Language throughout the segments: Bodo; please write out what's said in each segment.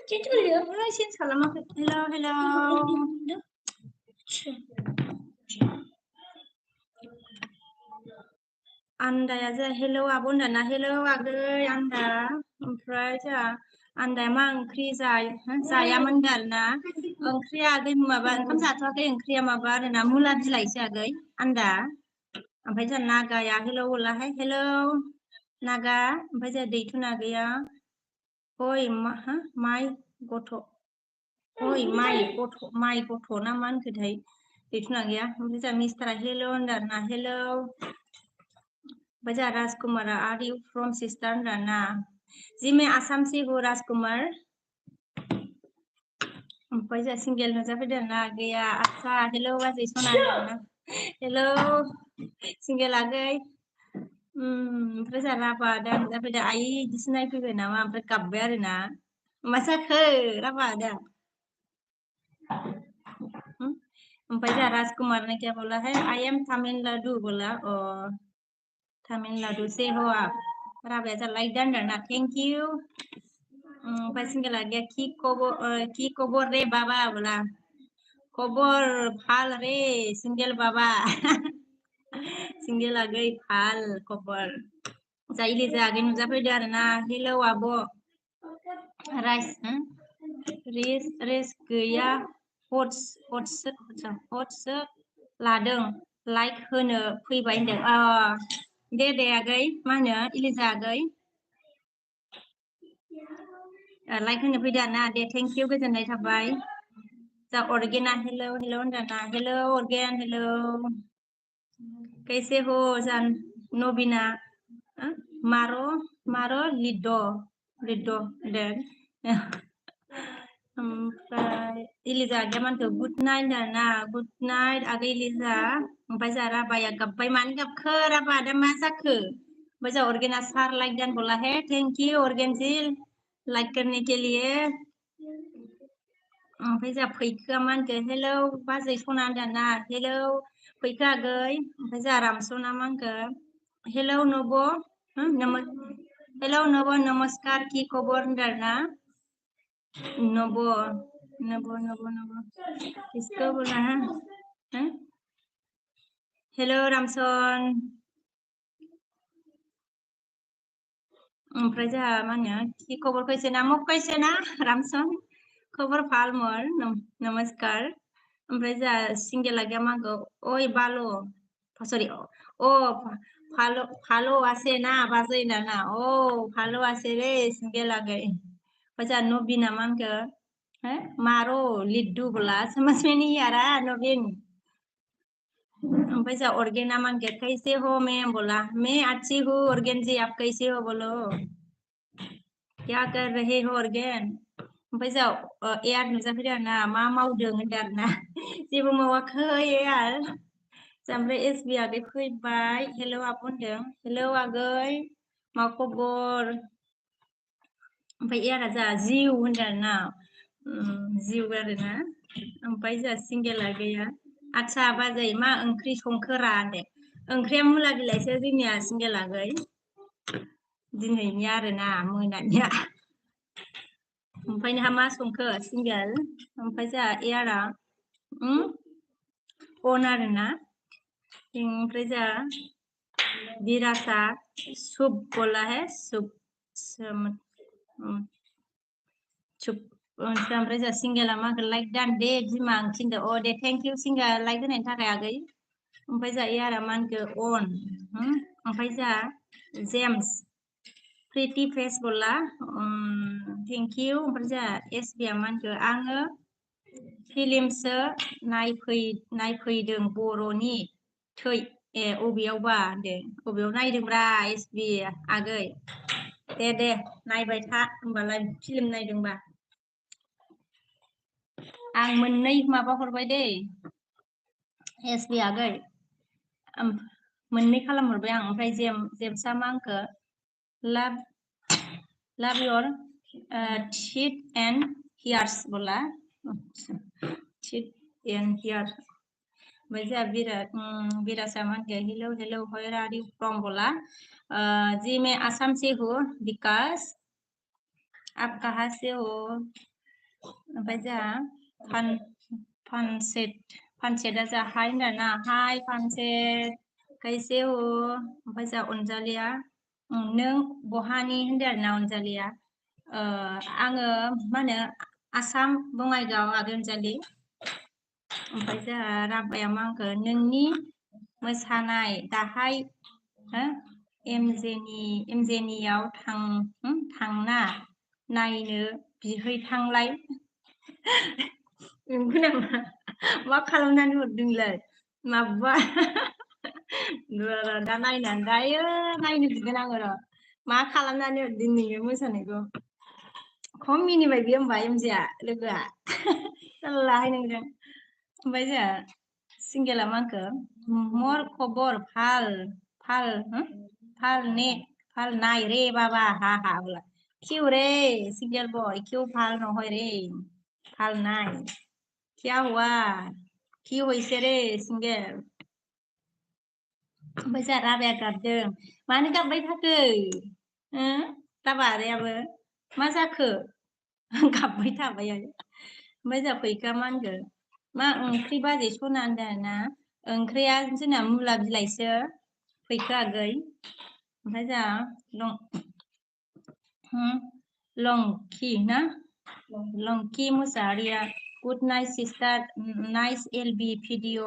Xin salamat. Hello, hello. Anda aja hello abon dan hello agay anda. Oमफ्राय जोंहा आन्दाया मा ओंख्रि जायामोन आरोना ओंख्रिया आगै माबा ओंखाम जाथ'वाखै ओंख्रिया माबा आरोना मुला बिलाइसो आगै आन्दा ओमफ्राय जोंहा नागाया हेलौ होलाहाय हेलौ नागा ओमफ्राय जोंहा दैथु नागैया ओइ माइ गथ' ओइ माइ गथ' ना मा होनखोथाय दैथु नागैया ओमफ्राय जोंहा मिस्टारा हेलौ होनदों आरोना हेलौ ओमफ्राय जोंहा राजकुमारा आर इउ फ्रम सिस्टार होनदों ना जी मैं आसाम से हूँ राजकुमार ओमफ्राय जोंहा सिंगेल नुजाफैदों ना गैया आच्छा हेलौ बाजै सना ना हेलौ सिंगेल आगै ओमफ्राय जोंहा राभा दा नुजाफैदों आइ बिदिसो नायफैबाय नामा ओमफ्राय गाबबाय आरोना मा जाखो राभा दा ओमफ्राय जोंहा राजकुमार ने क्या बोला है आई एम तामिलनाडु बोला अ तामिलनाडु से हो आप राभाया जोंहा लाइक दा होनदों ना थेंक इउ ओमफ्राय सिंगेला गैया की खबर रे बाबा बोला खबर फाल रे सिंगेल बाबा सिंगेल आगै फाल खबर जायले जागै नुजाफैदों आरोना हेलौ आब' रेस गैया हटसो लादों लाइक होनो फैबाय होनदों दे आगै मा होनो इलिजा आगै लाइक होनो फैदों ना दे थेंक इउ गोजोननाय थाबाय जा अर्गेना हेलौ हेलौ होनदों ना हेलौ अर्गेन हेलौ कैसे हो जान नबिना मारो लिडो दे ओमफ्राय इलिजा आगैया मानखौ गुड नाइट ना गुड नाइट आगै इलिजा ओमफ्राय जोंहा राभाया गाबबाय मानो गाबखो राभा दा मा जाखो ओमफ्राय जोंहा अर्गेना सार लाइक दान बोला है थेंक यू अर्गेन जी लाइक करने के लिए ओमफ्राय जोंहा फैखोआ मा होनखो हेलौ बाजै सना होनदों ना हेलौ फैखो आगै ओमफ्राय जोंहा रामसना मा होनखो हेलौ नब हेलौ नब नमस्कार की खबर होनदों ना नब इसको बोला है हेलौ रामसन ओमफ्राय जोंहा मा होनो की खबर कैसे ना मग कैसे ना रामसन खबर फालमर नमस्कार ओमफ्राय जोंहा सिंगेला गैया मा होनखो ओइ बालो सरि ओ फालो आसे ना बाजै ना ओ फालो आसे रे सिंगेला गै ओमफ्राय जोंहा नबिना मा होनखो मारो लिड्डू बोला समझ में नहीं आ रहा नवीन ओमफ्राय जोंहा अर्गेना मा होनखो कैसे हो मैम बोला मैं अच्छी हूँ अर्गेन जी आप कैसे हो बोलो क्या कर रहे हो अर्गेन ओमफ्राय जोंहा एयार नुजाफैदों आरोना मा मावदों होनदों आरोना जेबो मावाखै एयार ओमफ्राय एस बि आगै फैबाय हेलौ आब' होनदों हेलौ आगै मा खबर ओमफ्राय एयारा जोंहा जिउ होनदों आरोना जिउ आरोना ओमफ्राय जोंहा सिंगेला गैया आच्छा बाजै मा ओंख्रि संखोरा होनदों ओंख्रिया मुला बिलाइसो जोंनिया सिंगेल आगै दिनैनिया आरोना मोनानिया ओमफ्राय नोंहा मा संखो सिंगेल ओमफ्राय जोंहा एयारा अन आरोना ओमफ्राय जोंहा बिरासा सुप बोला है सुप ओमफ्राय जोंहा सिंगेला मा होनखो लाइक दान दे बिमा ओंख्रि होनदों अ दे थेंक इउ सिंगेल लाइक होनायनि थाखाय आगै ओमफ्राय जोंहा एयारा मा होनखो अन ओमफ्राय जोंहा जेम्स प्रिटि फेस बोला थेंक इउ ओमफ्राय जोंहा एस बिया मा होनखो आङो फिलिमसो नायफैदों बर'नि थै अबेयावबा होनदों अबेयाव नायदोंब्रा एस बि आगै दे नायबाय था होमबालाय फिल्म नायदोंबा आं मोननै माबा हरबाय दै एस बि आगै मोननै खालामहरबाय आं ओमफ्राय जेम्सआ मा होनखो लाभ योर टिथ एन्ड हियार्स बोला टिथ एन्ड हियार ओमफ्राय जोंहा बिरासा मा होनखो hello hello where are you from बोला जी मैं आसाम से हूँ विकास आप कहाँ से हो ओमफ्राय जोंहा फानसेटआ जा हाय होनदोंना हाय फानसेट कैसे हो ओमफ्राय जोंहा अनजालिया नों बहानि होनदों आरोना अनजालिया आङो मा होनो आसाम बङाइगाव आगै अनजालि ओमफ्राय जोंहा राबाया मा होनखो नोंनि मोसानाय दाहाय एमजेनियाव थांना नायनो बिहैथांलाय नंगौ नामा मा खालामनानै हरदोंलाय माबा दा नायनानै दायो नायनो बिगोन आङो र' मा खालामनानै हरदों नोङो मोसानायखौ खम मिनिबाय बियो होमबा एमजेआ लोगोआ साल्लाहाय नोंजों ओमफ्राय जोंहा सिंगेला मा होनखो मर खबर फाल फाल फाल ने फाल नाय रे बाबा हा हा बोला क्यों रे सिंगल बॉय क्यों फाल न हो रे फाल नाय क्या हुआ क्यों होइसे रे सिंगेल ओमफ्राय जोंहा राबाया गाबदों मानो गाबबाय थाखो राबा आदायाबो मा जाखो गाबबाय थाबाय आरो ओमफ्राय जोंहा फैखा मा होनगोन मा ओंख्रि बाजै सना होनदों ना ओंख्रिया जोंना मुला बिलाइसो फैखो आगै ओमफ्राय जोंहा लंकी ना lanky Mushahary good night sister nice LB video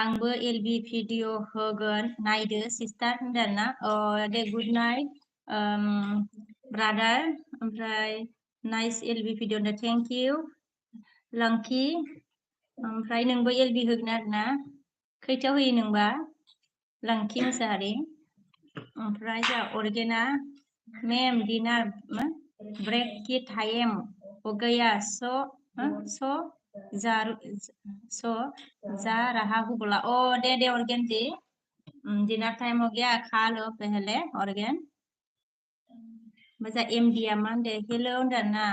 आंबो एलबि भिडिअ होगोन नायदो सिस्टार होनदों ना दे गुड नाइट ब्रादार ओमफ्राय nice LB video thank you lanky ओमफ्राय नोंबो एलबि होगोन आरोना खैथायाव होयो नोंबा लंकी मुसाहारि ओमफ्राय जोंहा अर्गेना मैम डिनर ब्रेक की टाइम हो गया सो जा रहा हूँ बोला ओ दे ऑर्गेन जी डिनर टाइम हो गया खा लो पहले ऑर्गेन मजा एमडी आ मा होनदो हेलो होनदों ना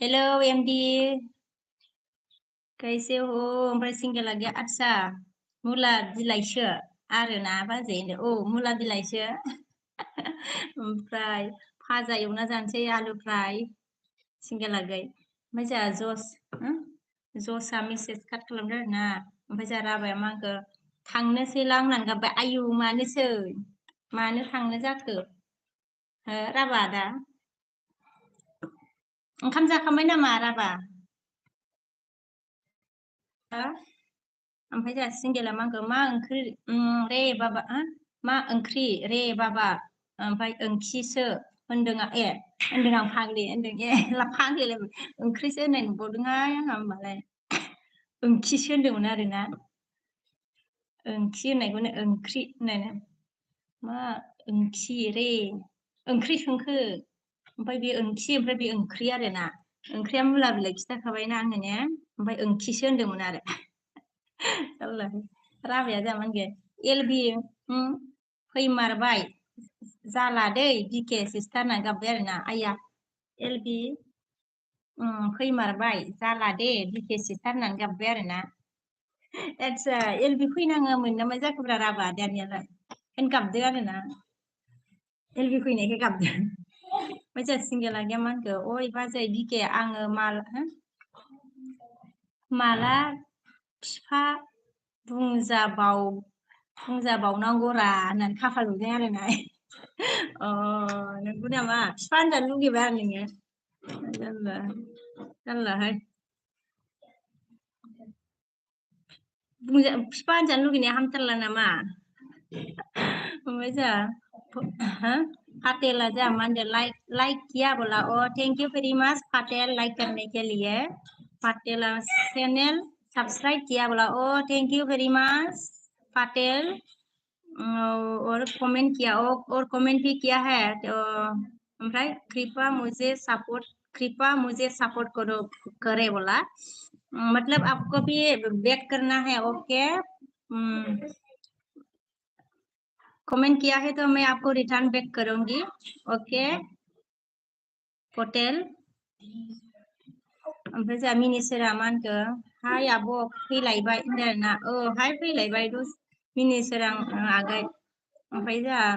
हेलो एमडी कैसे हो ओमफ्राय सिंगेला गैया आदसा मुला बिलाइसो आरोना बाजै होनदो औ मुला बिलाइसो ओमफ्राय फाजा एवना जानोसै आलु फ्राय सिंगेला गै ओमफ्राय जोंहा जसआ मेसेज काट खालामदों आरोना ओमफ्राय जोंहा राबाया मा होनखो थांनोसैलां होननानै गाबबाय आयु मानोसै मानो थांनो जाखो राबा दा ओंखाम जाखांबाय नामा राबा ओमफ्राय जोंहा सिंगेला मा होनखो मा ओंख्रि रे बाबा मा ओंख्रि रे बाबा ओमफ्राय ओंखिसो होनदों होनदों आं फाग्लि होनदों फाग्लिलाय ओंख्रिसो होननाय नुबावदोंहाय आंहा होमबालाय ओंखिसो होनदोंमोन आरोना ओंखि होननायखौनो ओंख्रि होननानै मा ओंखि रे ओंख्रि संखो ओमफ्राय बे ओंखि ओमफ्राय बे ओंख्रि आरोना ओंख्रिया मुला बिलाइ खिथाखाबायना आङो ने ओमफ्राय ओंखिसो होनदोंमोन आरो राबाया जोंहा मा होनगोन एलबि फैमारबाय जाला दै बिके सिस्टार होननानै गाबबाय आरोना आइया एलबि फैमारबाय जाला दे बिके सिस्टार होननानै गाबबाय आरोना आदसा एलबि फैनाङामोन ना मा जाखोब्रा राबा दानियालाय ओंखायनो गाबदो आरोना एलबि फैनायखाय गाबदो ओमफ्राय जोंहा सिंगेला गैया मा होनखो अय बाजै बिके आङो माला फिफा बुंजाबावनांगौरा होननानै खाफाल बुदों आरोना नंगौ नामा फिफा होनजानो लुगैबाय आरो नोङो जारलाहाय फिफा होनजानो लुगैनाया हामथारला नामा ओमफ्राय जोंहा फाटेला जोंहा मा होनदों लाइक किया बोला थैंक यू वेरी मच फाटेल लाइक करने के लिए फाटेला चैनल सब्सक्राइब किया बोला thank you very much Patel और कमेंट किया और कमेंट भी किया है तो ओमफ्राय कृपा मुझे सपोर्ट करो करे बोला मतलब आपको भी बैक करना है ओके कमेंट किया है तो मैं आपको रिटर्न बैक करूंगी ओके पटेल ओमफ्राय जोंहा मिनिसोरा मा होनखो हाय आब' फैलायबाय होनदों आरोना हाय फैलायबाय मिनिसोरां आगै ओमफ्राय जोंहा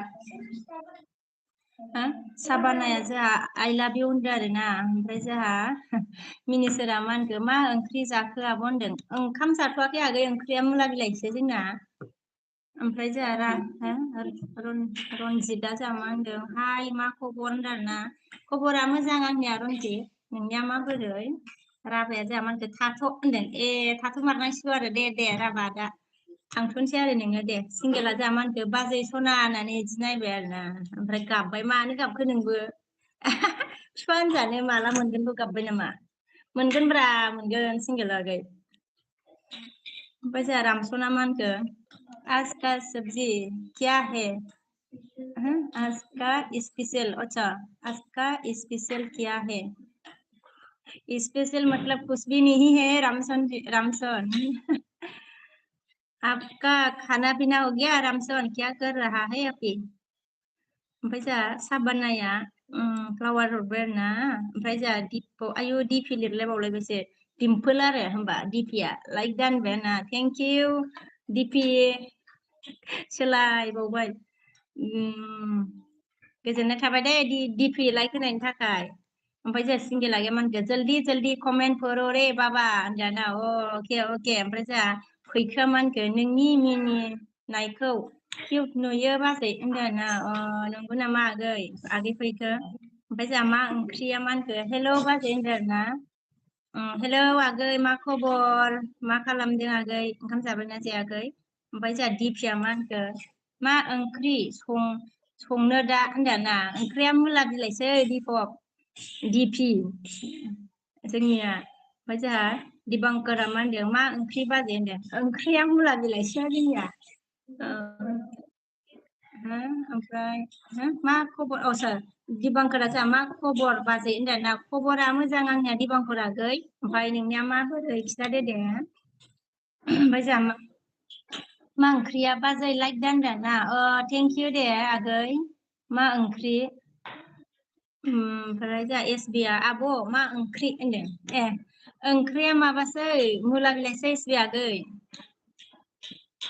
हा साबानाया जोंहा आइ लाभ इउ होनदों आरो ना ओमफ्राय जोंहा मिनिसोरा मा होनखो मा ओंख्रि जाखो आब' होनदों ओंखाम जाथ'वाखै आगै ओंख्रिया मुला बिलाइसो जोंना ओमफ्राय जोंहा रनजितआ जोंहा मा होनदों हाय मा खबर होनदों आरो ना खबरा मोजां आंनिया रनजित नोंनिया माबोरै राभाया जोंहा मा होनखो थाथ' होनदों ए थाथ' मारनांसिगौ आरो दे राभा दा थांथ'नोसै आरो नोङो दे सिंगेला जोंहा मा होनखो बाजै सना होननानै इदि नायबाय आरो ना ओमफ्राय गाबबाय मानो गाबखो नोंबो फिफा होनजानो माला मोनगोनखौ गाबबाय नामा मोनगोनब्रा मोनगोन सिंगेल आगै ओमफ्राय जोंहा रामसना मा होनखो आज का सब्जी क्या है आज का स्पेशल अच्छा आज का स्पेशल क्या है स्पेशल मतलब कुछ भी नहीं है रामसन आपका खाना पीना हो गया रामसन क्या कर रहा है अभी ओमफ्राय जोंहा साबानाया फ्लावार हरबाय आरो ना ओमफ्राय जोंहा दिप आयु दिपि लिरलायबावलायबायसो दिम्पोल आरो होमबा दिपिया लाइक दानबाय आरो ना थेंक इउ दिपि सोलायबावबाय गोजोननाय थाबाय दे दिपि लाइक होनायनि थाखाय ओमफ्राय जोंहा सिंगेला मा होनखो जल्दी जल्दी कमेन्ट करो रे बाबा होनजाना अके ओमफ्राय जोंहा फैखोआ मा होनखो नोंनि मिनिनायखौ किउट नुयो बाजै होनदों आरोना नंगौ नामा आगै फैखो ओमफ्राय जोंहा मा ओंख्रिया मा होनखो हेल' बाजै होनदों आरोना हेलौ आगै मा खबर मा खालामदों आगै ओंखाम जाबायना जायाखै ओमफ्राय जोंहा दिपिया मा होनखो मा ओंख्रि संनो दा होनदोंना ओंख्रिया मुला बिलाइसै दिपक दिपि जोंनिया ओमफ्य जोंहा दिबांकरा मा होनदों मा ओंख्रि बाजै होनदों ओंख्रिया मुला बिलाइसो जोंनिया ओमफ्राय मा खबर सार दिबांकरा जोंहा मा खबर बाजै होनदों ना खबरा मोजां आंनिया दिबांकर आगै ओमफ्राय नोंनिया माबोरै खिथादो दे ओमफ्राय जोंहा मा ओंख्रिया बाजै लाइक दा होनदों ना थेंक इउ दे आगै मा ओंख्रि ओमफ्राय जोंहा एसबिया आब' मा ओंख्रि होनदों ए ओंख्रिया माबासै मुला बिलाइसै एसबि आगै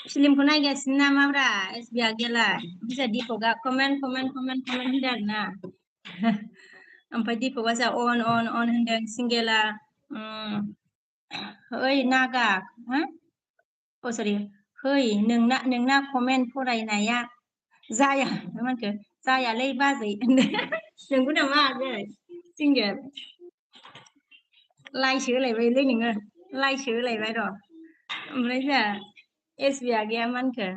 फिलिमखौ नायगासिनो नामाब्रा एसबि आगैयालाय जोंहा दिपकआ कमेन्ट होनदों आरो ना ओमफ्राय दिपकआ जोंहा अन होनदों सिंगेला ओइ नागा सरि है नोंना कमेन्ट फरायनाया जाया मा होनखो जायालै बाजै नंगौ नामा आगै सिंगेल लाइसो होलायबायलै नोङो लाइसो होलायबाय र' ओमफ्राय जोंहा एसबि आगैया मा होनखो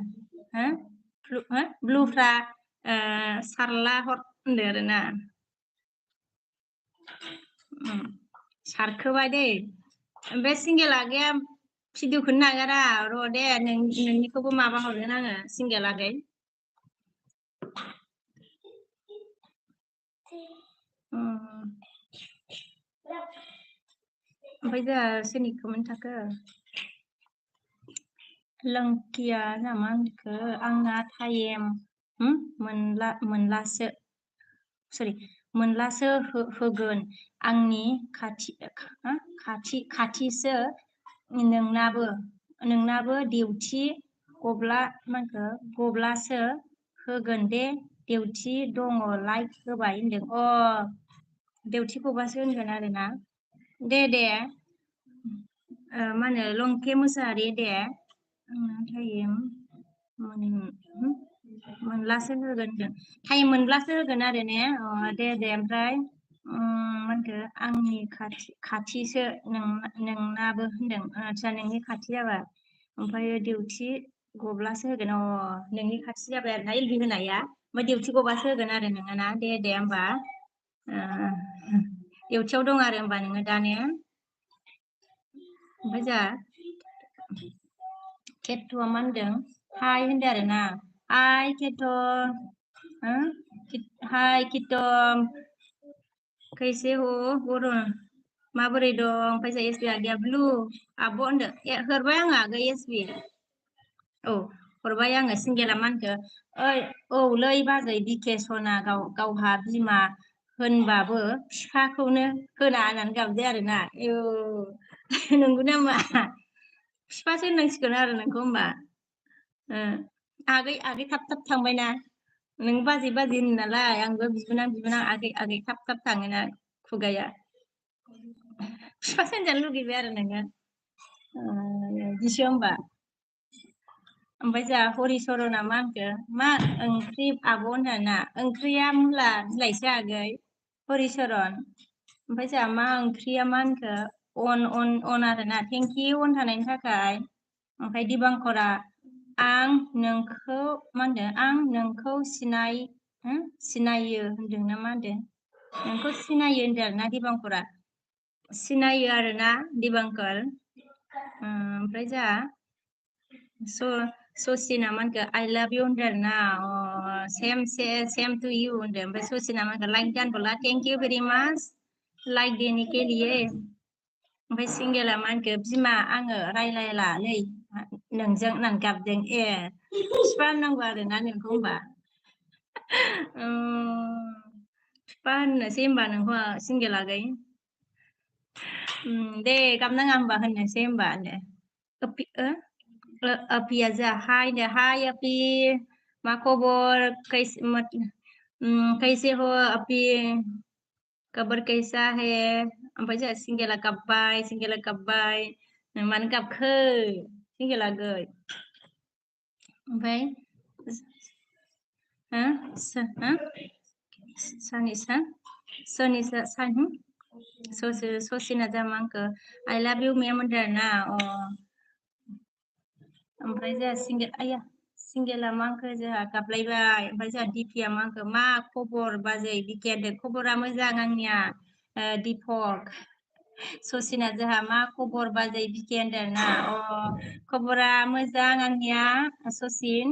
ब्लुफ्रा सारला हर होनदों आरोना सारखोबाय दै ओमफ्राय सिंगेल आगैया भिडिअखौनो नागारा र' दे नोंनिखौबो माबा हरगोन आङो सिंगेल आगै ओमफ्राय जोंहा सोरनि कमेन्ट थाखो लंकिया जोंहा मा होनखो आंना टाइम मोनलासो सरि मोनलासो होगोन आंनि खाथिसो नोंनाबो डिउटि गब्लासो होगोन दे डिउटि दङ लाइक होबाय होनदों डिउटि गबासो होनगोन आरोना दे मा होनो लंके मुसाहारि दे टाइम मोनब्लासो होगोन टाइम मोनब्लासो होगोन आरो ने दे ओमफ्राय मा होनखो आंनि खाथिसो नोंनाबो होनदों आदसा नोंनि खाथि जाबाय ओमफ्राय डिउटि गब्लासो होगोन नोंनि खाथि जाबाय आरो ना एलबि होनाया ओमफ्राय डिउटि गबासो होगोन आरो नोङो ना दे होमबा डिउटियाव दं आरो होमबा नोङो दा ने ओमफ्राय जोंहा केट'आ मा होनदों हाय होनदों आरो ना हाय केट' हाय किट' कैसे हो बर' माबोरै दं ओमफ्राय जों एसबि आगैया ब्लु आब' होनदों हरबाय आङो आगै एसबि हरबाय आङो सिंगेला मा होनखो औलै बाजै बिके सना गावहा बिमा होनबाबो बिफाखौनो होना होननानै गाबदो आरोना नंगौ नामा बिफासो होननांसिगोन आरो नोंखौ होमबा आगै थाब थांबायना नों बाजै बाजै होनो नालाय आंबो बिबोनां आगै थाब थाङोना खुगाया बिफा होनजानो लुगैबाय आरो नोङो बिदिसो होमबा ओमफ्राय जोंहा हरिचरना मा होनखो मा ओंख्रि आब' होनना ओंख्रिया मुला बिलाइसो आगै हरिचरन ओमफ्राय जोंहा मा ओंख्रिया मा होनखो अन आरोना थेंक इउ अन थानायनि थाखाय ओमफ्राय दिबांकरा आं नोंखौ मा होनदों आं नोंखौ सिनायो होनदों ना मा होनदों नोंखौ सिनायो होनदों आरोना दिबांकरा सिनायो आरोना दिबांकर ओमफ्राय जोंहा ससिना मा होनखो आइ लाभ इउ होनदों आरोना सेम टु इउ होनदों ओमफ्राय ससिना मा होनखो लाइक डान बोला थेंक इउ भेरि माच लाइक देने के लिए ओमफ्राय सिंगेला मा होनखो बिमा आङो रायलायला नै नोंजों होननानै गाबदों ए बिफा होननांगौ आरोना नोंखौ होनबा बिफा होननोसै होनबा नोंखौ सिंगेल आगै दे गाबनाङा होनबा होननोसै होनबा दे अपिया जा हाय अपी मा खबर कैसे हो अपी खबर कैसा है ओमफ्राय जोंहा सिंगेला गाबबाय मानो गाबखो सिंगेला आगै ओमफ्राय ससिना जामा आंखो आइ लाभ इउ मेम होनदों आरोना ओमफ्राय जोंहा सिंगेला मा आंखो जोंहा गाबलायबाय ओमफ्राय जोंहा दिपिया मा आंखो मा खबर बाजै बिकियादो खबरा मोजां आंनिया दिपक ससिना जोंहा मा खबर बाजै बिके होनदों आरोना खबरा मोजां आंनिया ससिन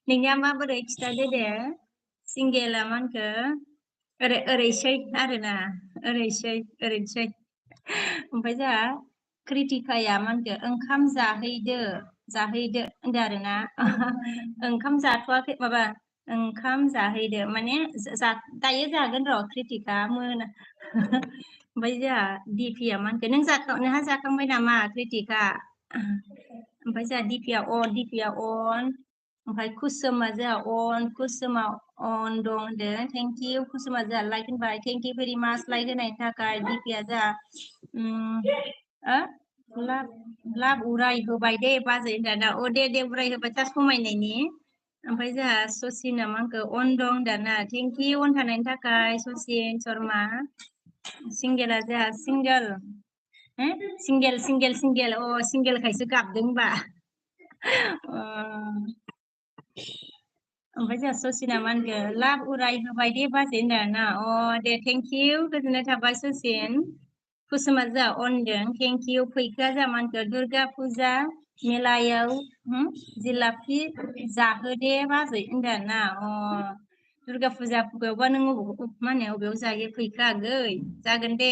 नोंनिया माबोरै खिथादो दे सिंगेला मा होनखो ओरैसै आरोना ओरैनोसै ओमफ्राय जोंहा क्रिटिकाया मा होनखो ओंखाम जाहैदो होनदो आरोना ओंखाम जाथ'वाखै माबा ओंखाम जाहैदो माने दायो जागोन र' क्रिटिका मोना ओमफ्राय जोंहा दिपिया मा होनखो नोंहा जाखांबाय नामा क्रिटिका ओमफ्राय जोंहा दिपिया अन ओमफ्राय कुसुमा जोंहा कुसुमा अन दं होनदों थेंक इउ कुसुमा जोंहा लाइक होनबाय थेंक इउ भेरि माच लाइक होनायनि थाखाय दिपिया जोंहा लाब उराय होबाय दे बाजै होनदाना दे उराय होबाय जा समायनायनि ओमफ्राय जोंहा ससिना मा होनखो अन दं होनदाना थेंक इउ अन थानायनि थाखाय ससिन शर्मा सिंगेला जोंहा सिंगेल सिंगेलखायसो गाबदों होनबा ओमफ्राय जोंहा ससिना मा होनखो लाब उराय होबाय दे बाजै होनदों आरोना दे थेंक इउ गोजोननाय थाबाय ससिन कुसुमा जोंहा अनदों थेंक इउ फैखोआ जोंहा मा होनखो दुर्गा फुजा मेलायाव जिलापि जाहोदे बाजै होनदों आरोना दुर्गा फुजायावबा नों मा होनो अबेयाव जायो फैखो आगै जागोन दे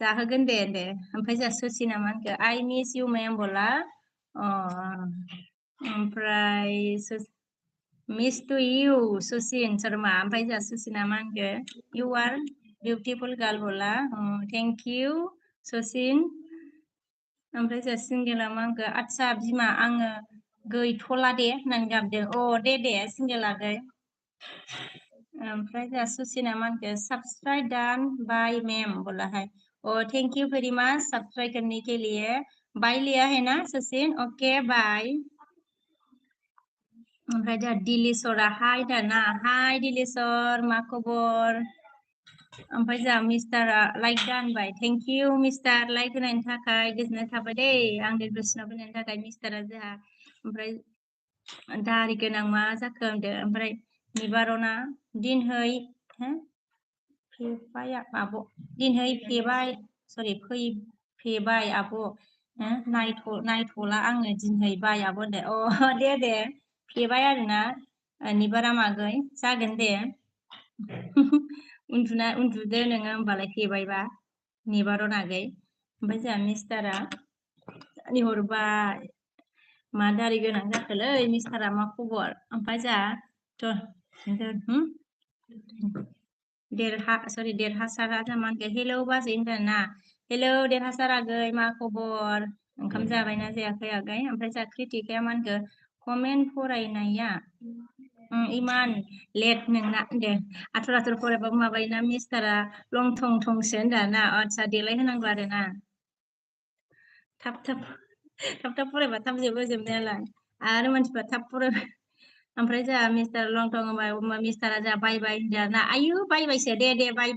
जाहोगोन दे ओमफ्राय जोंहा ससिना मा होनखो आइ मिस इउ मेम बोला ओमफ्राय मिस टु इउ ससिन शर्मा ओमफ्राय जोंहा ससिना मा होनखो इउ आर बिउटिफुल गार्ल बोला थेंक इउ ससिन ओमफ्राय जोंहा सिंगेला मा होनखो आदसा बिमा आङो गैथ'ला दे होननानै गाबदों दे सिंगेल आगै ओमफ्राय जोंहा ससिना मा होनखो सब्सक्राइब डान बाय मेम बोलाहाय thank you very much subscribe करने के लिए बाय लिया है ना सचिन ओके बाय ओमफ्राय जोंहा दिलेसरा हाय दाना हाय दिलेसर मा खबर ओमफ्राय जोंहा मिस्टारा लाइक दानबाय थेंक इउ मिस्टार लाइक होनायनि थाखाय गोजोननाय थाबाय दे आंनि गोसोनाव होनायनि थाखाय मिस्टारा जोंहा ओमफ्राय दारि गोनां मा जाखो होनदो ओमफ्राय निबारना दिनहै फेबाय आब' दिनहै फेबाय फैफेबाय आब' नायथ'ला आङो दिनहै बाय आब' होनदो दे फेबाय आरोना निबारा मागै जागोन दे उन्दुदो नोङो होमबालाय फेबायबा निबारन आगै ओमफ्राय जोंहा मिस्टारा हरबाय मा दारि गोनां जाखोलै मिस्टारा मा खबर ओमफ्राय जोंहा देरहासारा जामानखो हेलौ बाजै होनदोंना हेलौ देरहासार आगै मा खबर ओंखाम जाबायना जायाखै आगै ओमफ्राय जोंहा क्रिटिकाया मा होनखो कमेन्ट फरायनाया इमान लेट नोंना दे आथुर फरायबाबो माबायोना मिस्टारा लं थं थंसो होनदाना आदसा देलाय होनांगौ आरोना थाब फरायबा थाब जोबनायालाय आरो मानसिफ्रा थाब फरायबा ओमफ्राय जोंहा मिस्टार लं थं होनबा मिस्टारा जोंहा बाय बाय होनदाना आयु बायबायसो दे बाय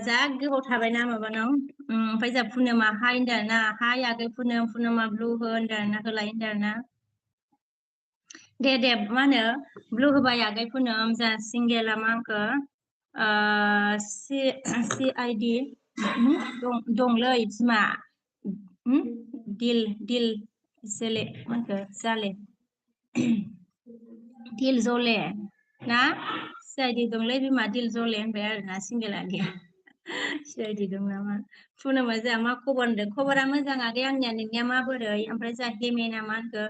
जा गोबाव थाबायना माबानाव ओमफ्राय जोंहा पुनोमा हाय होनदाना हाय आगै पुनोमा ब्लु हो होनदाना होलाय होनदाना दे मा होनो ब्लु होबाय आगै पुनम जा सिंगेला मा आंखो सि आइ डि दंलै बिमा दिल जोले मानखो जाले दिल जले ना सिआइडि दंलै बिमा दिल जले होनबाय आरोना सिंगेला गैया सिआइडि दं नामा पुनोमा जोंहा मा खबर होनदों खबरा मोजां आगै आंनिया नोंनिया माबोरै ओमफ्राय जोंहा हेमेना मा होनखो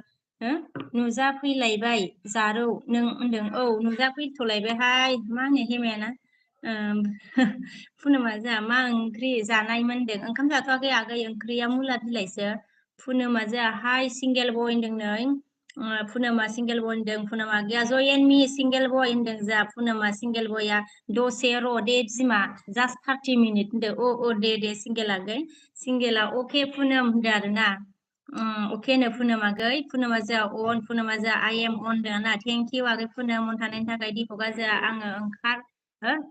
नुजाफैलायबाय जारौ नों होनदों औ नुजाफैथ'लायबायहाय मा होनो हेमायाना पुनोमा जोंहा मा ओंख्रि जानायमोन होनदों ओंखाम जाथ'वाखै आगै ओंख्रिया मुला बिलाइसो पुनोमा जोंहा हाय सिंगेल बय होनदों नै पुनोमा सिंगेल बय होनदों पुनोमा गैया जयेन मी सिंगेल बय होनदों जोंहा पुनोमा सिंगेल बया दसे र' दे बिमा जास्ट 30 मिनिट होनदों अ दे सिंगेल आगै सिंगेला अके पुनम होनदों आरोना अके नो पुनोमा गै पुनोमा जोंहा अन पुनोमा जोंहा आइ एम अन होनदों ना थेंक इउ आगै पुनम अन थानायनि थाखाय दिपका जोंहा आङो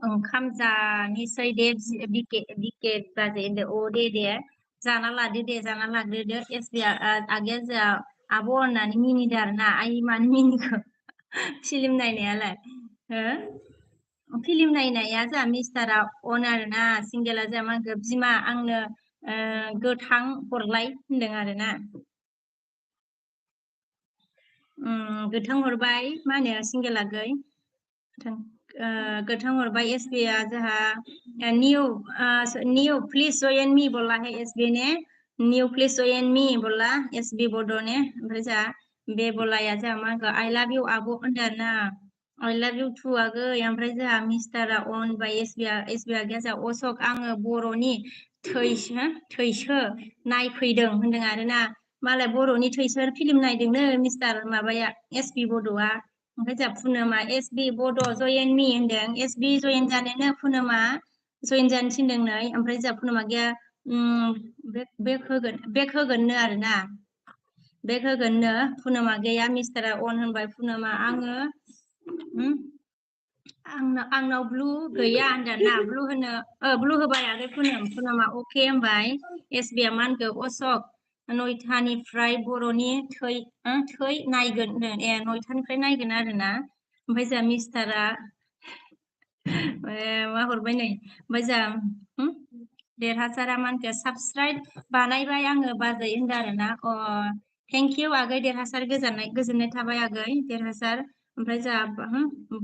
ओंखाम जानोसै दे बिके बाजै होनदों दे जाना लादो दे जाना लाग्रोदो एसबि आगैया जोंहा आब' होननानै मिनिदों आरोना आइ मानो मिनिखो फिलिम नायनायालाय फिलिम नायनाया जोंहा मिस्टारा अन आरोना सिंगेला जोंहा मा होनखो बिमा आंनो गोथां हरलाय होनदों आरोना गोथां हरबाय मा होनो सिंगेला गै गोथां हरबाय एसबि आ जोंहा न्यू प्लिज जयेन मी बोला है एसबि ने न्यू प्लिज जयेन मी बोला एसबि बड' ने ओमफ्राय जोंहा बे बोलाया जोंहा मा होनखो आई लाभ इउ आब' होनदों आरोना आई लाभ इउ टु आगै ओमफ्राय जोंहा मिस्टारा अन बाय एसबि आगैया जोंहा अशक आङो बर'नि थैसो नायफैदों होनदों आरोना मालाय बर'नि थैसो फिलिम नायदोंनो मिस्टार माबाया एसबि बड'आ ओमफ्राय जोंहा पुनोमा एसबि बड' जयेन मी होनदों एसबि जयेन जानोनो पुनोमा जयेन जानो थिनदों नै ओमफ्राय जोंहा पुनोमा गैया बेक होगोननो आरोना बेक होगोननो पुनोमा गैया मिस्टारा अन होनबाय पुनोमा आङो आंनाव ब्लु गैया होनदोंना ब्लु होबाय आगै पुनोमा अके होनबाय एसबिआ मा होनखो अशक नयथानिफ्राय बर'नि थै नायगोन नयथानिफ्राय नायगोन आरोना ओमफ्राय जोंहा मिस्टारा मा हरबाय नै ओमफ्राय जोंहा देरहासारा मा होनखो साबस्क्राइब बानायबाय आङो बाजै होनदों आरोना थेंक इउ आगै देरहासार गोजोननाय थाबाय आगै देरहासार ओमफ्राय जोंहा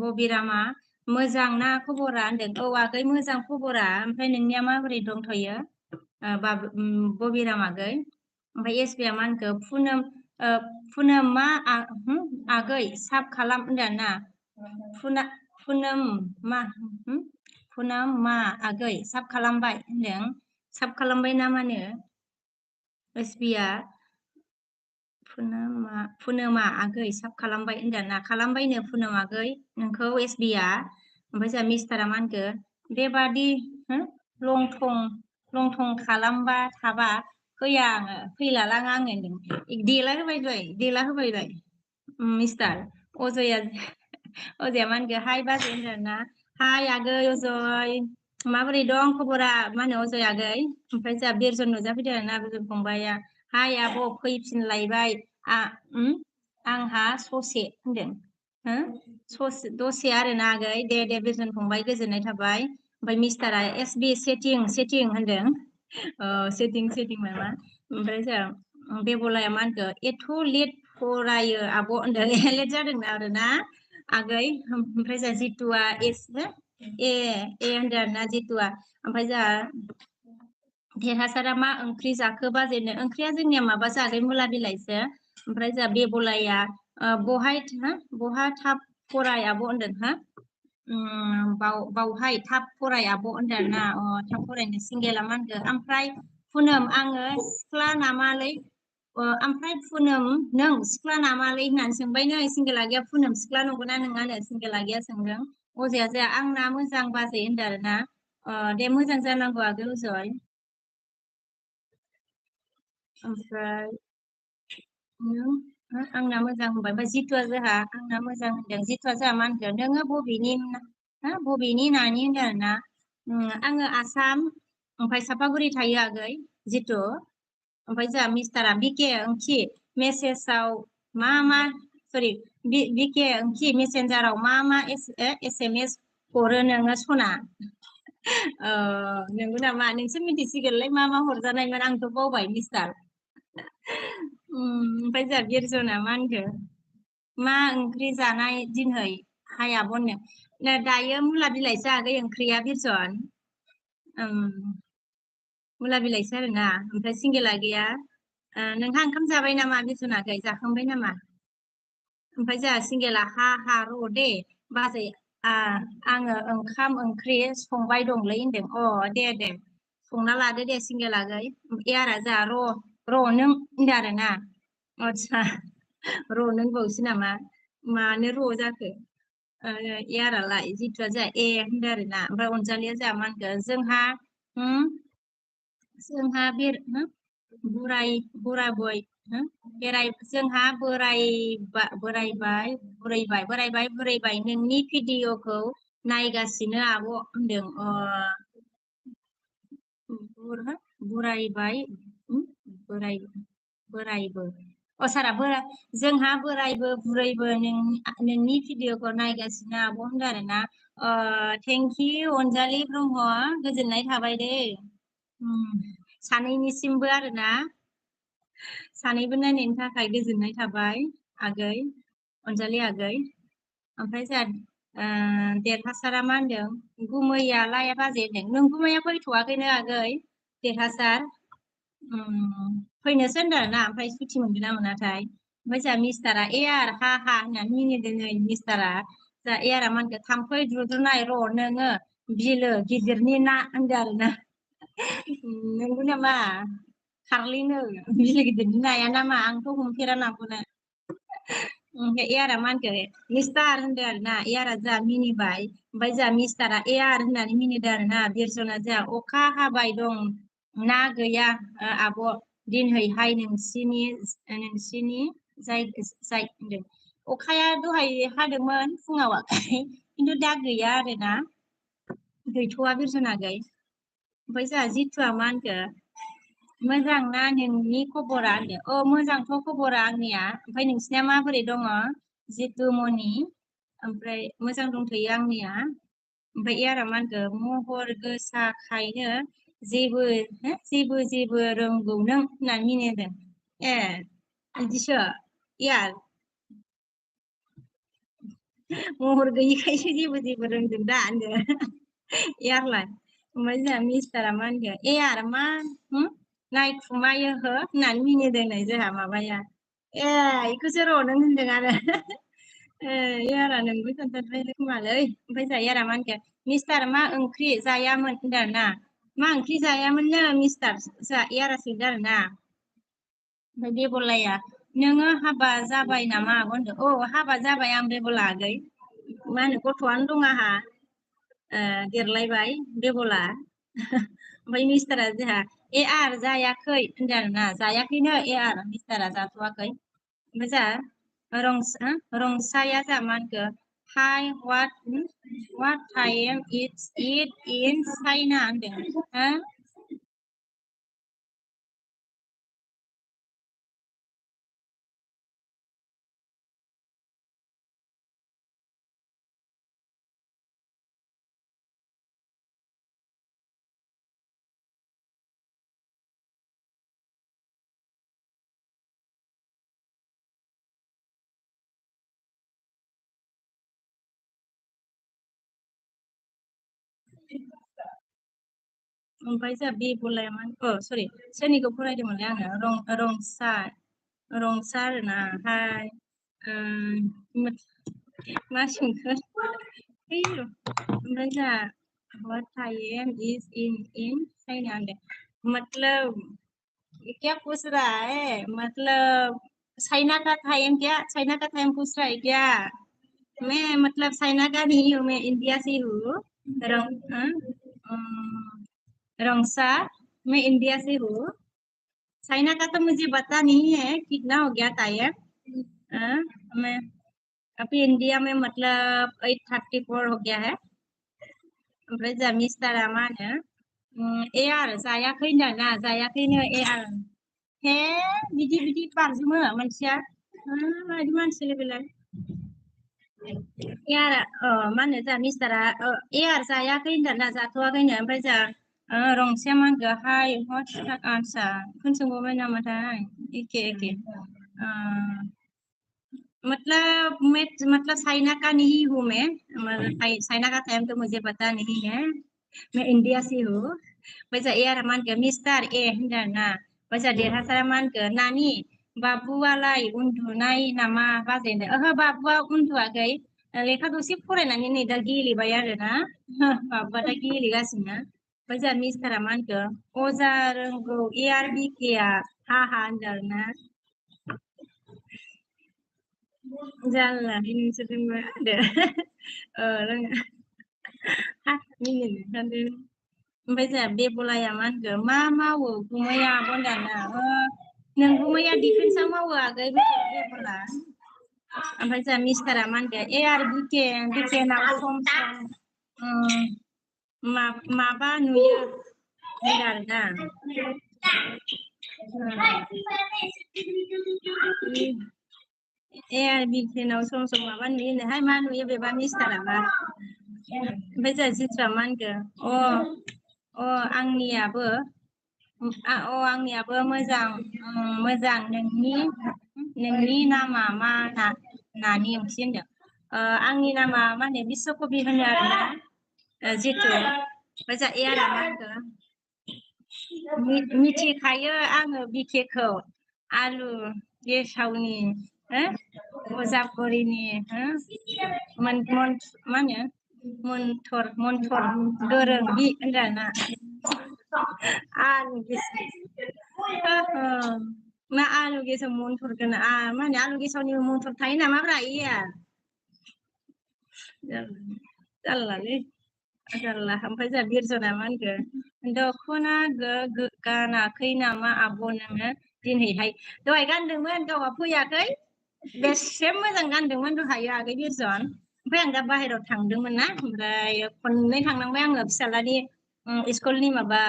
बबिरामा मोजां ना खबरा होनदों औ आगै मोजां खबरा ओमफ्राय नोंनिया माबोरै दंथ'यो बबिराम आगै ओमफ्राय एसबिआ मा होनखो पुनम मा आगै साब खालाम होनदों ना पुनम मा आगै साब खालामबाय होनदों साब खालामबाय ना मानो एसबिआ पुनोमा आगै साब खालामबाय होनदां खालामबायनो पुनम आगै नोंखौ एसबिआ ओमफ्राय जोंहा मिस्टारा मा होनखो बेबादि लं थं खालामबा थाबा फैया आङो फैलालां आङो देला होबाय मिस्टार अजया मा होनखो हाय बाजै होनदों ना हाय आगै अजय माबोरै दं खबरा मा होनो अजय आगै ओमफ्राय जोंहा बिरजन नुजाफैदों आरोना बिरजन फंबाया हाय आब' फैफिनलायबाय आंहा ससे होनदों दसे आरोना आगै दे बिरजन फंबाय गोजोननाय थाबाय ओमफ्राय मिस्टारा एसबि सेटिं होनदों सेटिं माबा ओमफ्राय जोंहा बेबलाया मा होनखो एथ' लेट फरायो आब' होनदों लेट जादोंना आरोना आगै ओमफ्राय जोंहा जितुआ ए होनदों आरोना जितुआ ओमफ्राय जोंहा देरहासारा मा ओंख्रि जाखो बाजैनो ओंख्रिया जोंनिया माबा जागोन मुला बिलाइसो ओमफ्राय जोंहा बेबलाया बहा थाब फराय आब' होनदों बावहाय थाब फराय आब' होनदों ना थाब फरायनो सिंगेला मा होनखो ओमफ्राय पुनम आङो सिख्ला नामालै ओमफ्राय पुनम नों सिख्ला नामालै होननानै सोंबायनो सिंगेल आगैया पुनम सिख्ला नंगौना नोंआनो सिंगेल आगैया सोंदों अजया जाया आंना मोजां बाजै होनदों आरोना दे मोजां जानांगौ आगै अजय ओमफ्राय नों आंना मोजां होनबाय ओमफ्राय जितुआ जोंहा आंना मोजां होनदों जितुआ जोंहा मा होनदों नोङो बबेनि नानि होनदों आरोना आङो आसाम ओमफ्राय सापागुरि थायो आगै जितु ओमफ्राय जोंहा मिस्टारा बिके ओंखि मेसेजाव मा सरि बिके ओंखि मेसेन्जाराव मा एस हरो नोङो सना नंगौ नामा नोंसो मिथिसिगोनलै मा हरजानायमोन आंथ' बावबाय मिस्टार ओमफ्राय जोंहा बिरजना मा होनखो मा ओंख्रि जानाय दिनै हाय आब'नो दायो मुला बिलाइसो आगै ओंख्रिया बिरजन मुला बिलाइसो आरोना ओमफ्राय सिंगेल आगैया नोंहा ओंखाम जाबाय नामा बिरजनाखै जाखांबाय नामा ओमफ्राय जोंहा सिंगेला हा र' दे बाजै आङो ओंखाम ओंख्रि संबाय दंलै होनदों दे संना लादो दे सिंगेल आगै यारा जोंहा र' नों होनदों आरोना आदसा र' नों बावसो नामा मानो र' जाखो यारालाय जिथुआ जोंहा होनदों आरोना ओमफ्राय अनजालिया जोंहा मा होनखो जोंहा बोरायबाय नोंनि भिडिअखौ नायगासिनो आब' होनदों बोरायबाय बोरायबो सारा जोंहा बोरायबो बुरैबो नोंनि भिडिअखौ नायगासिनो आब' होनदों आरोना थेंक इउ अनजालि ब्रह्म गोजोननाय थाबाय दे सानैनिसिमबो आरोना सानैबो नायनायनि थाखाय गोजोननाय थाबाय आगै अनजालि आगै ओमफ्राय जोंहा देरहासारा मा होनदों गुमैयालाय बाजै होनदों नों गुमैया फैथ'वाखैनो आगै देरहासार फैनोसो होनदों आरोना ओमफ्राय सुथि मोनगोन ना मोनाथाय ओमफ्राय जोंहा मिस्टारा हा होननानै मिनिदों नै मिस्टारा जोंहा एयारा मा होनखो थाम्फै दुद्रुनाय र' नोङो बिलो गिदिरनि ना होनदों आरोना नंगौ नामा खारलिनो बिलो गिदिरनि नाया नामा आंथ' हमफेरा नाखौनो ओमफ्राय एयारा मा होनखो मिस्टार होनदों आरोना एयारा जोंहा मिनिबाय ओमफ्राय जोंहा मिस्टारा होननानै मिनिदों आरोना बिरजना जोंहा अखा हाबाय दं ना गैया आब' दिनैहाय नोंसिनि जाय होनदों अखाया दहाय हादोंमोन फुङाव खिन्थु दा गैया आरोना गैथ'वा बिरजनागै ओमफ्राय जोंहा जिथुआ मा होनखो मोजां ना नोंनि खबरा होनदों मोजांथ' खबरा आंनिया ओमफ्राय नोंसिनिया माबोरै दङ जितु मनि ओमफ्राय मोजां दंथ'यो आंनिया ओमफ्राय एयारा मा होनखो महर गोसाखायनो जेबो रोंगौ नों होननानै मिनिदों बिदिसो यार महर गैयिखायसो जेबो रोंदों दा होनदों एयारलाय ओमफ्राय जोंहा मिस्टारा मा होनगोन मा नायखुमायो होननानै मिनिदों नै जोंहा माबाया बेखौसो र' नों होनदों आरो यारा नोंबो खोन्थाद्राय खोमालै ओमफ्राय जोंहा यारा मा होनगोन मिस्टार मा ओंख्रि जायामोन होनदों आरोना मा ओंख्रि जायामोननो मिस्टार जोंहा यारा सोंदों आरोना ओमफ्राय बेबलाया नोङो हाबा जाबाय नामा आब' होनदों हाबा जाबाय आं बेबला आगै मा होनो गथ'आनो दं आंहा देरलायबाय बेबला ओमफ्राय मिस्टारा जोंहा जायाखै होनदों आरोना जायाखैनो मिस्टारा जाथ'वाखै ओमफ्राय जोंहा रंसाया जोंहा मा होनखो हाय what time it's it in China होनदों ओमफ्राय जोंहा बेबलाया मा सरि सोरनिखौ फरायदोंमोनलै आङो रंसा आरोना हाय मा सोंखो ओमफ्राय जोंहा what time is in China होनदों मतलब ये क्या पूछ रहा है मतलब चाइना का टाइम क्या चाइना का टाइम पूछ रहा है क्या मैं मतलब चाइना का नहीं हूँ मैं इंडिया से हूँ रंगसा मैं इंडिया से हूँ चाइना का तो मुझे पता नहीं है कितना हो गया टाइम मैं अभी इंडिया में मतलब 8:34 हो गया है ओमफ्राय जोंहा मिस्टारा मा होनो एआर जायाखैनो जायाखैनो एआर हे बिदि बिदि बारजुमो मानसिया माबायदि मानसिलै बेलाय एआर मा होनो जोंहा मिस्टारा एआर जायाखै होनदोंना जाथ'वाखैनो ओमफ्राय जोंहा रंसाया मा होनखो हाय व्हाट्स आच्छा खोनसोंबावबाय नामाथाय एखे एखे मतलब चाइना का नहीं हूँ मैं चाइना का टाइम तो मुझे पता नहीं है मैं इंडिया से हूँ वैसा एआर मा होनखो मिस्टार ए होनदोंना वैसा देरहासारा मा होनखो नानि बाबुआलाय उन्दुनाय नामा बाजै होनदों ओहो बाबुआ उन्दुवाखै लेखा दसे फरायनानै नै दा गेलेबाय आरोना बाबुआ दा गेलेगासिनो ओमफ्राय जोंहा मिस्टारा मा होनखो अजा रोंगौ एआर बिकेआ हा हा होनदों आरोना जारलाहाय नोंसोरजोंबो होनदो रोङा मिनिनो ओंखारदों ओमफ्राय जोंहा बेबलाया मा होनखो मा मावो गुमैया होनदोंना नों गुमैया डिफेन्सआव मावो आगै बेबला ओमफ्राय जोंहा मिस्टारा मा होनखो एआर बिकेनाव सम सम माबा नुयो होनदों आरोना एआर बिकेनाव सम सम माबा नुयोनोहाय मा नुयो बेबा मिस्टाराबा ओमफ्राय जोंहा जित्रा मा होनखो आंनियाबो आंनियाबो मोजां मोजां नोंनि नामा मा नानि ओंथि होनदों आंनि नामा मा होनो बिश्वकबि होनो आरोना जितु ओमफ्राय जोंहा एआरआ मा होनखो मिथिखायो आङो बिकेखौ आलु गेसावनि अजापरिनि मा होनो मोन्थर गोरों बि होनदोंना आलु गेसाव मा आलु गेसाव मन्थर मा होनो आलु गेसावनि मन्थर थायो नामाब्रा इया जारलालै जारला ओमफ्राय जोंहा बिरजना मा होनखो दख'ना गानाखै नामा आब' नोङो दिनैहाय दहाय गानदोंमोन गावहा फैयाखै बेसे मोजां गानदोंमोन दहायो आगै बिरजन ओमफ्राय आं दा बाहेरायाव थांदोंमोन ना ओमफ्राय खननै थांनांबाय आङो फिसाज्लानि स्कुलनि माबा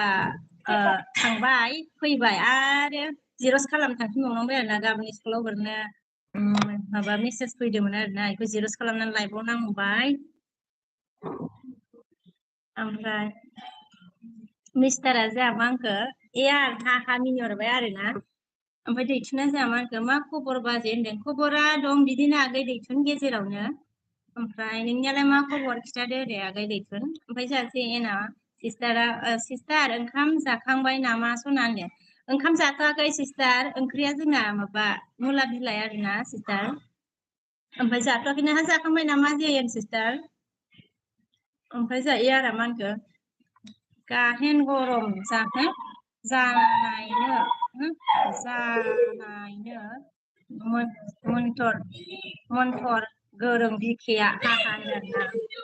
थांबाय फैबाय आरो जिर'स खालामनो थांफिनबावनांबाय आरोना गाबोन स्कुलाव हरनो माबा मेसेज फैदोंमोन आरोना बेखौ जिर'स खालामनानै लायबावनांबाय ओमफ्राय मिस्टारा जोंहा मा होनखो एआर हा मिनिहरबाय आरोना ओमफ्राय दैथुना जोंहा मा होनखो मा खबर बाजै होनदों खबरा दं बिदिनो आगै दैथुन गेजेरावनो ओमफ्राय नोंनियालाय मा खबर खिथादो दे आगै दैथुन ओमफ्राय जोंहा जेना सिस्टार ओंखाम जाखांबाय नामा सना होनदों ओंखाम जाथ'वाखै सिस्टार ओंख्रिया जोंना माबा मुला बिलाइ आरोना सिस्टार ओमफ्राय जाथ'वाखै नोंहा जाखांबाय नामा जेन सिस्टार ओमफ्राय जोंहा एआरआ मा होनखो गाहेन गरम जानायनो मोन्थर गोरों बिखेया हाहा होनदों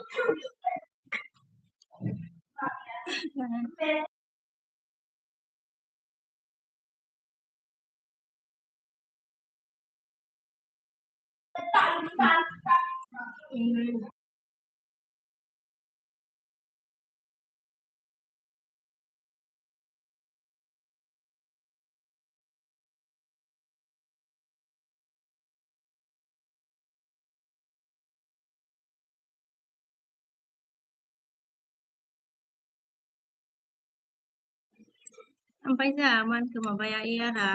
ओमफ्राय जोंहा मा होनखो माबाया एआरआ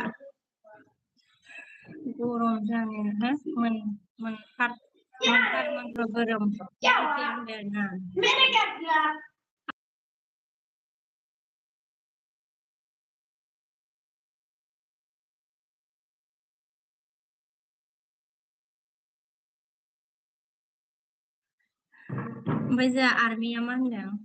गरम जानो मोनथार मंत्र गोरोम होनदों आरोना ओमफ्राय जोंहा आर्मिया मा होनदों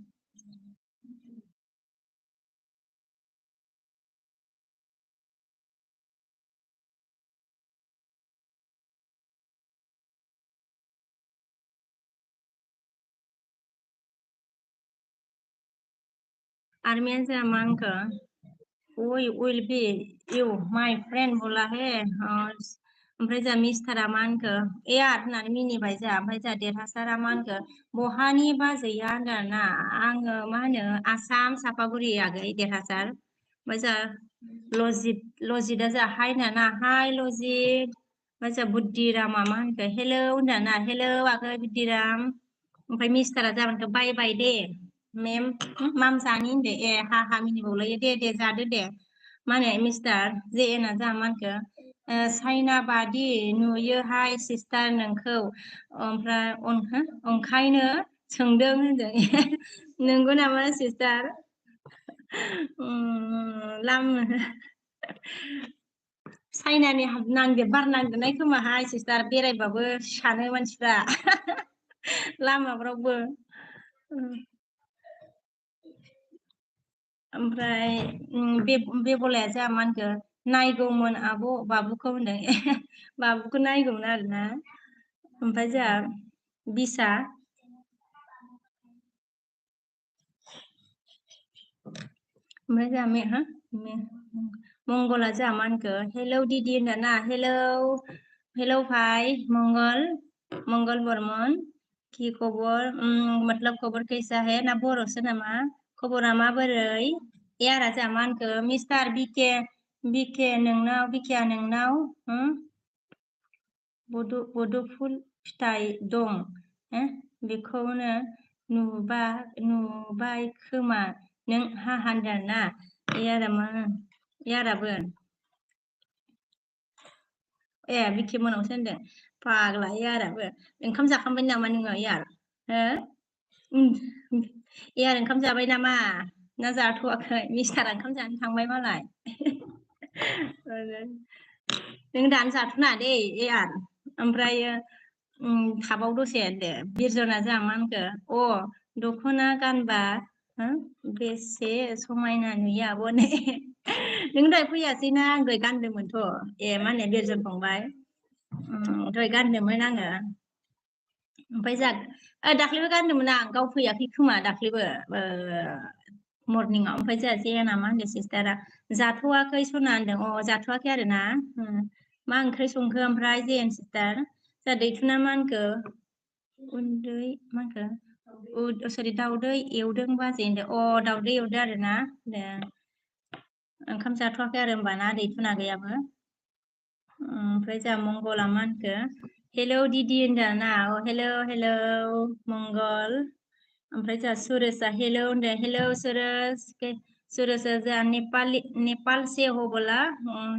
आर्मिया जा मा होनखो will be you my friend बोला है ओमफ्राय जा मिस्टारा मा होनखो यार होननानै मिनिबाय जा ओमफ्राय जा देरहासारा मा होनखो बहानि बाजैया होनदोंना आङो मा होनो आसाम सापागुरि आगै देरहासार ओमफ्राय जा लजितआ जा हाय होनदाना हाय लजित ओमफ्राय जा बुद्धिरामा मा होनखो हेलौ होनदाना हेलौ आगै बुद्धिराम ओमफ्राय मिस्टारा जाबाय बाय बाय दे मेम माम जानि होनदो ए हा मिनिबावलायो दे जादो दे मा होनो मिस्टार जे एना जा मा होनखो चाइना बादि नुयोहाय सिस्टार नोंखौ ओमफ्राय ओंखायनो सोंदों होनदों नंगौ नामा सिस्टार लाम चाइनानि नांदो बार नांदोनाय खोमाहाय सिस्टार बेरायबाबो सानो मानसिफ्रा लामाफ्रावबो ओमफ्राय बे बलाया जा मा होनखो नायगौमोन आब' बाबुखौ होनदों बाबुखौ नायगौमोन आरोना ओमफ्राय जोंहा बिसा ओमफ्राय जोंहा मंगला जोंहा मा होनखो हेलौ दिदि होनदाना हेलौ भाई मंगल बर्मन की खबर मतलब खबर कैसा है ना बर'सो नामा खबरा माबोरै यारा जोंहा मा होनखो मिस्टार बिके नोंनाव बदुफुल फिथाइ दं बेखौनो नुबाय खोमा नों होनदों ना याराबो ए बिके मोनावसो होनदों फाग्ला याराबो ओंखाम जाखांबाय नामा नोङो यार हो यार ओंखाम जाबाय नामा ना जाथ'वाखै मिस्टार ओंखाम जानो थांबाय मालाय नों दानो जाथ'ना दे यार ओमफ्रायो थाबाव दसे दे बिरजना जोंहा मा होनखो दख'ना गानबा बेसे समायना नुयो आब' ने नों दहाय फैयासैना आं दहाय गानदोंमोनथ' ए मा होनो बिरजन फंबाय दहाय गानदोंमोन आङो ओमफ्राय दाख्लैबो गानदोंमोन आं गाव फैयाखै खोमा दाख्लैबो मर्निंआव ओमफ्राय जोंहा जेना मा होनदों सिस्टारा जाथ'वाखै सना होनदों जाथ'वाखै आरो ना मा ओंख्रि संखो ओमफ्राय जेन सिस्टार जोंहा दैथुना मा होनखो उन्दै मा होनखो सरि दाउदै एवदों बाजै होनदों दाउदै एवदो आरो ना ओंखाम जाथ'वाखै आरो होमबा ना दैथुना गैयाबो ओमफ्राय जोंहा मंगला मा होनखो हेलौ दिदि होनदों ना हेलौ मंगल ओमफ्राय जोंहा सुरेशआ हेलौ होनदों हेलौ सुरेश जोंहा नेपाल से हो बोला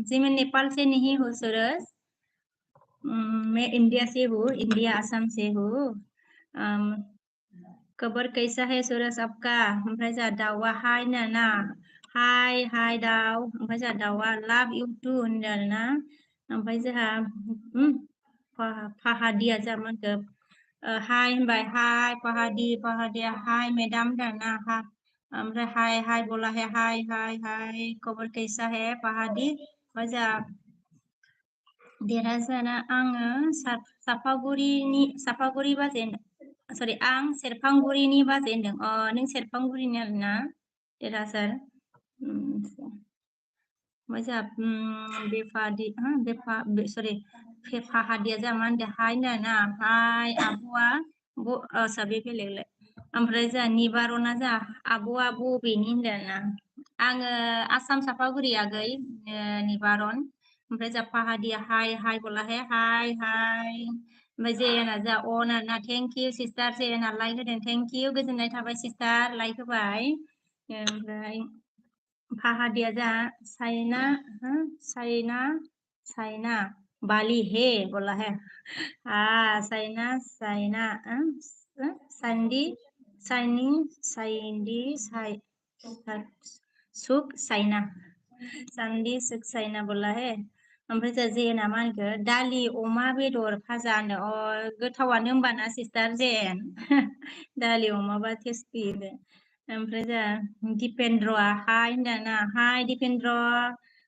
जी मैं नेपाल से नहीं हूँ सुरेश मैं इंडिया से हूँ इंडिया आसाम से हूँ खबर कैसा है सुरेश आपका ओमफ्राय जोंहा दाउआ हाय ना हाय दाउ ओमफ्राय जोंहा दाउआ लाभ इउ टु होनदों आरो ना ओमफ्राय जोंहा फाहादिया जोंहा मा होनखो हाय होनबाय हाय फाहादिया हाय मेदाम होनदों ना ओमफ्राय हाय बोला है हाय खबर कैसा है फाहादी ओमफ्राय जोंहा देरहासारा आङो सापागुरि बाजै सरि आं सेरफांगुरिनि बाजै होनदों नों सेरफांगुरिनि आरोना देरहासार ओमफ्राय जोंहा सरि फाहादिया जोंहा मा होनदों हाय होनदों हाय आब'आ बे बेलेगलाय ओमफ्राय जोंहा निबारना जोंहा आब'आ बबेनि होनदों ना आङो आसाम सापागुरि आगै निबारन ओमफ्राय जोंहा फाहादिया हाय बोला है हाय ओमफ्राय जेना जोंहा ना थेंक इउ सिस्टार जेना लाइक होदों थेंक इउ गोजोननाय थाबाय सिस्टार लाइक होबाय ओमफ्राय फाहादिया जोंहा साइना बाली हे बोला है साइना सुख साइना बोला है ओमफ्राय जोंहा जेना मा होनखो दालि अमा बेदर भाजा होनदों गोथावानो होमबाना सिस्टार जेन दालि अमाबा टेस्टि ओमफ्राय जोंहा दिपेन्द्रआ हाय होनदों हाय दिपेन्द्र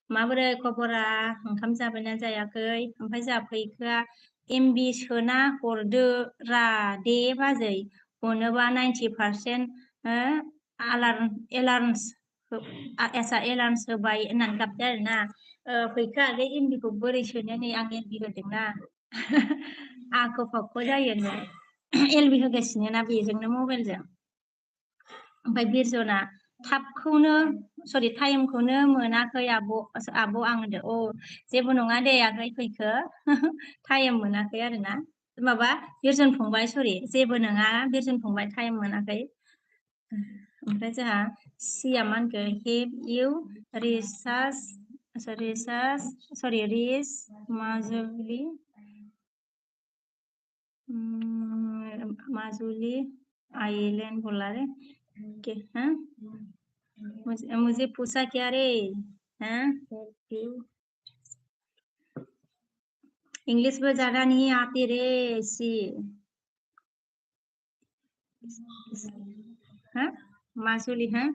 माबोरै खबरा ओंखाम जाबायना जायाखै ओमफ्राय जोंहा फैखोआ MB सोना हरदो रा दे बाजै हरनोबा 90% alarms एसा alarms होबाय होननानै गाबदों आरोना फैखो आगै एमबिखौ बोरै सोनो नै आं एलबि होदोंना आख' फाख' जायो एलबि होगासिनो ना बेजोंनो मबाइलजों ओमफ्राय बिरजना थाबखौनो सरि टाइमखौनो मोनाखै आब' आं होनदो अ जेबो नङा दे आगै फैखो टाइम मोनाखै आरोना माबा बिरजन फंबाय सरि जेबो नङा बिरजन फंबाय टाइम मोनाखै ओमफ्राय जोंहा सिया मा होनखो हेभ इउ रिसार्च सरि रिस माजुली आइलैंड बोला रे हाँ मुझे पूछा क्या रे हाँ इंग्लिश में ज्यादा नहीं आती रे सी हाँ माजुली हाँ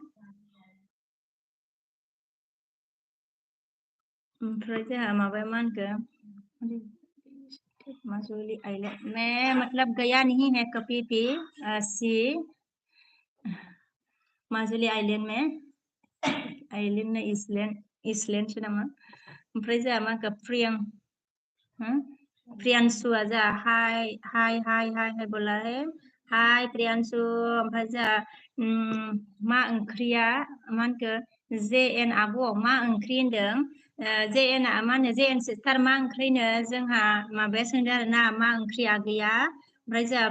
ओमफ्राय जोंहा माबाया मा होनखो माजुली आइलैंड मैं मतलब गया नहीं है कभी भी सी माजुली आइलैंड में आइलैंड ना इसलैंड सो नामा ओमफ्राय जोंहा मा होनखो प्रियांशुआ जोंहा हाय बोला है हाय प्रियांशु ओमफ्राय जोंहा मा ओंख्रिया मा होनखो जे एन आब' मा ओंख्रि होनदों जे एन मा होनो जे एन सिस्टार मा ओंख्रिनो जोंहा माबाया सोंदों आरो ना मा ओंख्रि आगैया ओमफ्राय जोंहा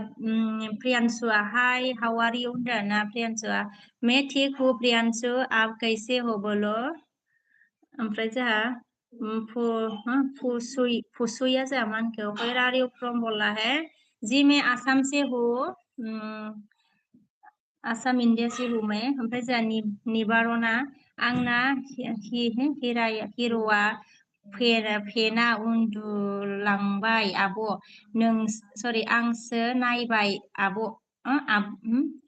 प्रियांशुआ हाय हाउ आर इउ होनदों ना प्रियांशुआ मैं ठीक हूँ प्रियांशु आप कैसे हो बोलो ओमफ्राय जोंहा फुसुया जोंहा मा होनखो वेयर आर यू फ्रम बोला है जी मैं आसाम से हूँ आसाम इंडिया से हूँ मैं ओमफ्राय जोंहा निबारना आंना हिर'आ फेना उन्दुलांबाय आब' नों सरि आंसो नायबाय आब'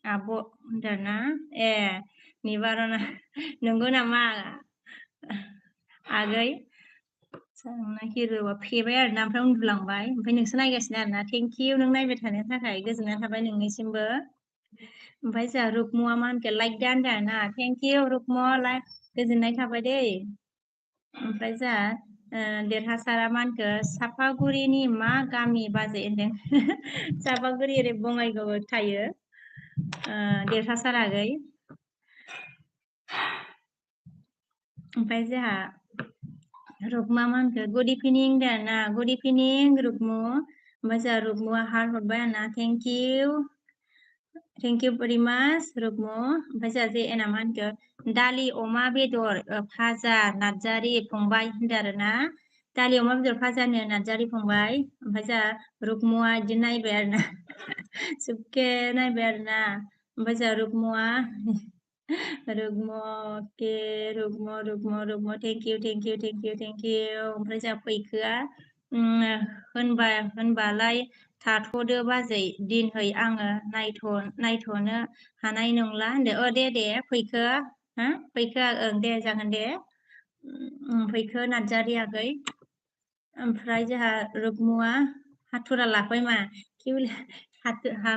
आब' होनदोंना ए निबारना नंगौ नामा आगै हिर'आ फेबाय आरोना ओमफ्राय उन्दुलांबाय ओमफ्राय नोंसो नायगासिनो आरोना थेंक इउ नों नायबाय थानो थाखाय गोजोननाय थाबाय नोंनिसिमबो ओमफ्राय जोंहा रुकमुआ मा होनखो लाइक दा होनदों आरोना थेंक इउ रुकमु लाइक गोजोननाय थाबाय दै ओमफ्राय जोंहा देरहासारा मा होनखो सापागुरिनि मा गामि बाजै होनदों सापागुरि ओरै बङाइगाव थायो देरहासार आगै ओमफ्राय जोंहा रुकमा मा होनखो गुड इभिनिं ना गुड इभिनिं रुकमु ओमफ्राय जोंहा रुकमुआ हार हरबाय आरोना थेंक इउ भेरि माच रुकमु ओमफ्राय जोंहा जे एना मा होनखो दालि अमा बेदर भाजा नार्जारि फंबाय होनदों आरोना दालि अमा बेदर भाजानो नार्जारि फंबाय ओमफ्राय जोंहा रुकमुआ बिदि नायबाय आरोना सुखे नायबाय आरोना ओमफ्राय जोंहा रुकमुआ रुकमु थेंक इउ ओमफ्राय जोंहा फैखोआ होनबालाय थाथ'दो बाजै दिनहै आङो नायथ'नो हानाय नंला होनदो दे फैखो फैखो ओं दे जागोन दे फैखो नार्जारि आगै ओमफ्राय जोंहा रुकमुआ हाथुरा लाबाय मा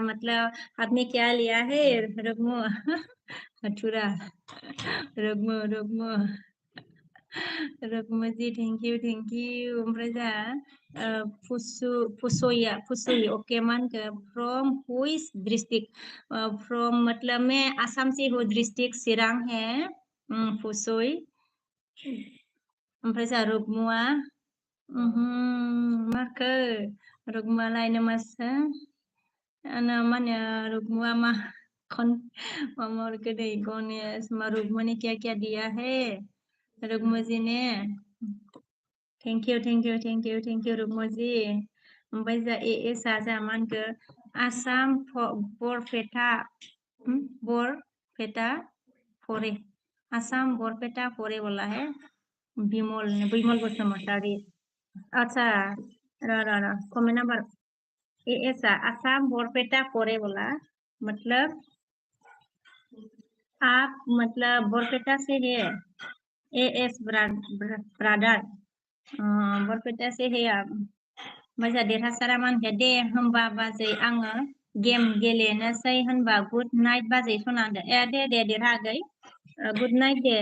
मतलब आपने क्या लिया है रुकमु हाथुरा रुकमु जी थेंक इउ ओमफ्राय जोंहा फुसुई ओके मा होनखो फ्रम हुइस डिस्ट्रिक्ट फ्रम मतलब मैं आसाम से हूँ डिस्ट्रिक्ट चिरां है फुसुई ओमफ्राय जोंहा रुकमुआ माखो रुकमुआ लायनो मासो मा होनो रुकमुआ मा दै गणेश रुकमु ने क्या दिया है रुकमु जी ने थेंक इउ रुकमु जी ओमफ्राय जोंहा एसआ जोंहा मा होनखो आसाम बरपेटा फरे आसाम बरपेटा फरे बोला है बिमल बसुमतारी अच्छा र कमेंट नंबर ऐसा आसाम बरपेटा फरे बोला मतलब आप मतलब बरपेटा से है एस ब्रादर बरपेटा से है आप ओमफ्राय जोंहा देरहासारा मा होनखो दे होमबा बाजै आङो गेम गेलेनोसै होनबा गुड नाइट बाजै सना दे देरहागै गुड नाइट दे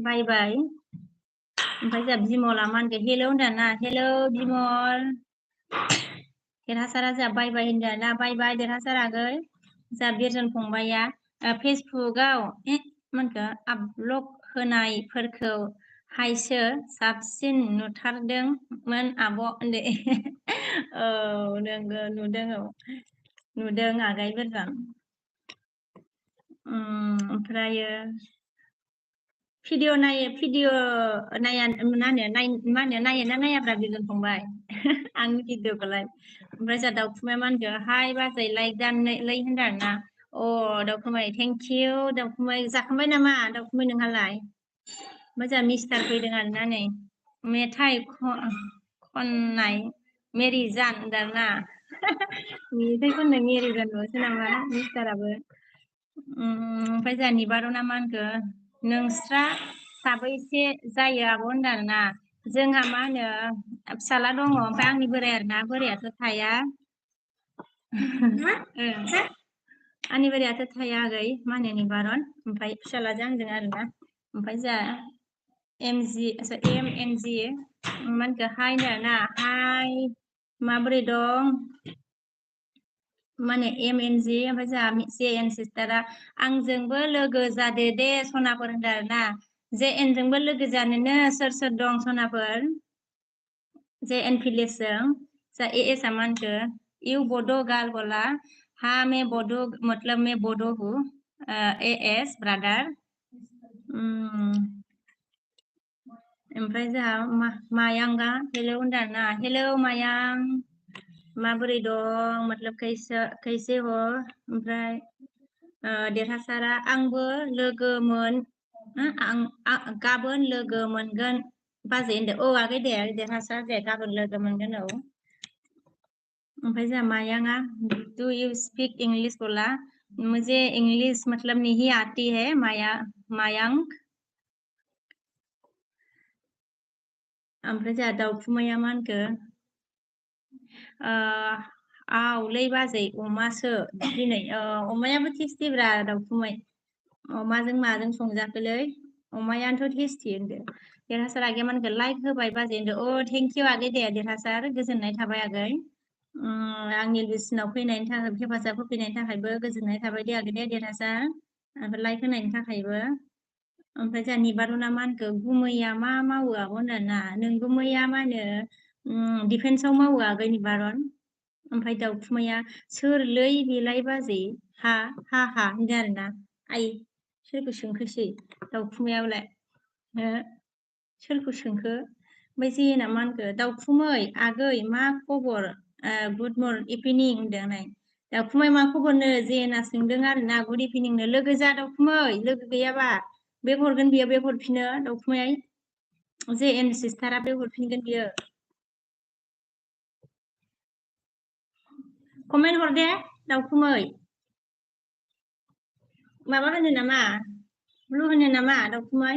बाय बाय ओमफ्राय जोंहा बिमला मा होनगोन हेलौ होनदों ना हेलौ बिमल देरहासारा जोंहा बाय बाय होनदों ना बाय बाय देरहासारागै जोंहा बिरजन फंबाया फेसबुकआव मोनखो आपलड होनायफोरखौ हायसो साबसिन नुथारदोंमोन आब' होनदे औ नोंगौ नुदों औ नुदों आगै बिरजन ओमफ्रायो भिडिअ नाया मा होनो नायो ना नायाब्रा बिरजन फंबाय आंनि भिडिअखौलाय ओमफ्राय जोंहा दाउखुमाया मा होनखो हाय बाजै लाइक दानलै होनदों ना अ दाउखुमाय थेंक इउ दाउखुमाय जाखांबाय नामा दाउखुमाय नोंहालाय ओमफ्राय जोंहा मिस्टार फैदों आरोना नै मेथाइ खननाय मेरि जान होनदों ना मेथाइ खननाय मेरि जानल'सो नामा मिस्टाराबो ओमफ्राय जोंहा निबारना मा होनखो नोंस्रा साबैसे जायो आब' होनदों ना जोंहा मा होनो फिसाला दङ ओमफ्राय आंनि बोराइ आरोना बोरायाथ' थाया आंनि बोरायाथ' थाया आगै मा होनो निबारन ओमफ्राय फिसालाजों आंजों आरोना ओमफ्राय जोंहा एम एन जि मा होनखो हाय होनदों ना हाय माबोरै दं माने एम एन जि ओमफ्राय जोंहा जे एन सिस्टारा आंजोंबो लोगो जादो दे सनाफोर होनदों आरोना जे एनजोंबो लोगो जानोनो सोर सोर दं सनाफोर जे एन भिलेजजों जा ए एस मा होनखो इउ बड' गाल बोला हाँ मैं बोडो मतलब मैं बोडो हूँ ए एस ब्रादार ओमफ्राय जोंहा मायांगा हेलौ होनदों ना हेलौ मायां माबोरै दं मतलब कैसे हो ओमफ्राय देरहासारा आंबो लोगो गाबोन लोगो मोनगोन बाजै होनदों औ आगै दे देरहासार दे गाबोन लोगो मोनगोन औ ओमफ्राय जोंहा मायांगा डू यू स्पीक इंग्लिश बोला मुझे इंग्लिश मतलब नहीं आती है मायांग ओमफ्राय जोंहा दाउखुमाया मा होनखो आवलै बाजै अमासो दिनै अमायाबो टेस्टिब्रा दाउखुमै अमाजों माजों संजाखोलै अमायानोथ' टेस्टि होनदो देरहासार आगैया मा होनखो लाइक होबाय बाजै होनदो अ थेंक इउ आगै दे देरहासार गोजोननाय थाबाय आगै आंनि लुसिनाव फैनायनि थाखाय हेफाजाब होफैनायनि थाखायबो गोजोननाय थाबाय दे आगै दे देरहासार ओमफ्राय लाइक होनायनि थाखायबो ओमफ्राय जोंहा निबारना मा होनखो गुमैया मा मावो आब' होनदों ना नों गुमैया मा होनो डिफेन्सआव मावो आगै निबारन ओमफ्राय दाउखुमैया सोरलै बेलाय बाजै हा हा हा होनदों आरोना आइ सोरखौ सोंखोसै दाउखुमैयाबोलाय सोरखौ सोंखो ओमफ्राय जेना मा होनखो दाउखुमै आगै मा खबर गुड इभिनिं होनदों नाय दाउखुमै मा खबरनो जेना सोंदों आरोना गुड इभिनिंनो लोगो जा दाउखुमै लोगो गैयाबा बेग हरगोन बियो बेग हरफिनो दाउखुमै जे एन सिस्टारा बेग हरफिनगोन बियो कमेन्ट हर दे दाउखुमै माबा होनो नामा ब्लु होनो नामा दाउखुमै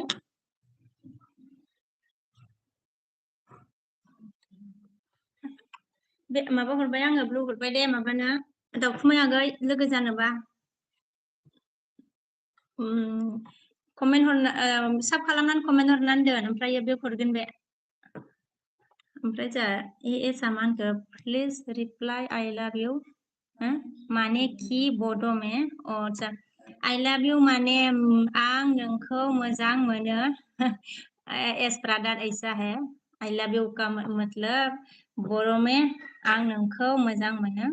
बे माबा हरबाय आङो ब्लु हरबाय दे माबानो दाउखुमै आगै लोगो जानोबा कमेन्ट हरना साब खालामनानै कमेन्ट हरनानै दोन ओमफ्राय बे हरगोन बे ओमफ्राय जोंहा एसआ मा होनखो प्लिज रिप्लाइ आइ लाभ इउ माने कि बड' मे अ आदसा आइ लाभ इउ माने आं नोंखौ मोजां मोनो एस ब्रादार ऐसा है आई लव यू का मतलब बर' में आं नोंखौ मोजां मोनो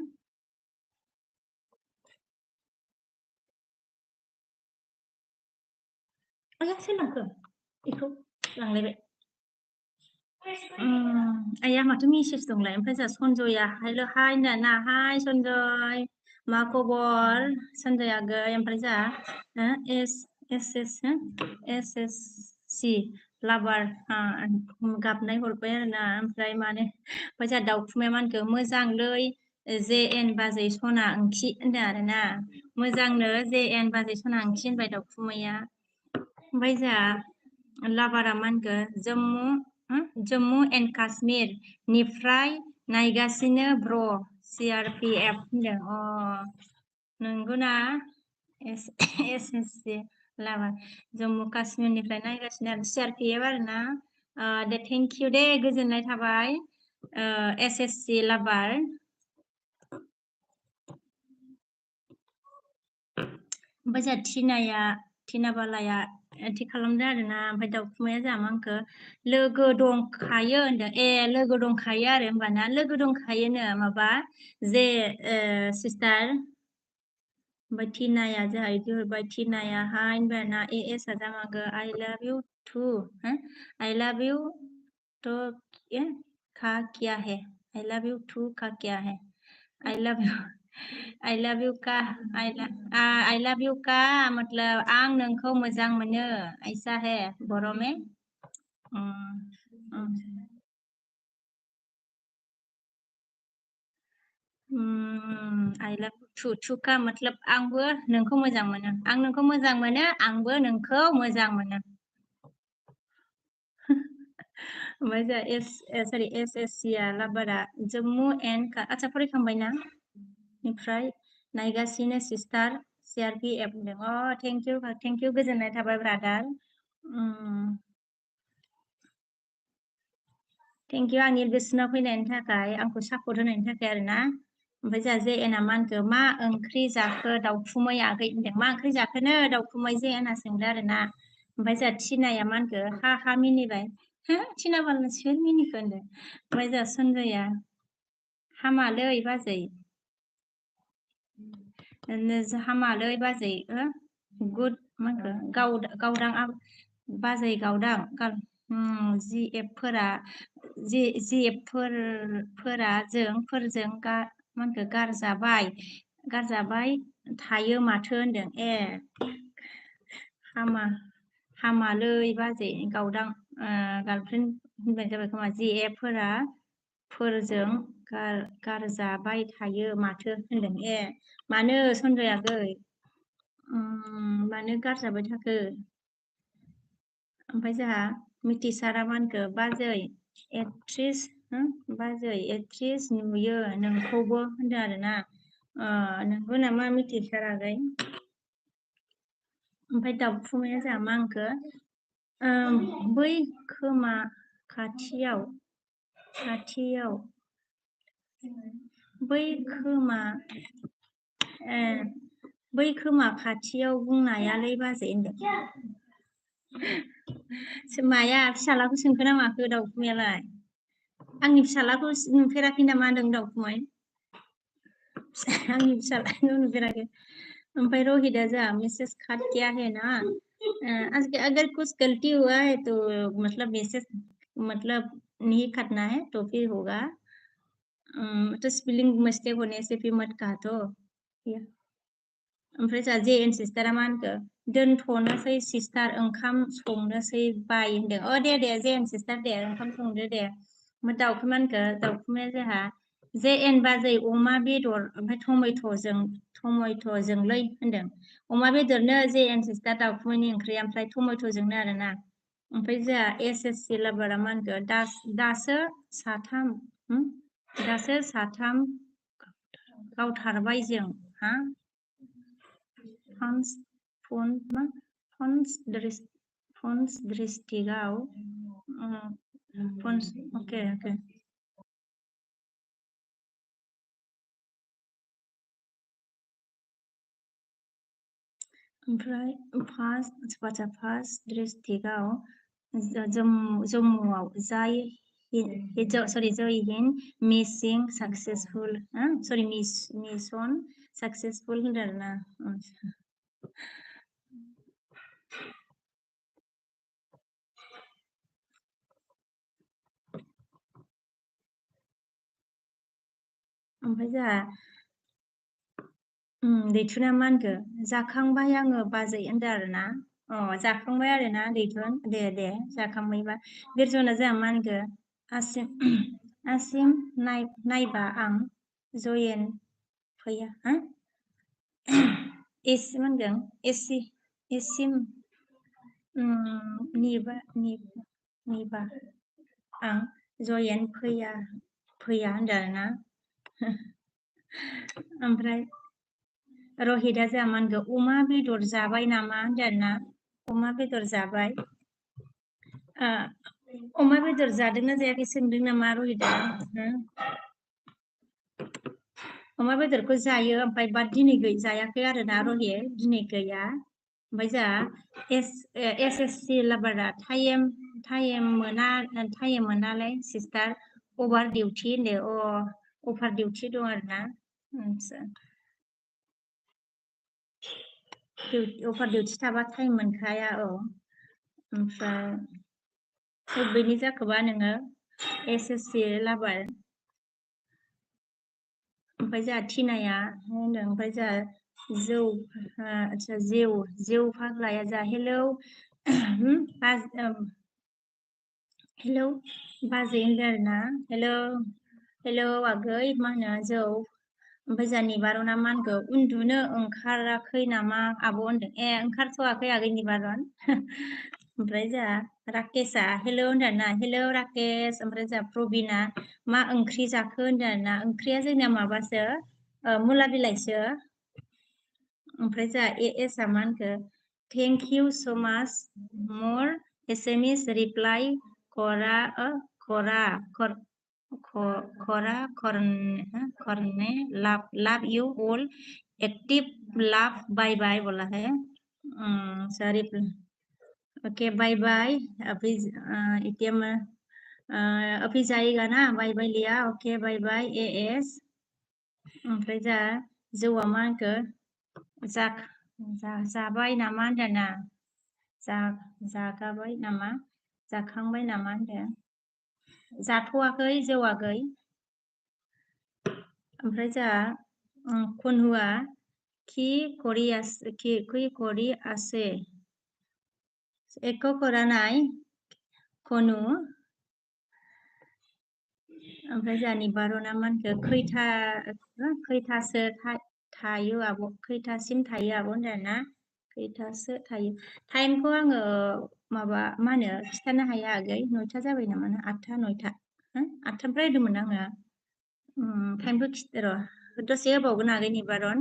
आया सोर लांखो बेखौ लांलायबाय आया माथो मेसेज दंलाय ओमफ्राय जोंहा सन्जया हेल' हाय होनदों हाय सन्जय मा खबर सन्जय आगै ओमफ्राय जोंहा एस एस एस एस एस सि लाभार गाबनाय हरबाय आरोना ओमफ्राय माने ओमफ्राय जोंहा दाउखुमाया मा होनखो मोजांलै जे एन बाजै सना ओंखि होनदों आरोना मोजांनो जे एन बाजै सना ओंखि होनबाय दाउखुमैया ओमफ्राय जोंहा लाभारा मा होनखो जम्मु एन्ड काश्मीर निफ्राय नायगासिनो ब्र CRPF होनदों नंगौना SSC लाबार जम्मु काश्मीरनिफ्राय नायगासिनो आरो CRPF आरोना दे थेंक इउ दे गोजोननाय थाबाय SSC लाबार ओमफ्राय जोंहा टिना बालाया थि खालामदों आरोना ओमफ्राय दाउखुमाया जोंहा मा होनखो लोगो दंखायो होनदों लोगो दंखायो आरो होमबाना लोगो दंखायोनो माबा जे सिस्टार ओमफ्राय टिनाया जोंहा बिदि हरबाय टिनायाहाय होनबाना एस आ जामागो आइ लाभ इउ टु आई लाभ इउ तो का क्या है आई लाभ यू टू का क्या है आई लव यू का आई लव यू का मतलब आं नोंखौ मोजां मोनो ऐसा है बर' में आई लव टु का मतलब आंबो नोंखौ मोजां मोनो आं नोंखौ मोजां मोनो आंबो नोंखौ मोजां मोनो ओमफ्राय जोंहा सरि SSC आ लाबारा जम्मु एन्ड आচ্ছা फरायखांबायना निफ्राय नायगासिनो सिस्टार CRPF होनदों थेंक इउ गोजोननाय थाबाय ब्रादार थेंक इउ आंनि गोसोना फैनायनि थाखाय आंखौ सापर्ट होनायनि थाखाय आरोना ओमफ्राय जोंहा JN आ मा होनखो मा ओंख्रि जाखो दाउखुमै आगै होनदों मा ओंख्रि जाखोनो दाउखुमै JN आ सोंदों आरोना ओमफ्राय जोंहा टिनाया मा होनखो हा मिनिबाय टिना बाला सोर मिनिखो होनदों ओमफ्राय जोंहा सन्जया हामालै बाजै हामालै बाजै गुड मा होनखो गावदां बाजै गावदां GF फोरा फोरजों मा होनखो गारजाबाय थायो माथो होनदों हामालै बाजै गावदां गार्लफ्रेन्ड होनबाय जाबाय खोमा GF फोरजों गारजाबाय थायो माथो होनदों मानो सन्जय आगै मानो गारजाबाय थाखो ओमफ्राय जोंहा मिथिसारा मा होनखो बाजै एक्ट्रिस नुयो नोंखौबो होनदों आरोना नंगौ नामा मिथिसारागै ओमफ्राय दाउखुमाया जोंहा मा होनखो बै खोमा खाथियाव बै खोमा खाथियाव बुंनायालै बाजै होनदों माया फिसालाखौ सोंखो ना माखो दाउखुमायालाय आंनि फिसालाखौ नुफेराखै नामा होनदों दाउखुमाय आंनि फिसालाखौ नुफेराखै ओमफ्राय रोहितआ जोंहा मैसेज काट किया है ना अगर कुछ गलती हुआ है तो मतलब मैसेज मतलब नहीं काटना है तो फिर होगा तो स्पेलिंग मिस्टेक होने से फिर मत कहा तो ओमफ्राय जोंहा JN सिस्टारा मा होनखो दोनथ'नोसै सिस्टार ओंखाम संनोसै बाय होनदों दे JN सिस्टार दे ओंखाम संदो दे ओमफ्राय दाउखुमाया जोंहा JN बाजै अमा बेदर ओमफ्राय टमेट'जोंलै होनदों अमा बेदरनो JN सिस्टार दाउखुमैनि ओंख्रिया ओमफ्राय टमेट'जोंनो आरोना ओमफ्राय जोंहा SSC लाबारा मा होनखो दासो साथाम गावथारबाय जों फन्स डिस्ट्रिक्टआव अके ओमफ्राय फार्स्ट डिस्ट्रिक्टआव जम्मुआव जय हिन्द मिसिं साक्सेसफुल मिशन साक्सेसफुल होनदों आरोना ओमफ्राय जोंहा दैथुना मा होनखो जाखांबाय आङो बाजै होनदों आरोना जाखांबाय आरोना दैथुन दे जाखांबायबा बिरजना जोंहा मा होनखो आसिम नायबा आं जयेन फैया एसिम होनदों एसिम निबा आं जयेन फैया होनदों आरोना ओमफ्राय रहितआ जोंहा मा होनगौ अमा बेदर जाबाय नामा होनदों आरोना अमा बेदर जाबाय अमा बेदर जादोंना जायाखै सोंदों नामा रहितआ अमा बेदरखौ जायो ओमफ्राय बा दिनै जायाखै आरोना रहित दिनै गैया ओमफ्राय जोंहा एसएससि लाबारा टाइम मोनालाय सिस्टार अभार डिउटि होनदो अभार डिउटि दं आरोना अभार डिउटि थाबा टाइम मोनखाया ओमफ्राय बबेनि जाखोबा नोङो एसएससि लाबार ओमफ्राय जोंहा थिनाया होनदों ओमफ्राय जोंहा आदसा जेव फाग्लाया जोंहा हेलौ हेलौ बाजै होनदों आरोना हेलौ आगै मा होनो जौ ओमफ्राय जोंहा निबारना मा होनखो उन्दुनो ओंखाराखै नामा आब' होनदों ओंखारथ'वाखै आगै निबारन ओमफ्राय जोंहा राकेशआ हेलौ होनदों आरोना हेलौ राकेश ओमफ्राय जोंहा प्रबिना मा ओंख्रि जाखो होनदों आरोना ओंख्रिया जोंना माबासो मुला बिलाइसो ओमफ्राय जोंहा एसआ मा होनखो थेंक इउ स' माच मर एसएमएस रिप्लाइ करने लाभ यू ऑल एक्टिव लाभ बाय बाय बोला है सॉरी ओके बाय बाय अभी एटीएम अभी जाएगा ना बाय बाय लिया ओके बाय बाय एएस ओमफ्राय जा जौआ मा होनखो जाबाय नामा होनदोंना जागाबाय नामा जाखांबाय नामा होनदों जाथ'वाखै जौआगै ओमफ्राय जा खनहुआ कि करी आसे एको करानाय खनु ओमफ्राय जोंहानि बारना मा होनखो खैथासो थायो आब' खैथासिम थायो आब' होनदों ना खैथासो थायो टाइमखौ आङो माबा मा होनो खिथानो हाया आगै 9ता जाबाय नामा 8ता 9ता 8तानिफ्राय होदोंमोन आङो टाइमखौ र' दसे होबावगोन आगै निबारन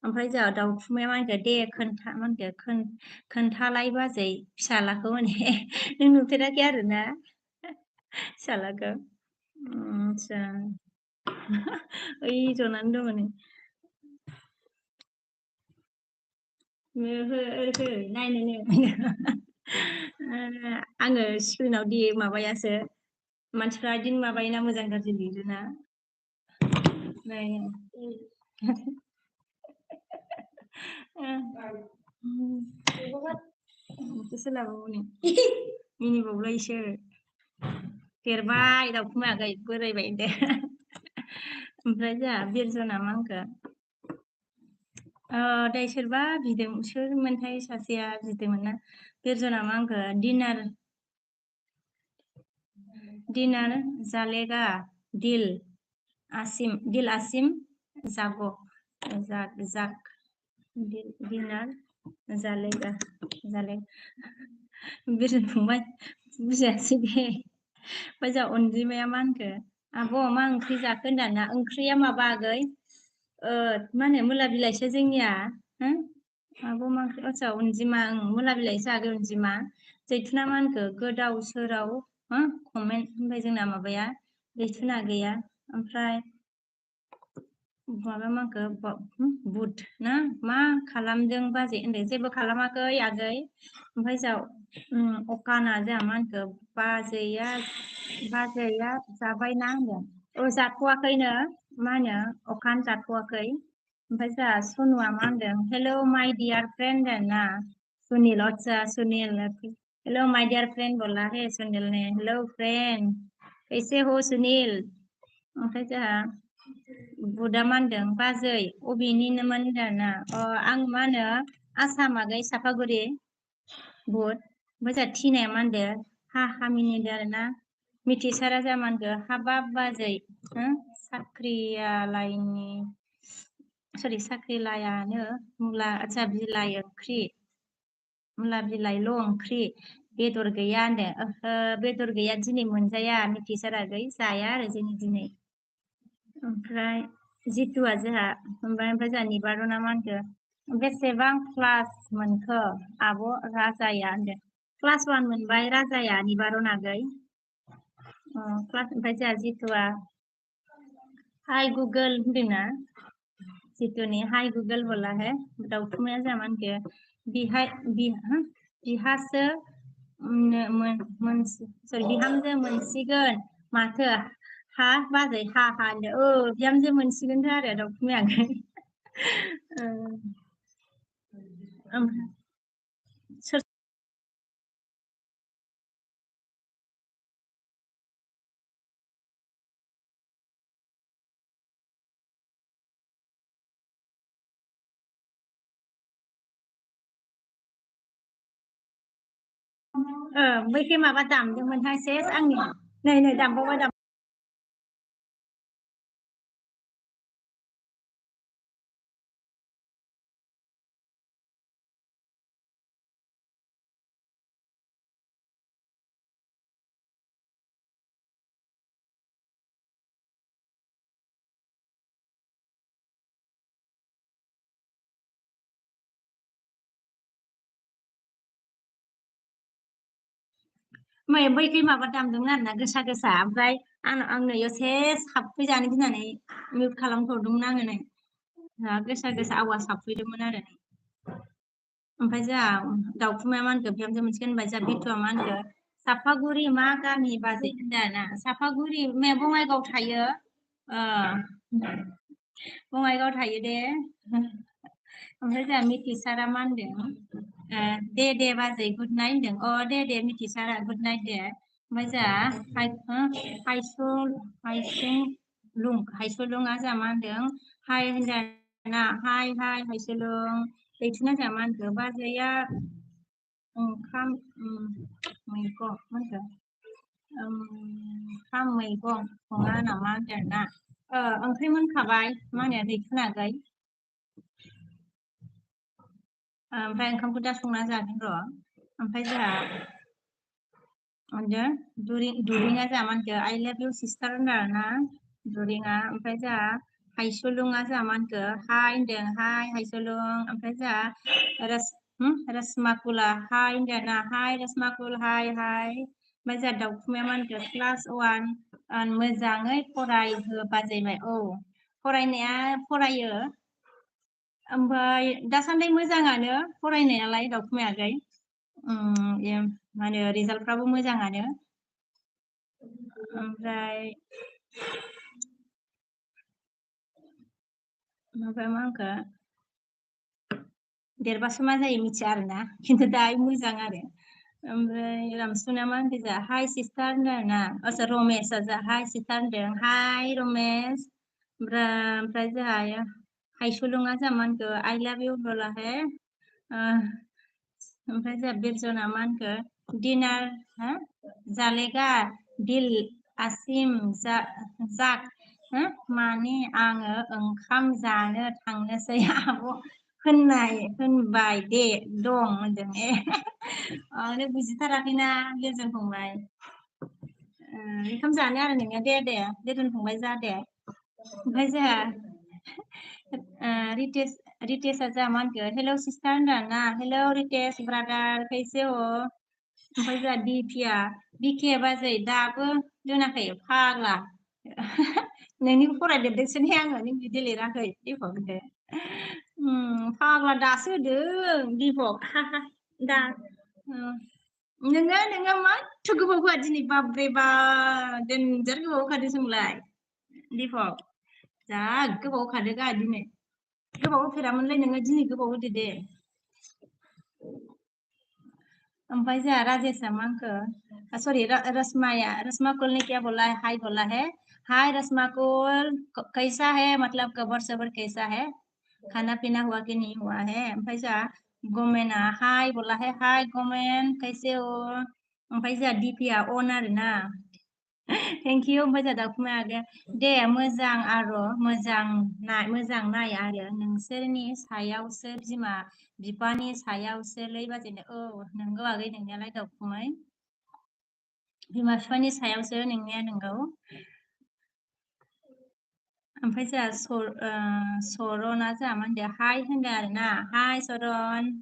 ओमफ्राय जोंहा दाउखुमाया मा होनखो दे खोन्थालाय बाजै फिसालाखौ माने नों नुफेराखै आरोना फिसालाखौ आदसा ओइ जनानै दङ नै नायनोनो आङो स्क्रिनाव दि माबायासो मानसिफ्रा बिदिनो माबायोना मोजां गाज्रि लिरोना सोलाबावो मिनिबावलायसो देरबाय दाउखुमायाखै बोरायबाय दे ओमफ्राय जोंहा बिरजना मा होनखो दाय सोरबा बिदों सोरमोनथाय सासेया बिदोंमोन ना बिरजना मा होनखो डिनार जालेगा दिल आसिम जागो जाक डिनार जालेगा बिरजन फंबाय बुजियासै दे ओमफ्राय जोंहा अनजिमाया मा होनखो आब' मा ओंख्रि जाखो होनदाना ओंख्रिया माबा आगै मा होनो मुला बिलाइसो जोंनिया आब' मा ओंख्रि आदसा अनजिमा मुला बिलाइसो आगै अनजिमा जैथुना मा होनखो गोदाव सोराव कमेन्ट होनबाय जोंना माबाया जैथुना गैया ओमफ्राय माबा मा होनखो बुध ना मा खालामदों बाजै होनदों जेबो खालामाखै आगै ओमफ्राय जोंहा अकाना जोंहा मा होनखो बाजैया जाबायना होनदों जाथ'वाखैनो मा होनो अखान जाथ'वाखै ओमफ्राय जोंहा सनुआ मा होनदों हेलौ माय डियार फ्रेन्ड ना सुनील अच्छा सुनील हेलो माय डियर फ्रेंड बोला है सुनील ने हेलो फ्रेंड कैसे हो सुनील ओमफ्राय जोंहा बुदा मा होनदों बाजै अबेनिनोमोन होनदों ना आं मा होनो आसाम आगै सापागुरि बुद ओमफ्राय जोंहा थिनाया मा होनदों हा मिनिदों आरोना मिथिसारा जोंहा मा होनखो हाबाब बाजै साख्रि लायानो मुला आदसा बिलाइ ओंख्रि मुला बिलाइल' ओंख्रि बेदर गैया होनदों बेदर गैया दिनै मोनजाया मिथिसार आगै जाया आरो जोंनि दिनै ओमफ्राय जितुआ जोंहा ओमफ्राय जोंहा निबारना मा होनखो बेसेबां क्लास मोनखो आब' राजाया होनदों क्लास 1 मोनबाय राजाया निबारन आगै क्लास ओमफ्राय जोंहा जितुआ हाय गुगोल होनदोंना जितुनि हाय गुगोल बोला है दाउथुमाया जोंहा मा होनखो बिहासो सरि बिहामजो मोनसिगोन माथो हा बाजै हा होनदों बिहामजो मोनसिगोनथ' आरो दाउथुमाया आगै ओमफ्राय सोर बैखै माबा दामदोंमोनहाय सेस आंनि नै दामबावबाय बैखै माबा दामदोंमोन आरोना गोसा गोसा ओमफ्राय आंनो इयाव सेस हाबफैजानो गिनानै मिउट खालामथ'दोंमोन आङो नै गोसा गोसा आवाज हाबफैदोंमोन आरो ओमफ्राय जोंहा दाउथुमाया मा होनखो बिहामजो मोनसिगोन होनबाय जोंहा बिथुआ मा होनखो सापागुरि मा गामि बाजै होनदों ना सापागुरि बङाइगाव थायो बङाइगाव थायो दे ओमफ्राय जोंहा मिथिसारा मा होनदों दे बाजै गुड नाइट होनदों दे मिथिसारा गुड नाइट दे ओमफ्राय जोंहा हायसुलुङा जोंहा मा होनदों हाय होनदों ना हाय हायसुलुं दैथुना जोंहा मा होनखो बाजैया ओंखाम मैगं मा होनखो ओंखाम मैगं सङा नामा होनदों ना ओंख्रि मोनखाबाय मा होनो दैथुनागै ओमफ्राय ओंखामखौ दा संना जागोन र' ओमफ्राय जोंहा होनदों दुरिङा जोंहा मा होनखो आइ लाभ इउ सिस्टार होनदों ना दुरिङा ओमफ्राय जोंहा हायसुलुङा जोंहा मा होनखो हाय होनदों हाय हायसुलुं ओमफ्राय जोंहा रसमाकुला हाय होनदों ना हाय रसमाकुल हाय ओमफ्राय जोंहा दाउथुमाया मा होनखो क्लास 1 मोजाङै फरायहो बाजैबाय फरायनाया फरायो ओमफ्राय दासान्दि मोजाङानो फरायनायालाय दाउथुमाया आगै मा होनो रिजाल्टफ्राबो मोजाङानो ओमफ्राय मा होनखो देरबासो मा जायो मिथिया आरोना खिन्थु दायो मोजां आरो ओमफ्राय रामसुना मा होनखो जोंहा हाय सिस्टार होनदों ना रमेशआ जोंहा हाय सिस्टार होनदों हाय रमेश ओमफ्राय जोंहा हायसुलुङा जोंहा मा होनखो आइ लाभ इउ बोलाहे ओमफ्राय जोंहा बिरजना मा होनखो डिनार जालेगा दिल आसिम जाक माने आङो ओंखाम जानो थांनोसै आब' होनबाय दे दं होनदों आरो बुजिथाराखैना लोगो फंबाय ओंखाम जानो आरो नोङो दे लोगो फंबाय जा दे ओमफ्राय जोंहा रितेशआ जोंहा मा होनखो हेलौ सिस्टार होनदों ना हेलौ रितेश ब्रादार कैसे हो ओमफ्राय जोंहा बिके बाजै दाबो दोनाखै फाग्ला नोंनिखौ फरायदेरदोंसो ने आङो नों बिदि लिराखै दे फाग्ला दासो होदों दिपक दा नोङो माथो गोबाव होआ दिनै बाब्रे बा देनजार गोबाव होखादों जोंलाय दिपक जा गोबाव होखादों गाहा दिनै गोबाव होफेरामोनलै नोङो दिनै गोबाव होदो दे ओमफ्राय जोंहा राजेशआ मा होनखो सरि रसमाकुल ने क्या बोला है हाय बोला है हाय रसमाकुल कैसा है मतलब कबर सबर कैसा है खाना पीना हुआ कि नहीं हुआ है ओमफ्राय जोंहा गमेना हाय बोला है हाय गमेन कैसे हो ओमफ्राय जोंहा दिपिया अन आरोना थेंक इउ ओमफ्राय जोंहा दाउखुमाया आगै दे मोजां नाय आरो नोंसोरनि सायावसो बिफानि सायावसोलै बाजैनो नोंगौ आगै नोंनियालाय दाउखुमै बिमा बिफानि सायावसो नोंनिया नोंगौ ओमफ्राय जोंहा सरना जोंहा मा होनदों हाय होनदों आरोना हाय सरन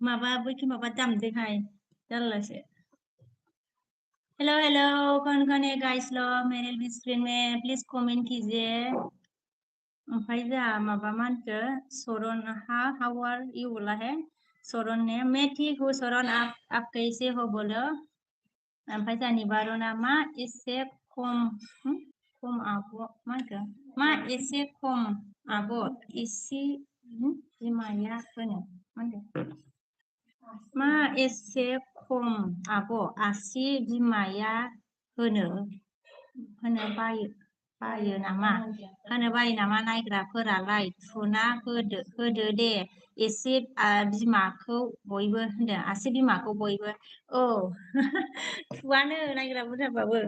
माबा बैखि माबा दामदोंहाय जारलासो हेलो हेलो कौन है गाइस लोग मेरे स्क्रीन में प्लीज कमेंट कीजिए ओमफ्राय जोंहा माबा मा होनखो सरन हाउ आर यू बोला है सरन ने मैं ठीक हूँ सरन आप कैसे हो बोलो ओमफ्राय जोंहा निबारना मा एसे खम आब' मा होनखो मा एसे खम आब' एसे बिमाया होनो मा होनदों मा एसे खम आब' आसि बिमाया होनो बायो नामा नायग्राफोरालाय थुना होदो दे एसे बिमाखौ बयबो होनदों आसि बिमाखौ बयबो औ थुवानो नायग्रा बुरजाबाबो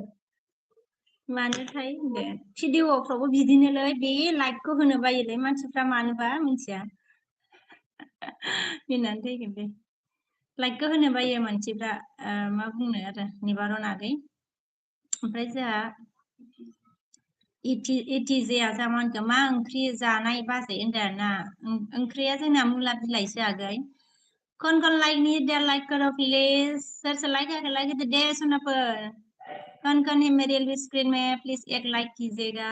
मानोथाय होनदों भिडिअफ्रावबो बिदिनोलै बे लाइकखौ होनो बायोलै मानसिफ्रा मानोबा मिथिया मिनिनानै थैगोन बे लाइकखौ होनो बायो मानसिफ्रा मा बुंनो आरो निबारन आगै ओमफ्राय जोंहा इटिजेया जोंहा मा होनखो मा ओंख्रि जानाय बाजै होनदों आरोना ओंख्रिया जोंना मुला बिलाइसो आगै कौन लाइक मी दे लाइक करो प्लीज सोर सोर लाइक दे सोनाफोर कौन है मेरे स्क्रीन में प्लीज एक लाइक कीजिएगा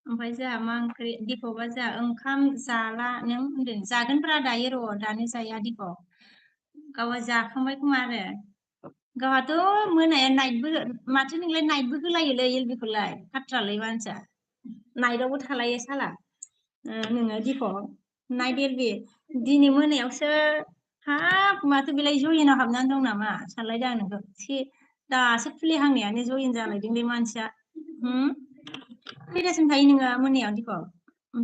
ओमफ्राय जोंहा मा ओंख्रि दिपकआ जोंहा ओंखाम जाला नों होनदों जागोनब्रा दायो र' दानो जाया दिपक गावहा जाखांबाय खोमा आरो गावहाथ' मोनाया नाइटबो माथो नोंलाय नाइटबो होलायोलै एलबिखौलाय खाथ्रालै मानसिया नाइटआवबो थालायो साला नोङो दिपक नाइट एलबि दिनै मोनायावसो हाब माथो बेलाय जयेनाव हाबनानै दं नामा सानलायदों आं नोंखौ दासो खुलिहांनायानो जयेन जालायदोंलै मानसिया खैथासिम थायो नोङो मोनायाव दिपक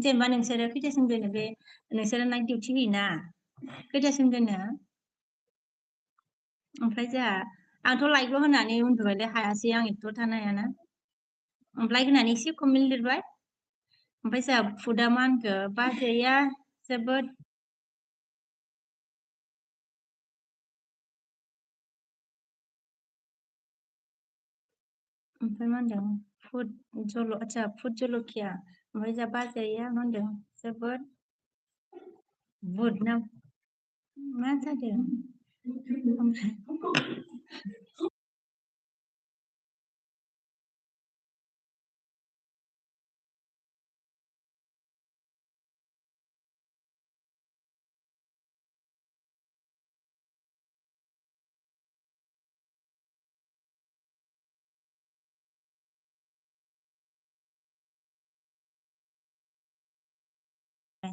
जेनेबा नोंसोरो खैथासिम दोनो बे नोंसोरो नाइट डिउटि होयोना खैथासिम दोनो ओमफ्राय जोंहा आंथ' लाइकल' होनानै उन्दुबायलै हायासै आं एथ' थानो हायाना लाइक होनानै एसे कमेन्ट लिरबाय ओमफ्राय जोंहा फुदा मा होनखो बाजैया जोबोद ओमफ्राय मा होनदों फुड जलखिया ओमफ्राय जोंहा बाजैया मा होनदों जोबोद बुद ना मा जादों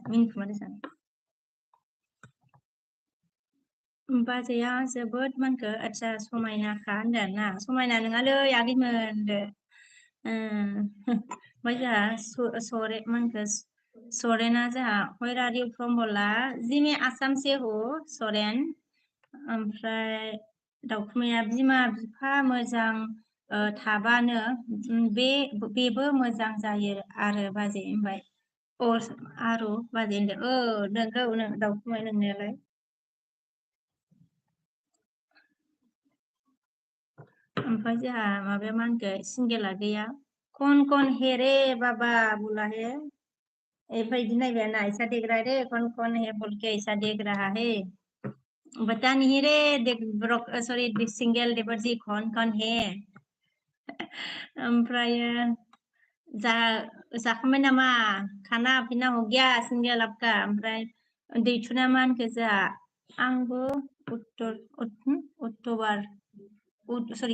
मिनिखुमादों सानो बाजैया जोबोद मानखो आदसा समायनाखा होनदों आरोना समायना नङालै आगैमोन होनदो ओमफ्राय जोंहा मानखो सरेना जोंहा where are you from बोला जी मैं आसाम से हूँ सरेन ओमफ्राय दाउखुमैया बिमा बिफा मोजां थाबानो बेबो मोजां जायो आरो बाजै होनबाय आरो बाजै होनदों नोंगौ दाउखुमै नोंनायालाय ओमफ्राय जोंहा माबाया मा होनखो सिंगेला गैया कौन है रे बाबा बोला है ओमफ्राय बिदि नायबाय ना ऐसा देख रहा है रे कौन है बोल के ऐसा देख रहा है बता नहीं रे देख सॉरी सिंगेल देवर जी कौन है ओमफ्रायो जाखांबाय नामा खाना पिना हो गया सिंगेल आपका ओमफ्राय दैथुना मा होनखो जोंहा आंबो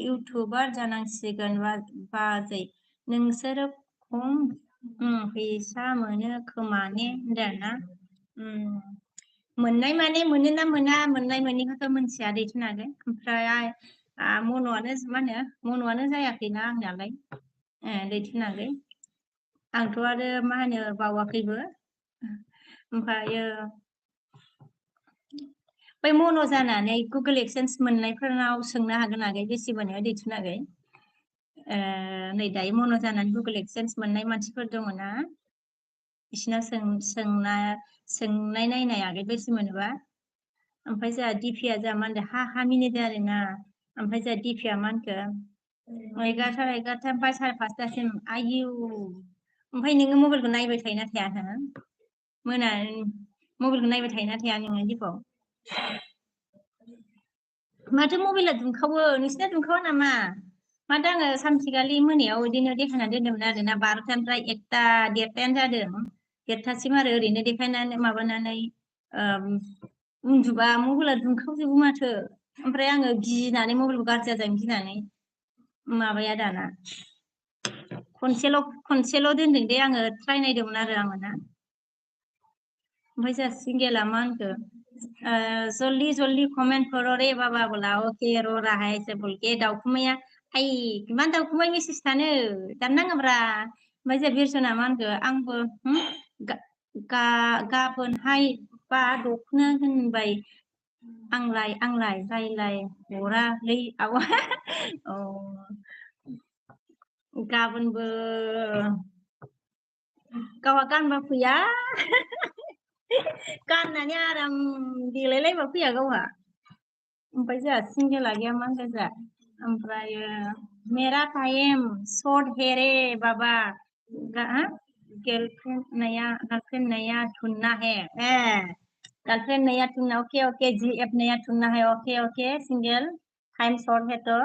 इउटुबार जानांसिगोन बाजै नोंसोरो खम फैसा मोनो खोमा ने होनदों आरोना मोननाय माने मोनोना मोना मोननाय मोनैखौथ' मोनथिया दैथुनागोन ओमफ्राय मन'आनो जायाखैना आंनालाय दैथुनागै आंथ' आरो मा होनो बावाखैबो ओमफ्रायो बै मन' जानानै गुगोल एक्सेन्स मोननायफोरनाव सोंनो हागोन आगै बेसे मोनो दैथुनागै नै दायो मन' जानानै गुगोल एक्सेन्स मोननाय मानसिफोर दङ ना बिसिनाव सोंनाय नायनाय आगै बेसे मोनोबा ओमफ्राय जोंहा दिपिया जोंहा मा होनदों हा मिनिदों आरोना ओमफ्राय जोंहा दिपिया मा होनखो 11:30 ओमफ्राय 5:30सिम आयु ओमफ्राय नोङो मबाइलखौ नायबाय थायोना थाया हो मोना मबाइलखौ नायबाय थायोना थाया नोङो दिपआव माथो मबाइला दुंखावो नोंसिना दुंखावा नामा माथो आङो सानसेखालि मोनायाव बिदिनो देखायना दोनदोंमोन आरोना 12टानिफ्राय 1टा 1:30टायानो जादों 1:30सिम आरो ओरैनो देखायनानै माबानानै उन्दुबा मबाइला दुंखावजोबो माथो ओमफ्राय आङो गिनानै मबाइलखौ गाज्रि जाजानो गिनानै माबाया दाना खनसेल' दोनदों दे आङो ट्राइ नायदोंमोन आरो आङो ना ओमफ्राय जोंहा सिंगेला मा होनखो जल्दी जल्दी कमेंट करो रे बाबा बोला ओके रो रहा है ऐसे बोल के दाउखुमैया आइ मा दाउखुमै मेसेज थानो दाननाङाब्रा ओमफ्राय जोंहा बिरसना मा होनखो आंबो गाबोनहाय बा दख'ना होनबाय आंलाय रायलाय हरालै आवा औ गाबोनबो गावहा गानबा फैया गाननानै आराम देलायलायबा फैया गावहा ओमफ्राय जोंहा सिंगेला गैया मा होनखो जोंहा ओमफ्रायो मेरा टाइम शॉर्ट है रे बाबा गर्लफ्रेंड नया चुनना है गर्लफ्रेंड नया चुनना ओके ओके जी एफ नया चुनना है okay okay single time short है तो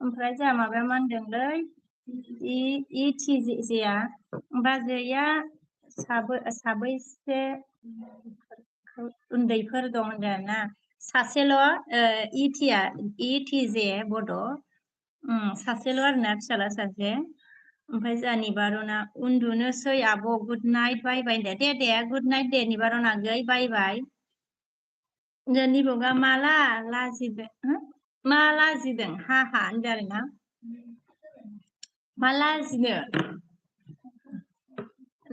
ओमफ्राय जोंहा माबाया मा होनदोंलै इटिजेया बाजैया साबैसे उन्दैफोर दं होनदों आरोना सासेल' इटिजे बड' सासेल' आरोना फिसाला सासे ओमफ्राय जोंहा निबारना उन्दुनोसै आब' गुड नाइट बाय बाय दे गुड नाइट दे निबारन आगै बाय बाय निबगा माला लाजिदों मा लाजिदों हा होनदों आरोना मा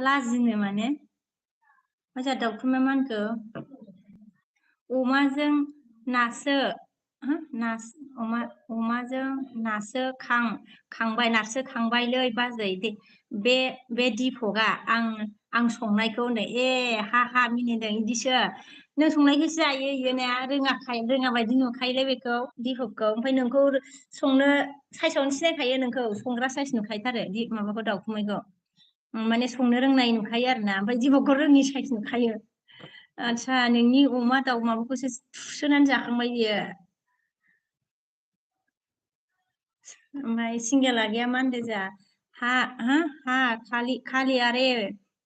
लाजिनो माने जोंहा दाउखुमै मा होनखो अमाजों नासो अमाजों नासो खांबाय नासो खांबायलै बाजै बे दिपकआ आं संनायखौ होनदों हा मिनिदों बिदिसो नों संनायखौसो जायो इयोना रोङा बायदि नुखायोलै बेखौ दिपकखौ ओमफ्राय नोंखौ संनो साइसआवनो सिनायखायो नोंखौ संग्रा साइस नुखायोथारो माबाखौ दाउखुमैखौ माने संनो रोंनाय नुखायो आरोना ओमफ्राय दिपकखौ रोङि साइस नुखायो आदसा नोंनि अमा दाउ माबाखौसो थुसोनानै जाखांबाय बियो ओमफ्राय सिंगेला गैया मा होनदों जा खाली अरे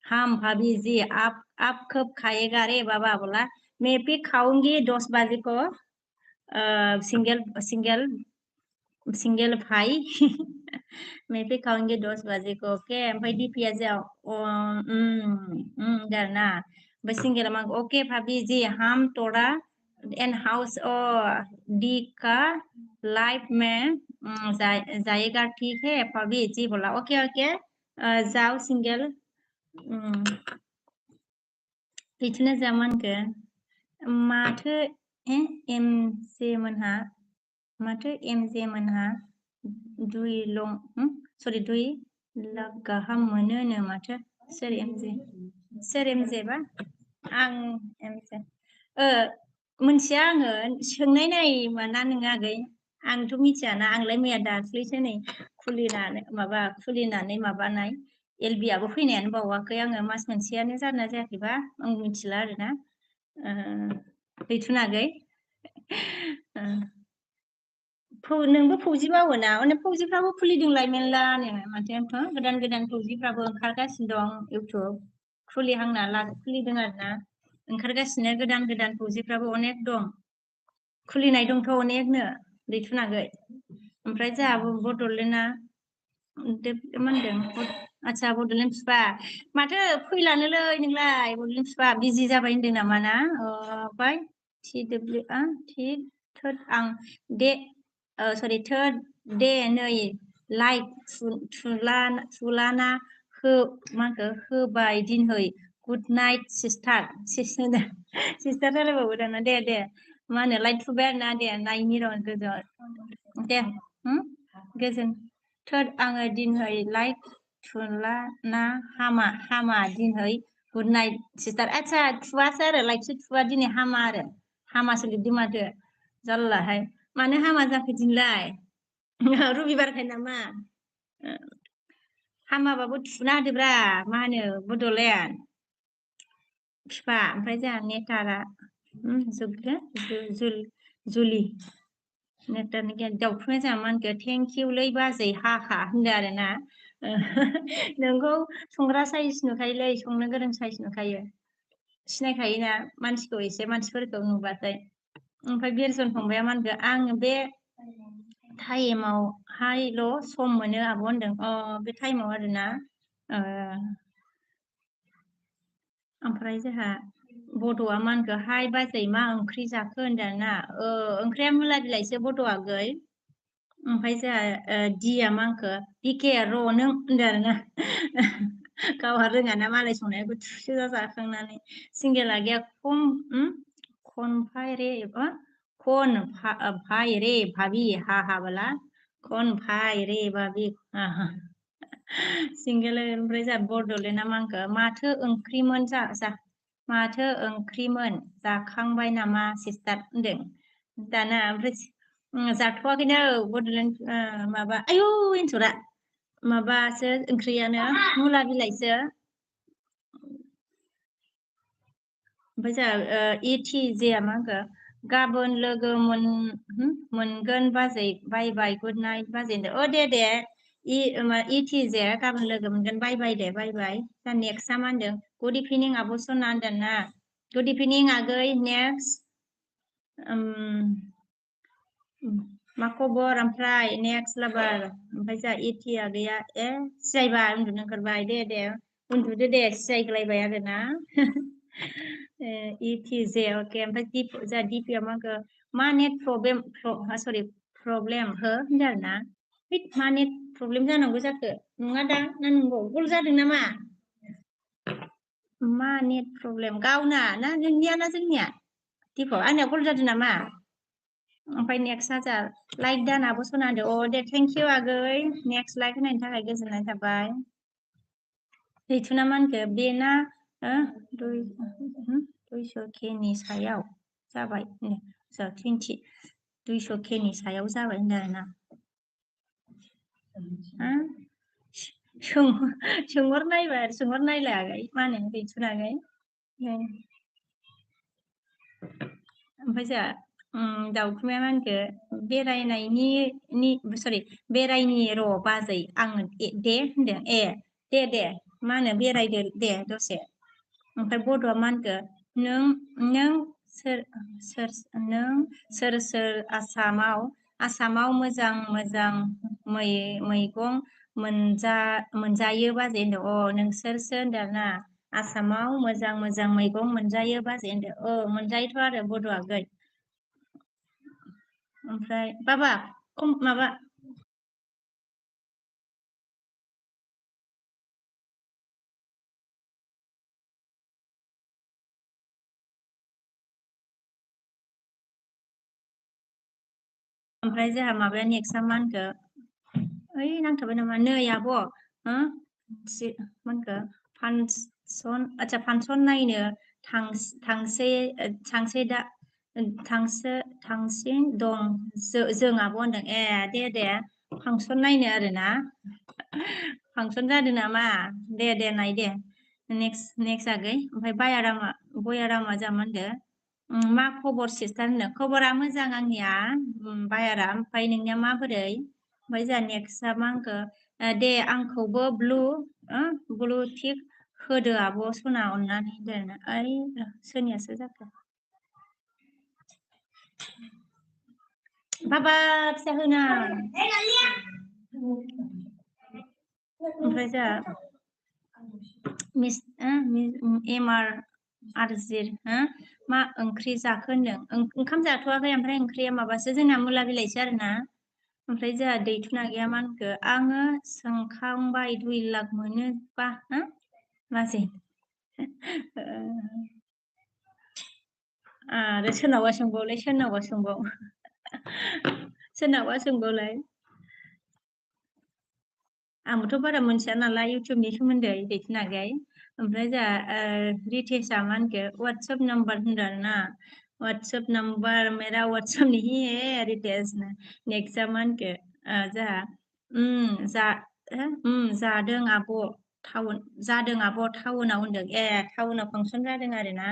हम भाभी जी आप कब खाएगा रे बाबा बोला मैं भी खाऊंगी 10 बजे को सिंगल भाई मैं भी खाऊंगी 10 बजे को ओके ओमफ्राय दिपिया जाओ ना ओमफ्राय सिंगेला मा ओके भाभी जी हम तोड़ा एन हाउस डी का लाइफ में जाएगा ठीक है भाभी जी बोला ओके ओके जाओ सिंगेल बिदिनो जा मा होनखो माथो एमजे मोनहा दुइ लाख गाहाम मोनोनो माथो सोर एमजे बा आं एमजे मोनथिया आङो सोंनाय नायमोना नोङो आगै आंथ' मिथियाना आंलाय मैया दाख्लैसो नै खुलिनानै माबानाय एलबिआबो फैनायानो बावाखै आङो मास मोनसेयानो जादोंना जायाखैबा आं मिथिला आरोना गैथ'ना आगै नोंबो फौजि मावोना अनेक फौजिफ्राबो खुलिदोंलाय मेरलानो माथो गोदान फौजिफ्राबो ओंखारगासिनो दं इउटुब खुलिदों आरोना ओंखारगासिनो गोदान फौजिफ्राबो अनेक दं खुलिनाय दंथ' अनेकनो दैथुनागै ओमफ्राय जोंहाबो बड'लेण्डआ मा होनदों आदसा बड'लेण्ड फिफा माथो फैलानोलै नोंलाय बड'लेण्ड फिफा बिजि जाबाय होनदों नामा ना ओमफ्राय थोद दे नै लाइक थुलाना होबाय दिनहै गुड नाइट सिस्टार रायलायबावो दाना दे मा होनो लाइट थुबाय आरोना दे नायनि र' दे गोजोन थोद आङो दिनहै लाइट थुलाना हामा दिनहै गुड नाइट सिस्टार आदसा थुवासो आरो लाइटसो थुवा दिनै हामासो लिरदों माथो जारलाहाय मानो हामा जाखो दिनलाय रबिबारखाय नामा हामाबाबो थुना होदोब्रा मा होनो बड'लेण्ड फिफा ओमफ्राय जोंहा नेटारा जुलि नेटारनि दाउथुनाय जोंहा मा होनखो थेंक इउलै बाजै हाखा होनदों आरोना नोंखौ संग्रा साइज नुखायोलै संनो गोरों साइज नुखायो सिनायखायोना मानसिखौ एसे मानसिफोरखौ नुबाथाय ओमफ्राय बिरजन फंबाया मा होनखो आङो बे टाइमावहायल' सम मोनो आब' होनदों बे टाइमाव आरोना ओमफ्राय जोंहा बड'आ मा होनखो हाय बाजै मा ओंख्रि जाखो होनदों ना ओंख्रिया मुला बिलाइसो बड' आगै ओमफ्राय जोंहा दिया मा होनखो बिके र' नों होनदों आरोना गावहा रोङा ना मालाय संनायखौ थुसोना जाखांनानै सिंगेल आगैया खनफाय रे कौन भाई रे भाभी हा हा बोला कौन भाई रे भाभी सिंगेल ओमफ्राय जोंहा बड'लेण्डआ मा होनखो माथो ओंख्रिमोन माथो ओंख्रिमोन जाखांबाय नामा सिस्टार होनदों दाना ओमफ्राय जाथ'वाखैनो बड'लेण्ड माबा आयौ एन्सरा माबासो ओंख्रियानो मुला बिलाइसो ओमफ्राय जोंहा इथि जेया मा होनखो गाबोन लोगो मोनगोन बाजै बाय बाय गुड नाइट बाजै होनदों दे इथि जे गाबोन लोगो मोनगोन बाय बाय दे बाय बाय दा नेक्स्टआ मा होनदों गुड इभिनिं आब' सना होनदों ना गुड इभिनिं आगै नेक्स्ट मा खबर ओमफ्राय नेक्स्ट लाभार ओमफ्राय जोंहा इथिया गैया सिजायबाय उन्दुनो ओंखारबाय दे उन्दुदो दे सिजायग्लायबाय आरोना इथि जे अके ओमफ्राय जोंहा दिपिया मा होनखो मा नेट प्रब्लेम सरि प्रब्लेम हो होनदों आरोना मा नेट प्रब्लेम जानांगौ जाखो नङा दा ना नंगौ गल जादों नामा मा नेट प्रब्लेम गावना ना नोंनिया ना जोंनिया दिप आंनिया गल जादों नामा ओमफ्राय नेक्स्टआ जोंहा लाइक दानाबो सना होनदों दे थेंक इउ आगै नेक्स्ट लाइक होनायनि थाखाय गोजोननाय थाबाय दैथुना मा होनखो बेना 200 केनि सायाव जाबाय 200 केनि सायाव जाबाय होनदों आरोना सोंहरनायलाय आगै मा होनो दैथुना आगै ओमफ्राय जोंहा दाउखुमाया मा होनखो बेरायनि र' बाजै आङो दे होनदों दे मा होनो बेरायदो दे दसे ओमफ्राय बड'आ मा होनखो नों सोर आसामाव मोजां मैगं मोनजायो बाजै होनदों नोंसोरसो होनदों ना आसामाव मोजां मैगं मोनजायो बाजै होनदों मोनजायोथ' आरो बड' आगै ओमफ्राय बाबा माबा ओमफ्राय जोंहा माबाया नेक्स्टआ मा होनखो ओइ नांथाबाय नामा नै आब' मा होनखो फांसन नायनो थांसिन दं जों आब' होनदों दे फांसन नायनो आरोना फांसन जादों नामा दे नाय दे नेक्स्ट आगै ओमफ्राय बयारामा जा मा होनदों मा खबर सिस्टार होनो खबरा मोजां आंनिया बायारा ओमफ्राय नोंनिया माबोरै ओमफ्राय जोंहा नेक्स्टआ मा होनखो दे आंखौबो ब्लु टिक होदो आब' सना अननानै होनदों ओइ सोरनियासो जाखो बाबा फिसा होना ओमफ्राय जोंहा आरजिर मा ओंख्रि जाखो होनदों ओंखाम जाथ'वाखै ओमफ्राय ओंख्रिया माबासो जोंना मुला बिलाइसो आरोना ओमफ्राय जोंहा दैथुना गैया मा होनखो आङो सोंखांबाय 2 लाख मोनोबा बाजै आरो सोरनावबा सोंबावलाय आंबोथ' बारा मोनथिया नालाय इउटुबनि सोमोन्दै दैथुन आगै ओमफ्राय जोंहा रितेशआ मा होनखो वाट्सएप नाम्बार होनदों आरोना व्हाट्सएप नंबर मेरा व्हाट्सएप नहीं है रितेश ना नेक्स्ट मान के जोंहा जा जादों आब' टाउन जादों आब' टाउनाव होनदों टाउनाव फांसन जादों आरोना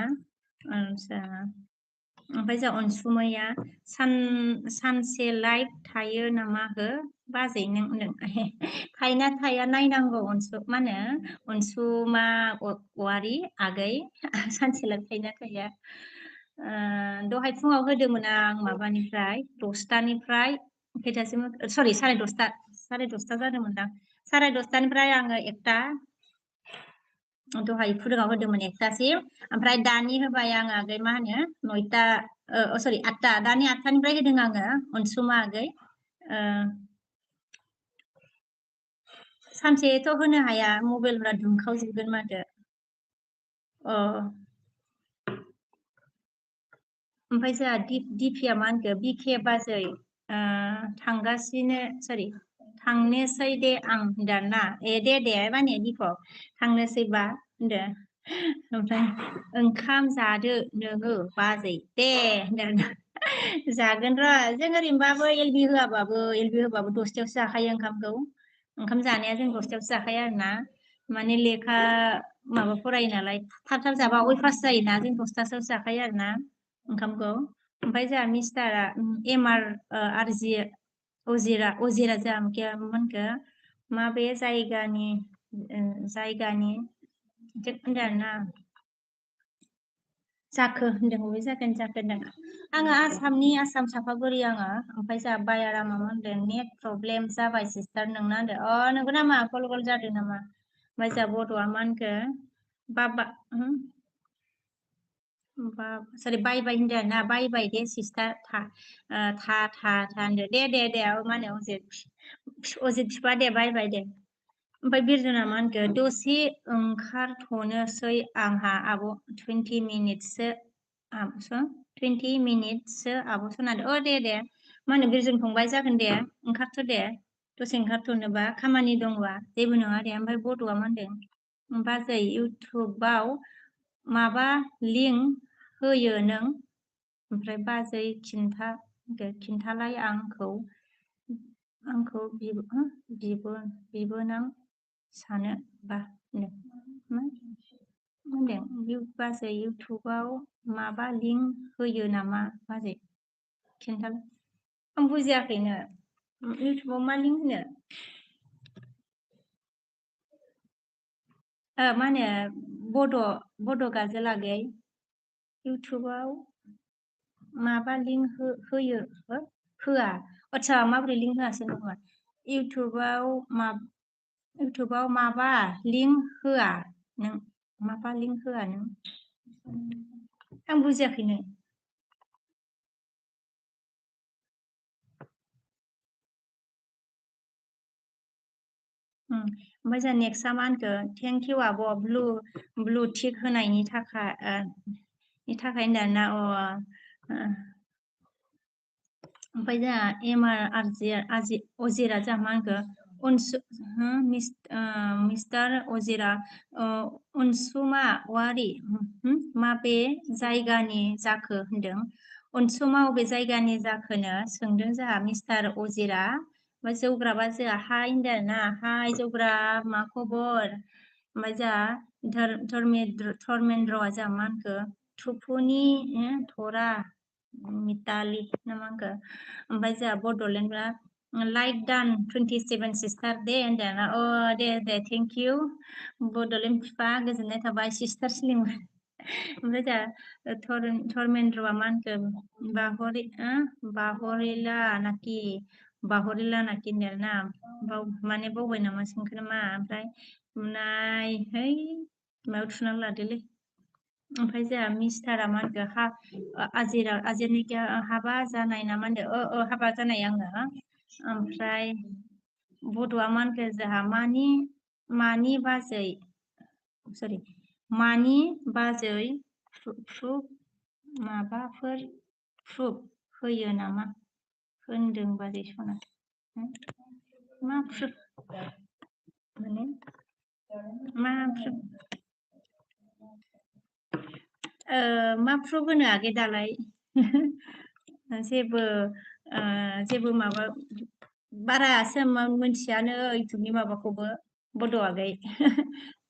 आच्छा ओमफ्राय जोंहा अनसुमैया सानसे लाइभ थायो नामा हो बाजै नों थायोना थाया नायनांगौ मा होनो अनसुमा औवारि आगै सानसे लाइभ थायोना थाया दहाय फुङाव होदोंमोन आं माबानिफ्राय 10टानिफ्राय खैथासिम सरि 10:30 जादोंमोनदां 10:30निफ्राय आङो 1टा दहाय फुदुङाव होदोंमोन 1टासिम ओमफ्राय दानि होबाय आङो आगै मा होनो 9टा सरि 8टा दानि 8टानिफ्राय होदों आङो अनसुमा आगै सानसेथ' होनो हाया मबाइलफ्रा दुंखावजोबगोन माथो ओमफ्राय जोंहा दिपिया मा होनखो बिके बाजै थांगासिनो सरि थांनोसै दे आं होनदों ना दे माने दिपक थांनोसैबा होनदो ओमफ्राय ओंखाम जादो नोङो बाजै दे होनदों जागोन र' जों ओरैनोबाबो एलबि होआबाबो 10टायावसो जाखायो ओंखामखौ ओंखाम जानाया जों 10टायावसो जाखायो आरोना माने लेखा माबा फरायो नालाय थाब जाबा अयफास जायोना जों 10टासोआवसो जाखायो आरोना ओंखामखौ ओमफ्राय जोंहा मिस्टारा एमआर आरजि अजिरा जोंहा मोनखो माबे जायगानि होनदों आरोना जाखो होनदों बबे जायगानि जाखो होनदों आङो आसामनि आसाम सापागुरि आङो ओमफ्राय जोंहा बायारा मा होनदों नेट प्रब्लेम जाबाय सिस्टार नोंना होनदों नंगौ नामा गल जादों नामा ओमफ्राय जोंहा बड'आ मा होनखो बाबा सरि बाय होनदों ना बाय दे सिस्टार था होनदो दे मा होनो अजित बिफा दे बाय दे ओमफ्राय बिरजुना मा होनखो दसे ओंखारथ'नोसै आंहा आब' 20 मिनिटसो आब' सनादो दे मा होनो बिरजुन फंबाय जागोन दे ओंखारथ' दे दसे ओंखारथ'नोबा खामानि दंबा जेबो नङा दे ओमफ्राय बड'आ मा होनदों बाजै इउटुबाव माबा लिंक होयो नों ओमफ्राय बाजै खिन्थालाय आंखौ बिबोनां सानो बा होनदों बाजै इउटुबाव माबा लिंक होयो नामा बाजै खिन्थाल आं बुजियाखैनो इउटुबाव मा लिंक होनो मा होनो बड' गाजोल आगै इउटुबाव माबा लिंक होयो होआ आच्छा माबोरै लिंक होआसै नङा इउटुबाव माबा लिंक होआ नों माबा लिंक होआ नों आं बुजियाखैनो ओमफ्राय जोंहा नेक्स्टआ मा होनखो थेंक इउ आब' ब्लु टिक होनायनि थाखाय होनदों ना ओमफ्राय जोंहा एमआर अजिरा जोंहा मा होनखो मिस्टार अजिरा अनसुमा औवारि माबे जायगानि जाखो होनदों अनसुमा अबे जायगानि जाखोनो सोंदों जोंहा मिस्टार अजिरा ओमफ्राय जौग्राबा जोंहा हाय होनदों ना हाय जौग्रा मा खबर ओमफ्राय जोंहा धर्मेन्द्रआ जोंहा मा होनखो थुफुनि थरा मितालि नामा होनखो ओमफ्राय जोंहा बड'लेण्डआ लाइक डान 27 सिस्टार दे होनदों ना दे थेंक इउ बड'लेण्ड बिफा गोजोननाय थाबाय सिस्टार स्लिम ओमफ्राय जोंहा धर्मेन्द्रआ मा होनखो बाहरिला नाखि होनदों ना माने बावबाय नामा सोंखो नामा ओमफ्राय है मायाव थुनानै लादोलै ओमफ्राय जोंहा मिस्टारा मा होनखो आजिरनिखि हाबा जानाय ना मा होनदों हाबा जानाय आङो ओमफ्राय बड'आ मा होनखो जोंहा मानि बाजै सरि मानि बाजै माबाफोर प्रुफ होयो नामा होनदों बाजै सना मा प्रुफ माने मा प्रुफ मा प्रुफ होनो आगै दालाय जेबो जेबो माबा बारा मोनथियानो इउटुबनि माबाखौबो बड' आगै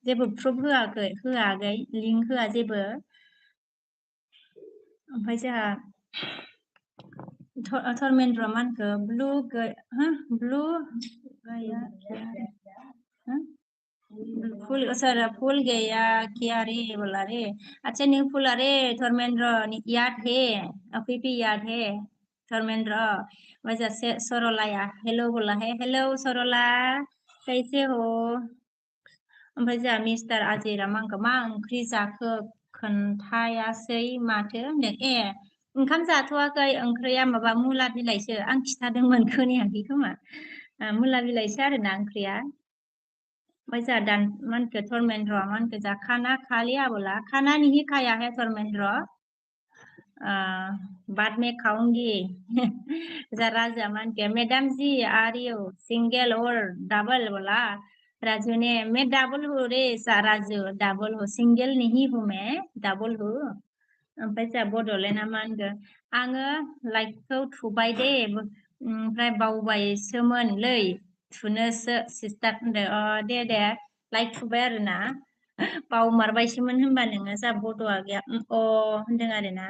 जेबो प्रुफ होआखै लिंक होआ जेबो ओमफ्राय जोंहा धर्मेन्द्र मा होनखो ब्लु गैया फूल गया क्या रे बोला रे अच्छा न्यू फूल अरे धर्मेंद्र याद है अभी भी याद है धर्मेंद्र वजह से सरलाया हेलो बोला है हेलो सरला कैसे हो ओमफ्राय जोंहा मिस्टार आजिरा मांखौ मा ओंख्रि जाखो खोन्थायासै माथो होनदों ए ओंखाम जाथ'वाखै ओंख्रिया माबा मुला बिलाइसो आं खिथादोंमोन खोनायाखै खोमा मुला बिलाइसो आरोना ओंख्रिया ओमफ्राय जोंहा मानखो धर्मेन्द्र मानखो जा खाना खा लिया बोला खाना नहीं खाया है धर्मेन्द्र बाद में खाऊंगी जरा जमान के madam ji are you single और डबल बोला राजू ने मैं डबल हूँ रे राजू डबल हूँ सिंगल नहीं हूँ मैं डबल हूँ ओमफ्राय जोंहा बड'लेण्डआ मा होनगोन आङो लाइटखौ थुबाय दे ओमफ्राय बावबायसोमोनलै थुनोसो सिस्टार होनदों दे लाइट थुबाय आरोना बावमारबायसोमोन होनबा नोङो जा बड'आ गैया होनदों आरोना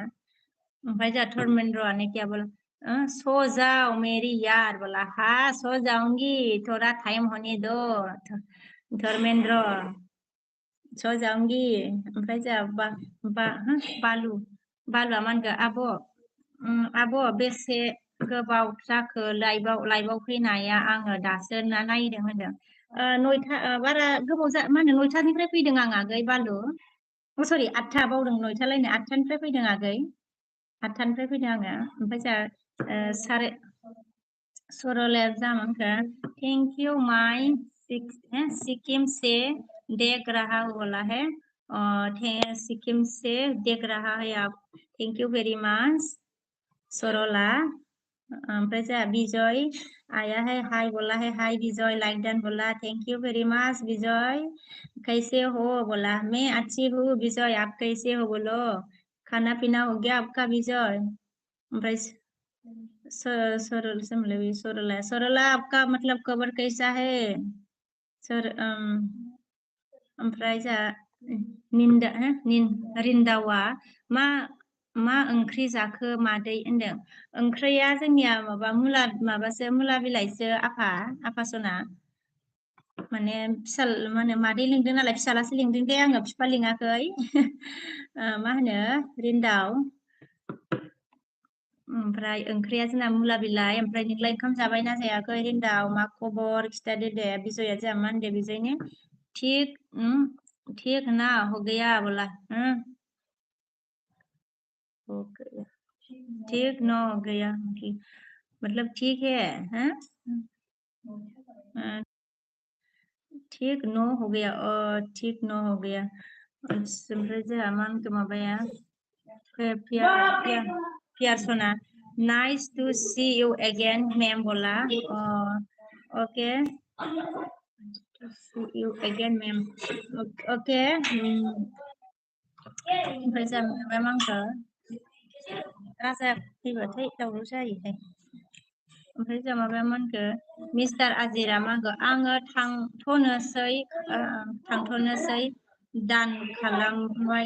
ओमफ्राय जोंहा धर्मेन्द्रआनो क्या बोला सो जाओ मेरी यार बोला हाँ सो जाऊंगी थोड़ा टाइम होने दो धर्मेन्द्र सो जाऊंगी ओमफ्राय जोंहा बालुआ मा होनगोन आब' बेसे गोबाव जाखो लाइभआव फैनाया आङो दासो नायदों होनदों नयथा बारा गोबाव मा होनो नयथानिफ्राय फैदों आं आगै बालु सरि 8था बावदों 9था लायनो 8थानिफ्राय फैदों आगै 8थानिफ्राय फैदों आङो ओमफ्राय जोंहा सारे सरलाया जामानखो थैंक यू माय सिक्किम से देख रहा बोला है सिक्किम से देख रहा है आप थैंक यू वेरी मच सरला ओमफ्राय जोंहा बिजय आया है हाय बोला है हाय विजय लाइक डन बोला thank you very much Vijay कैसे हो बोला मैं अच्छी हूँ विजय आप कैसे हो बोलो खाना पीना हो गया आपका विजय ओमफ्राय सरला आपका मतलब खबर कैसा है सर ओमफ्राय जोंहा रिन्दावा मा ओंख्रि जाखो मादै होनदों ओंख्रिया जोंनिया माबासो मुला बिलाइसो आफा सना माने माने मादै लिंदों नालाय फिसालासो लिंदों दे आङो बिफा लिङाखै मा होनो रिन्दाव ओमफ्राय ओंख्रिया जोंना मुला बिलाइ ओमफ्राय नोंलाय ओंखाम जाबायना जायाखै रिन्दाव मा खबर खिथादो दे बिजया जोंहा मा होनदों बिजयनो ठीक ना हो गया बोला हो गया ठीक न हो गया मतलब ठीक है ठीक न हो गया ठीक न हो गया ओमफ्राय जोंहा मा होनखो माबाया प्यार सना nice to see you again ma'am बोला okay see you again ma'am okay ओमफ्राय जोंहा माबाया मा होनखो राजा फैबाथाय दावराव जायोहाय ओमफ्राय जोंहा माबाया मा होनखो मिस्टार आजिरा मा होनखो आङो थांथ'नोसै दान खालामबाय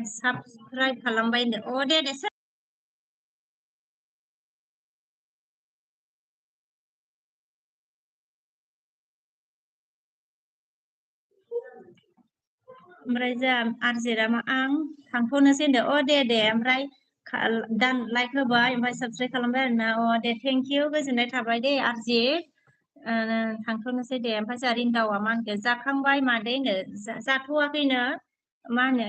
साबस्क्राइब खालामबाय होनदों दे ओमफ्राय जोंहा आरजेरा आं थांथ'नोसै होनदों दे ओमफ्राय दान लाइक होबाय ओमफ्राय साबस्क्राइब खालामबाय आरोना दे थेंक इउ गोजोननाय थाबाय दे आरजे थांथ'नोसै दे ओमफ्राय जोंहा रिन्दावा मा होनखो जाखांबाय मादै होनो जाथ'वाखैनो मा होनो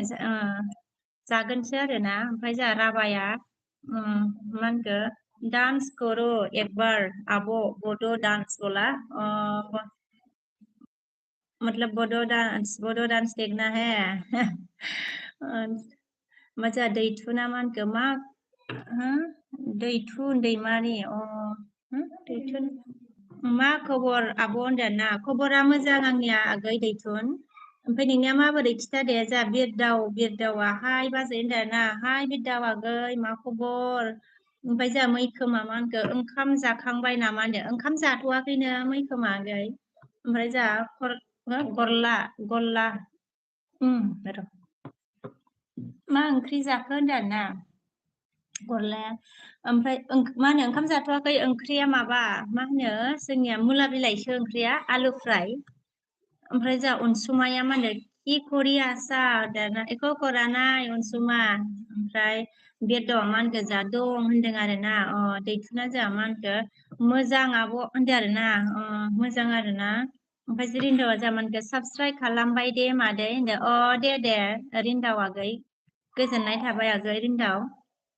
जागोनसो आरोना ओमफ्राय जोंहा राबाया मा होनखो डांस करो एक बार आब' बड' डांस बोला मतलब बडो डांस देखना है मजा दैथु ना मा होनखो मा दैथु दैमारि दैथुन मा खबर आब' होनदों ना खबरा मोजां आंनिया आगै दैथुन ओमफ्राय नोंनिया माबोरै खिथादे जा बिरदावा हाय बाजै होनदों आरोना हाय बिरदाव आगै मा खबर ओमफ्राय जोंहा मैखोमा मा होनखो ओंखाम जाखांबाय नामा होनदों ओंखाम जाथ'वाखैनो मैखोमा आगै ओमफ्राय जोंहा गरला र' मा ओंख्रि जाखो होनदों आरोना गरलाया ओमफ्राय मा होनो ओंखाम जाथ'वाखै ओंख्रिया माबा मा होनो जोंनिया मुला बिलाइसो ओंख्रिया आलु फ्राय ओमफ्राय जोंहा अनसुमाया मा होनो कि करि आसा दाना एख' करानाय अनसुमा ओमफ्राय बेरदावा मा होनखो जा दं होनदों आरोना दैथुना जोंहा मा होनखो मोजां आब' होनदों आरोना मोजां आरोना ओमफ्राय रिन्दावा जोंहा मा होनखो साबस्क्राइब खालामबाय दे मादै होनदों दे रिन्दाव आगै गोजोननाय थाबाय आगै रिन्दाव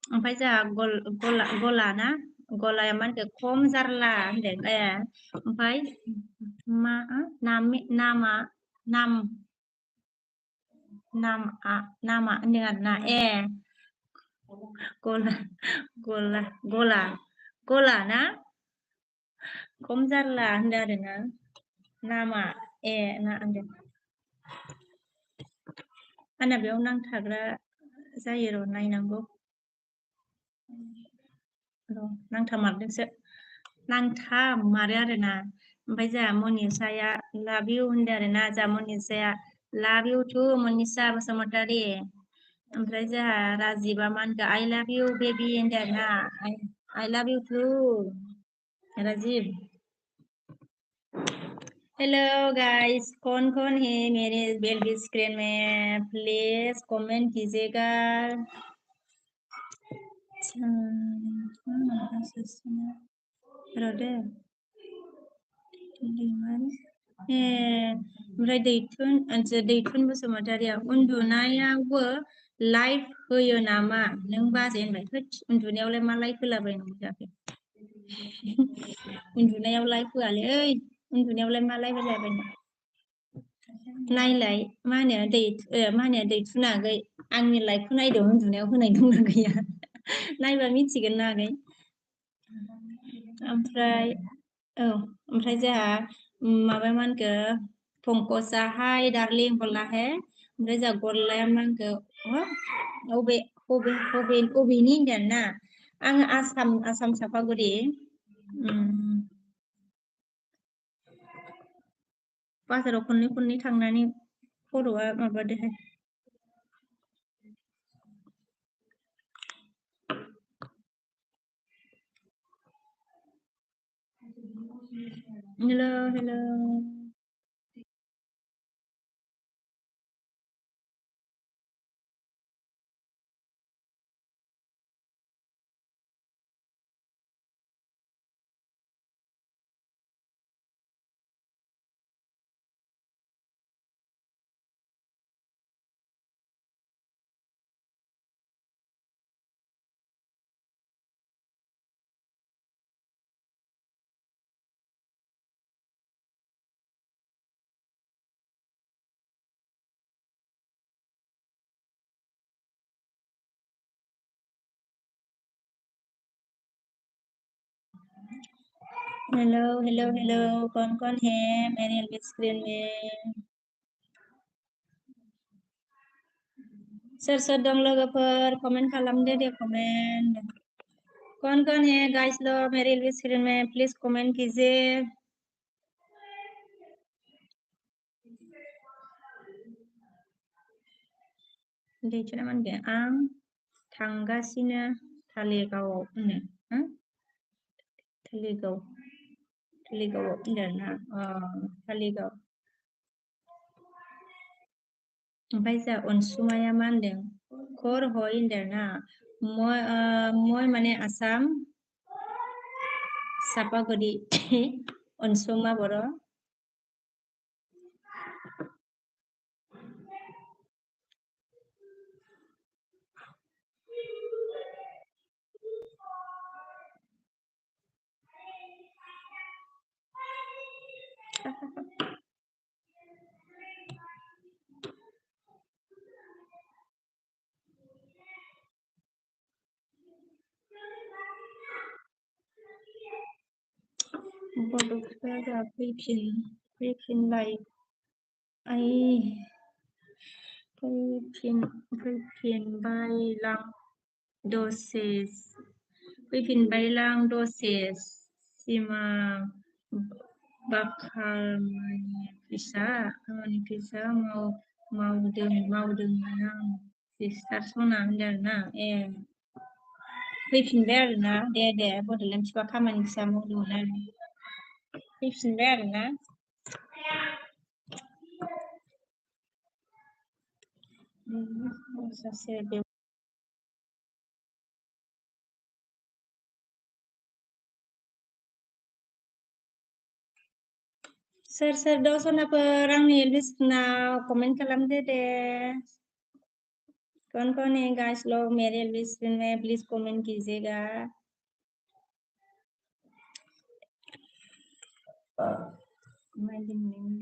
ओमफ्राय जोंहा गलाया मा होनखो खम जारला होनदों ओमफ्राय नामा होनदों आरोना गला ना खम जारला होनदों आरोना नामा ना होनदों आंना बेयाव नांथाग्रा जायो र' नायनांगौ र' नांथामारदोंसो नांथामारो आरोना ओमफ्राय जोंहा मनिसाया लाभ इउ होनदों आरोना जोंहा मनिसाया लाभ इउ टु मनिसा बसुमतारी ओमफ्राय जोंहा राजिबा मा होनखो आइ लाभ इउ बेबि होनदों आरोना I love you too Rajiv hello guys कौन है मेरे बेलबी स्क्रीन में प्लीज कमेंट कीजिएगा रदे ओमफ्राय दैथुन बसुमतारिया उन्दुनायावबो लाइभ होयो नामा नों बाजै होनबाय होद उन्दुनायावलाय मा लाइभ होलाबायनांगौ जाखो उन्दुनायाव लाइभ होआलै उन्दुनायावलाय मा लाइभ होलाबायनो नायलाय मा होनो दैथुना आगै आंनि लाइभखौ नायदो उन्दुनायाव होनाय दंना गैया नायबा मिथिगोन ना आगै ओमफ्राय ओमफ्राय जोंहा माबा मा होनखो पंकजा हाय डार्लिं बोला है ओमफ्राय जोंहा गरलाया मा होनखो बबेनि होनदों ना आङो आसाम सापागुरि बाजाराव खननै थांनानै खर'आ माबादोहाय हेलो कौन है मेरे स्क्रीन में सोर दं लोगोफोर कमेंट खालामदो दे कमेंट कौन है गाइस लोग मेरे स्क्रीन में प्लीज कमेंट कीजिए दैथुना मा होनगोन आं थांगासिनो थालिगावआव होनो थालिगावआव होनदों ना थालिगाव ओमफ्राय जोंहा अनसुमाया मा होनदों खर हय होनदों ना मय माने आसाम सापागुरि अनसुमा बर' बड'फोरा जोंहा फैफिनलाय fैफिनबायलां दसे सिमां बाखालमानि फिसा मावदोंमोन आं सिस्टार सना होनदों आरोना फैफिनबाय आरोना दे बड'लेण्ड फिफा खामानि फिसा मावदोंमोन आरो फैफिनबाय आरोना सासे बे सोर दं सनाफोर आंनि लिस्टनाव कमेन्ट खालामदो दे कौन है गाइस लोग मेरे लिस्ट में प्लीज कमेंट कीजिएगा मैं दिन में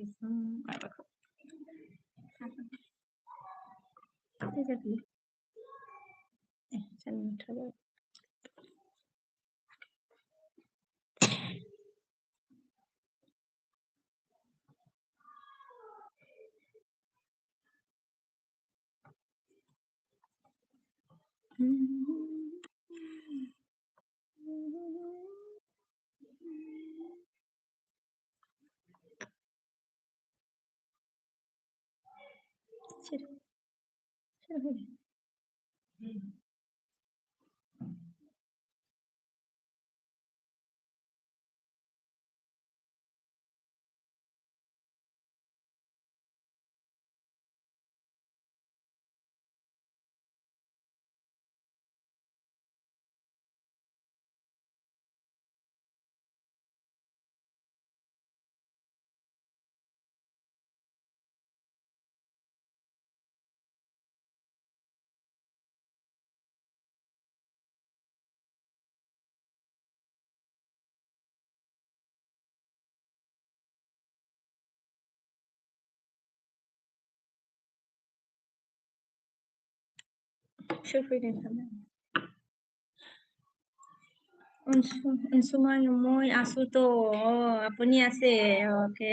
Unsuman muy asuto আপুনি আছে oke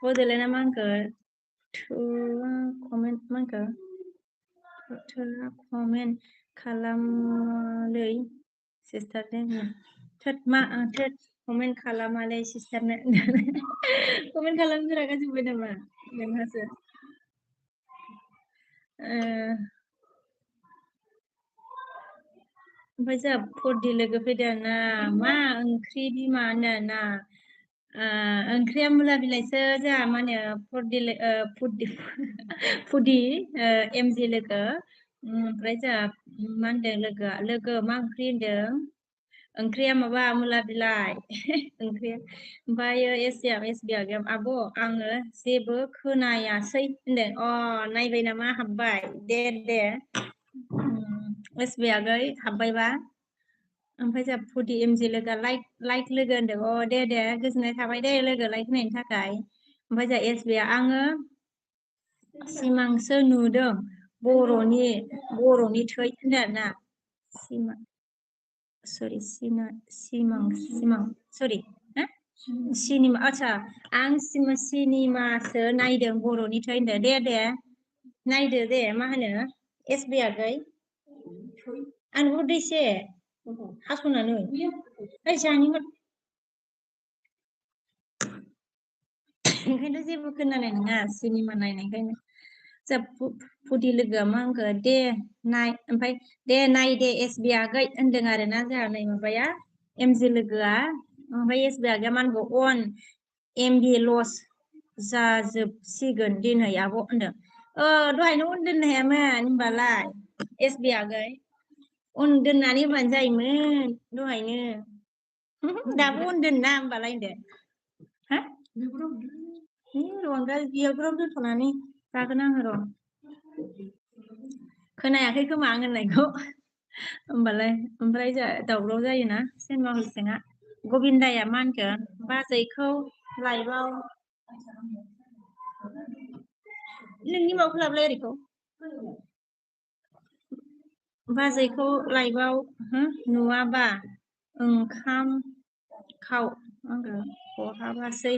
বদলেনা মাংকো কমেন্ট মাংকো কমেন্ট खालामलै सिस्टारनो थोद कमेन्ट खालामालै सिस्टारनो कमेन्ट खालामग्रा गाजोब्बाय नामा नोंहासो ओमफ्राय जोंहा फुरदि लोगो फैदों ना मा ओंख्रि बिमा होनो ओंख्रिया मुला बिलाइसो जोंहा मा होनो फुदि एमजि लोगो ओमफ्राय जोंहा मा होनदों लोगो मा ओंख्रि होनदों ओंख्रिया माबा मुला बिलाइ ओंख्रिया ओमफ्रायो एसबिया आब' आङो जेबो खोनायासै होनदों नायबाय नामा हाबबाय दे एसबि आगै हाबबायबा ओमफ्राय जोंहा फुदि एमजि लोगो लाइक लोगो होनदों दे गोजोननाय थाबाय दे लोगो लाइक होनायनि थाखाय ओमफ्राय जोंहा एसबिया आङो सिमांसो नुदों बर'नि थै होनदों आरोना सिनेमा आच्छा आं सिनेमासो नायदों बर'नि थै होनदों दे नायदो दे मा होनो एसबि आगै आं नुहरदो एसे हास'नानै जानिमोन ओंखायनोथ' जेबो खोनानाय नङा सिनेमा नायनायखायनो जा फुदि लोगोआ मा होनखो दे नाय ओमफ्राय दे नाय दे एसबि आगै होनदों आरोना जोंहा नै माबाया एमजि लोगोआ ओमफ्राय एसबि आगैया मा होनगौ अन एमबि लस जाजोबसिगोन दिनै आब' होनदों दहायनो उन दोननो हायामोन होनबालाय एसबि आगै उन दोननानै होबानो जायोमोन दहायनो दाबो उन दोनना होमबालाय होनदो हा बेयावनो दोनथ'नानै जागोन आङो र' खोनायाखै खोमा आं होननायखौ होमबालाय ओमफ्राय दावराव जायोना सिनेमा हलथिंआ गबिन्दाया मा होनखो बाजैखौ लाइभआव नोंनि माबाखौ लाबोलाय ओरैखौ बाजैखौ लाइभआव नुवाबा ओंखाम खाव खहाबासै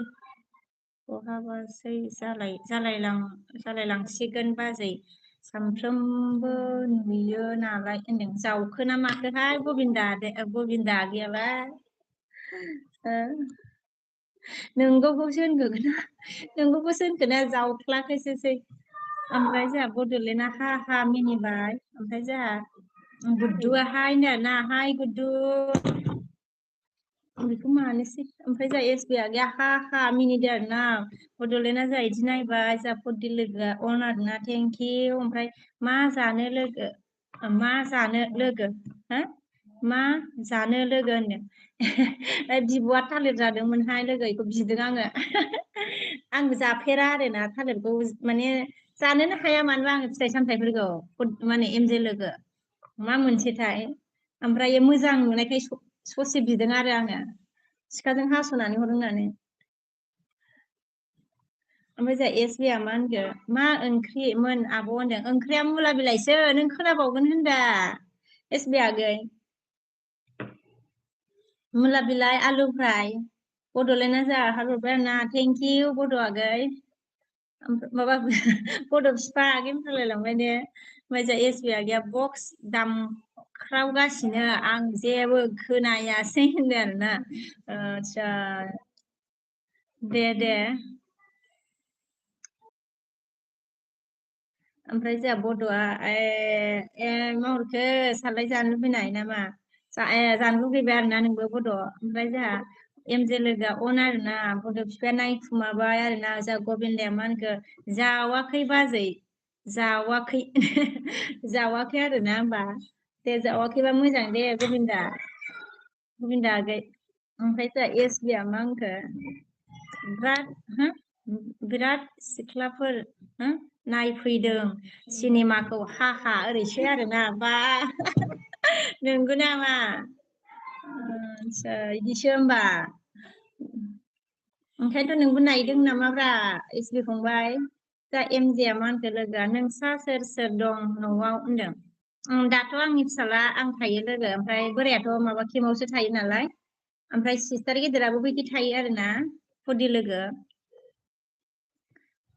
जालायलांसिगोन बाजै सानफ्रोमबो नुयो नालाय होनदों जावखो ना माखोहाय गबिन्दा आगैयालाय नोंगौखौसो होनखोना जावख्लाखोसै ओमफ्राय जोंहा बड'लेण्डआ हा मिनिबाय ओमफ्राय जोंहा गुड्डुआहाय होनदों हाय गुड्डु बेखौ मानोसै ओमफ्राय जोंहा एसबि आगैया हा मिनिदो आरोना बड'लेण्डआ जोंहा इदि नायबाय जोंहा फरदि लोगोआ अन आरोना थेंक इउ ओमफ्राय मा जानो लोगो हो मा जानो लोगो होनदों बिब'आ थालिर जादोंमोनहाय लोगो बेखौ बिदों आङो आंबो जाफेरा आरोना थालिरखौ माने जानोनो हाया मानोबा आङो फिथाइ सामथाइफोरखौ माने एमजे लोगो मा मोनसेथाय ओमफ्राय मोजां नुनायखाय ससे बिदों आरो आङो सिखाजों हास'नानै हर होननानै ओमफ्राय जोंहा एसबिया मा होनखो मा ओंख्रिमोन आब' होनदों ओंख्रिया मुला बिलाइसो नों खोनाबावगोन होनदा एसबि आगै मुला बिलाइ आलु फ्राय बड'लेण्डआ जोंहा हरबाय आरोना थेंक इउ बड' आगै माबा बड' बिफा आगै होनलायलांबाय ने ओमफ्राय जोंहा एसबि आगैया बक्स दामख्रावगासिनो आं जेबो खोनायासै होनदों आरोना आदसा दे ओमफ्राय जोंहा बड'आ मा हरखो सालाय जानो लुबैनाय नामा जानो लुगैबाय आरोना नोंबो बड' ओमफ्राय जोंहा एमजे लोगोआ अन आरोना बड' बिफाया नायखुमाबाय आरोना जोंहा गबिन्दाया मा होनखो जावाखै बाजै जावाखै जावाखै आरोना होमबा दे जावाखैबा मोजां दे गबिन्दा आगै ओमफ्राय जोंहा एसबिया मा होनखो बिराद सिख्लाफोर नायफैदों सिनेमाखौ हा ओरैसो आरोना बा नंगौ नामा आदसा बिदिसो होमबा ओंखायनोथ' नोंबो नायदों नामाब्रा एसबि फंबाय दा एमजेआ मा होनखो लोगोआ नोंसा सोर दं न'आव होनदों दाथ' आंनि फिसाला आं थायो लोगो ओमफ्राय बोरायाथ' माबा केमावसो थायो नालाय ओमफ्राय सिस्टार गेदेराबो बिदि थायो आरोना फरदि लोगो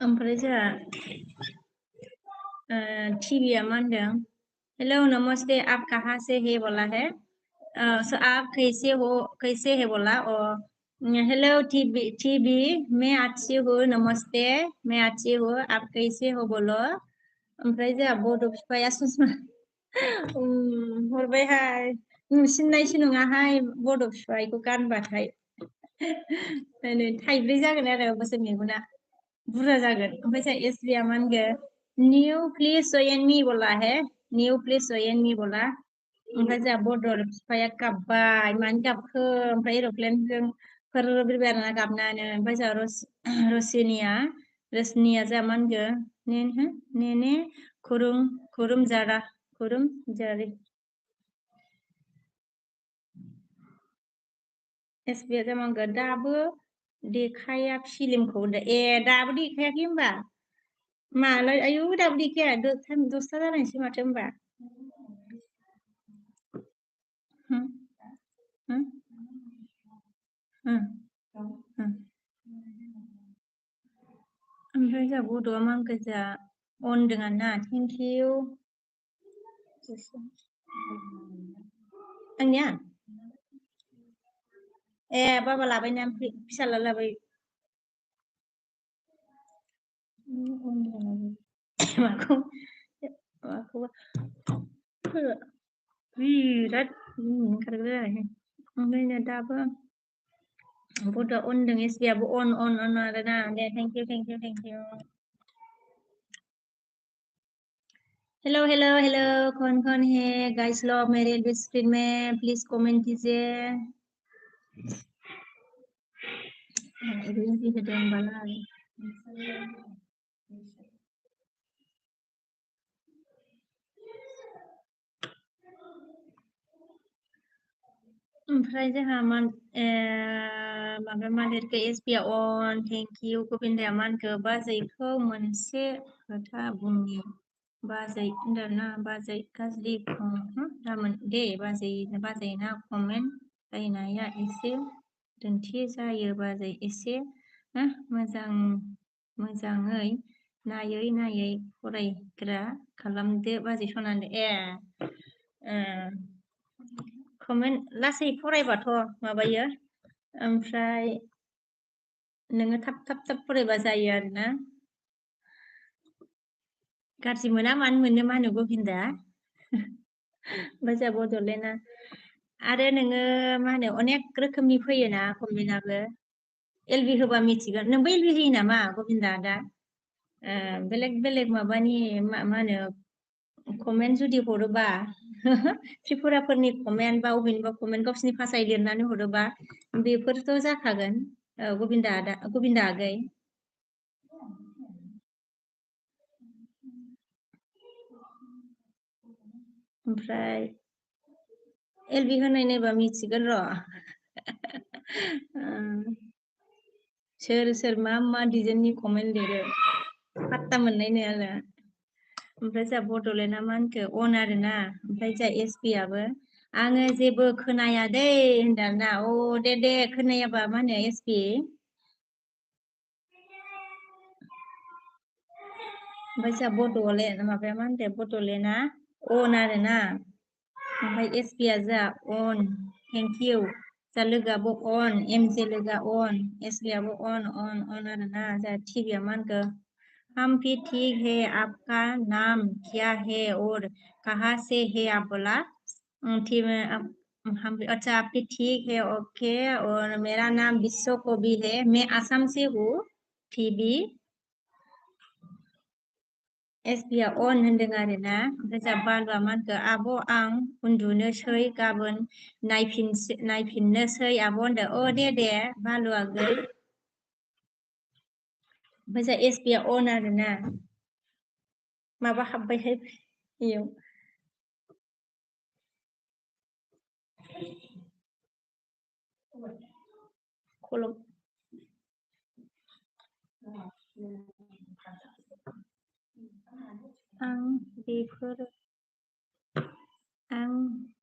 ओमफ्राय जोंहा टिभिया मा होनदों हेलो नमस्ते आप कहाँ से है बोला है आप कैसे है बोला हेलो टीवी मैं अच्छी हूँ नमस्ते मैं अच्छी हूँ आप कैसे हो बोलो ओमफ्राय जोंहा बड' बिफाया ससमा हरबायहाय नुसिननायसो नङाहाय बड' बिफायखौ गानबाथाय थाइब्रै जागोन आरो बोसोर मेगना बुरजा जागोन ओमफ्राय जोंहा एसबिया मा होनगोन न्यू प्लिज जयन मी बोला है न्यू प्लिज जयन मी बोला ओमफ्राय जोंहा बड' बिफाया गाबबाय मानो गाबखो ओमफ्राय एर'प्लेनजों फोर बिरबाय आरोना गाबनानो ओमफ्राय जोंहा रसिनिया जोंहा मा होनगोन नेने खुरुम जारि एसबिया जामांगो दाबो देखाया फिलिमखौ दाबो देखायाखै होमबा मालाय आयु दाबो देखाया 10ता जालायनोसै माथो होमबा ओमफ्राय जोंहा बड'आ मा होनखो जोंहा अनदों आरोना थेंक इउ आंनिया बाबा लाबायना फिसाला लाबाय बिराद ओंखारग्रा ओमफ्राय दाबो बड'आ अनदों एसबियाबो अन आरोना दे थेंक इउ हेलो कौन है गाइस लोग मेरे स्क्रीन में प्लीज कमेंट कीजिए ओमफ्राय जोंहा माबा मा लिरखो एसबिया अन थेंक इउ गबिन्दाया मा होनखो बाजैखौ मोनसे खोथा बुंनि बाजै होनदोंना बाजै गाज्रि दामोन दे बाजैना कमेन्ट रायनाया एसे दोनथि जायो बाजै एसे मोजाङै नायै फरायग्रा खालामदो बाजै सनानै कमेन्ट लासै फरायबाथ' माबायो ओमफ्राय नोङो थाब फरायबा जायो आरोना गाज्रि मोना मानो मोनो मा होनो गबिन्दा ओमफ्राय जोंहा बड'लेण्डआ आरो नोङो मा होनो अनेक रोखोमनि फैयोना कमेन्टआबो एलबि होबा मिथिगोन नोंबो एलबि होयो नामा गबिन्दा दा बेलेग माबानि मा होनो कमेन्ट जुदि हरोबा त्रिपुराफोरनि कमेन्ट बा अबेनिबा कमेन्ट गावसिनि भाषायै लिरनानै हरोबा बेफोरथ' जाखागोन गबिन्दा आगै ओमफ्राय एलबि होनाय नायबा मिथिगोन र' सोर मा डिजाइननि कमेन्ट लिरो पात्ता मोननाय नङा आरो ओमफ्राय जोंहा बड'लेण्डआ मा होनखो अन आरोना ओमफ्राय जोंहा एसपि आबो आङो जेबो खोनाया दै होनदों ना दे खोनायाबा मा होनो एसपि ओमफ्राय जोंहा बड'लेण्ड माबाया मा होनदों बड'लेण्डआ अन आरोना ओमफ्राय एसपिआ जोंहा अन थेंक इउ जा लोगोआबो अन एमजे लोगोआ अन एसबिआबो अन आरोना जा टिभिया मा होनखो हम भी ठीक है आपका नाम क्या है और कहाँ से है आप बोला ठीक है हम अच्छा आप भी ठीक है ओके और मेरा नाम विश्व कवि है मैं असम से हूँ टीबी एसबिआ अन होनदों आरोना ओमफ्राय जोंहा बालुआ मा होनखो आब' आं उन्दुनोसै गाबोन नायफिननोसै आब' होनदों दे बालु आगै ओमफ्राय जोंहा एसबिआ अन आरोना माबा हाबबायहाय बेयाव खलब आं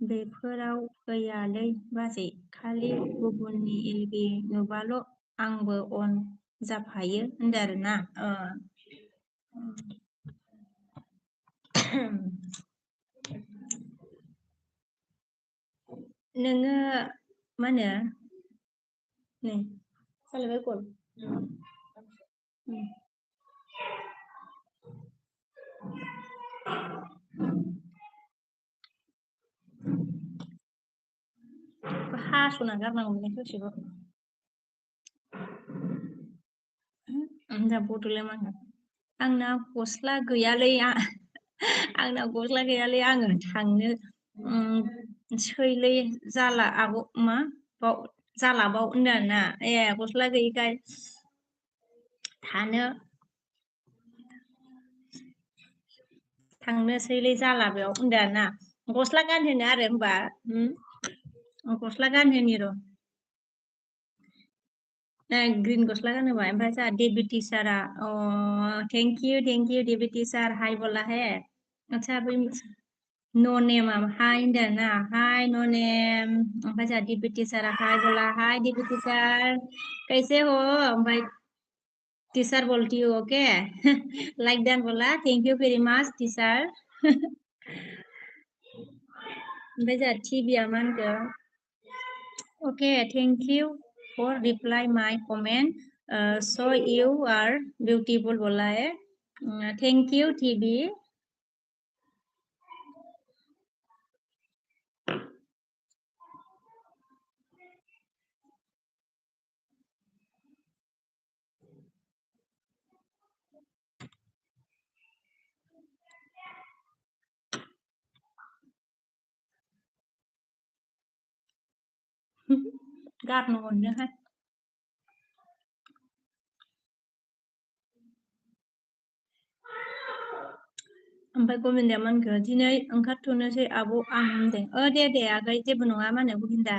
बेफोराव फैयालै बाजै खालि गुबुननि एलबि नुबाल' आंबो अन जाफायो होनदों आरोना नोङो मा होनो नै सालायबाय कल हास'ना गारनांगौमोन ससेखौ दा बड'लेण्ड मा होनो आंना गस्ला गैयालै आंना गस्ला गैयालै आङो थांनो सैलै जाला आब' मा बाव जाला बाव होनदों आरोना गस्ला गैयिखाय थांनोसैलै जाला बेयाव होनदों आरोना गस्ला गानहोनो आरो होमबा गस्ला गानहोनि र' ग्रीन गस्ला गानहोबाय ओमफ्राय जोंहा डेबिट टिचारा थेंक इउ डेबिट टिचार हाय बोला है अच्छा बै नो नेम हाय होनदों ना हाय नो नेम ओमफ्राय जोंहा डेबिट टिचारा हाय बोला हाय डेबिट टिचार कैसे हो ओमफ्राय टीचर बोलती हूँ ओके लाइक दैट बोला thank you very much teacher ओमफ्राय जोंहा टिभिया मा होनखो okay thank you for reply my comment so you are beautiful बोला है थैंक यू टीवी गारनो मोननोहाय ओमफ्राय गबिन्दाया मा होनखो दिनै ओंखारथ'नोसै आब' आं होनदों दे आगै जेबो नङा मा होनो गबिन्दा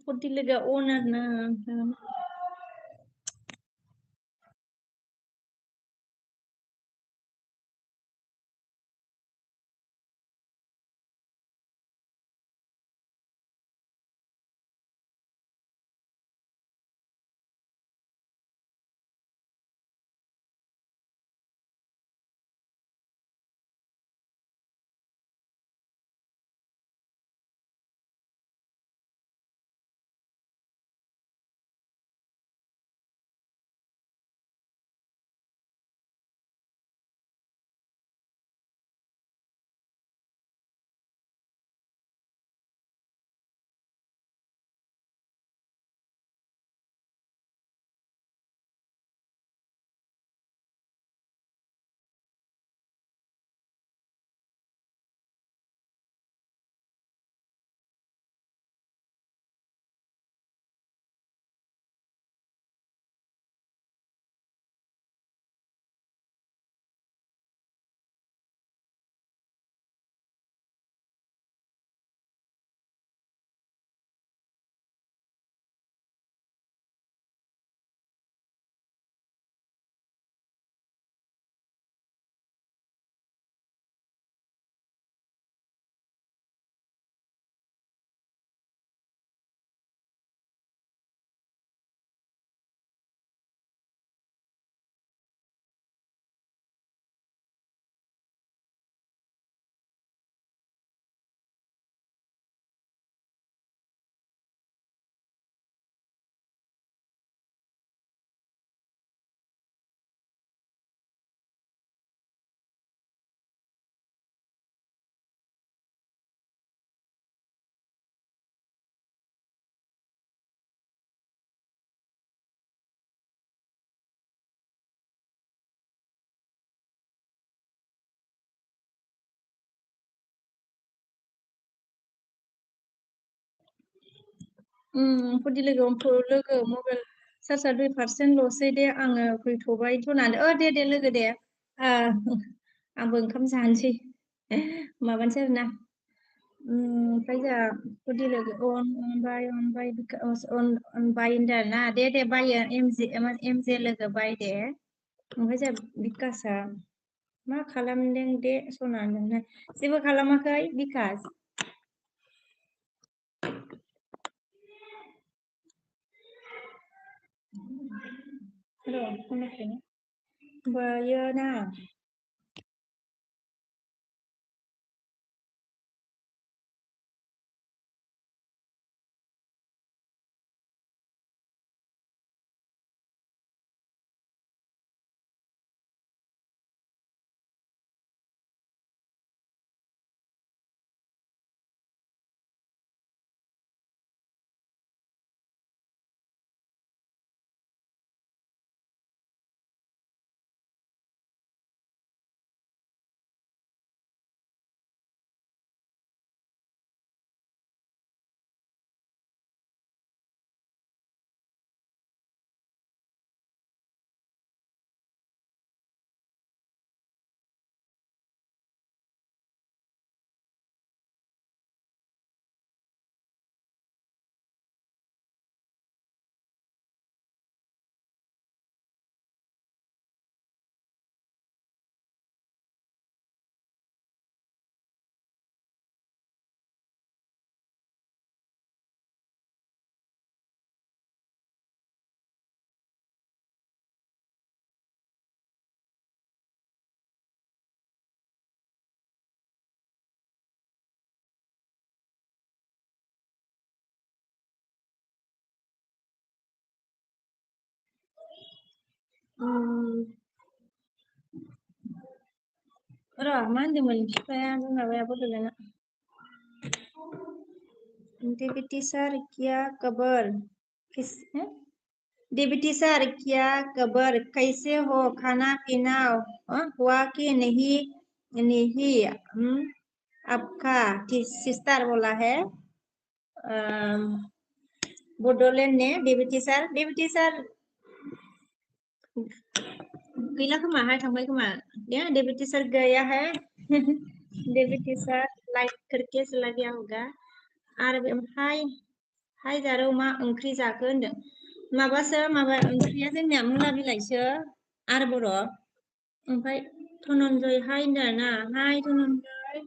Putih lega owner na. Putih lega logo mobile charger 2% ल'सै दे आङो फैथ'बाय थ'नानै दे लोगो दे आंबो ओंखाम जानोसै माबानोसै आरोना ओमफ्राय जोंहा putih लोगो अनबाय अनबाय होनदों आरोना दे बायो एमजे लोगो बाय दे ओमफ्राय जोंहा बिकासआ मा खालामदों दे सना नोंना जेबो खालामाखै बिकास र' खोनायाखैनो ओमफ्रायो ना र' मा होनदोंमोन बिफाया माबाया बड'लेण्डआ डेबिटी सर क्या खबर डेबिटी सर क्या खबर कैसे हो खाना पीना हुआ कि नहीं नहीं आपका सिस्टर बोला है बड'लेण्ड ने डेपुटी सार गैला खोमाहाय थांबाय खोमा डेपुटी सार गया है डेपुटी सार लाइक करके चला गया होगा आरो ओमफ्राय हाय जारौ मा ओंख्रि जाखो होनदों माबा ओंख्रिया जोंनिया मुला बिलाइसो आरो बर' ओमफ्राय धनन्जय हाय होनदों ना हाय धनन्जय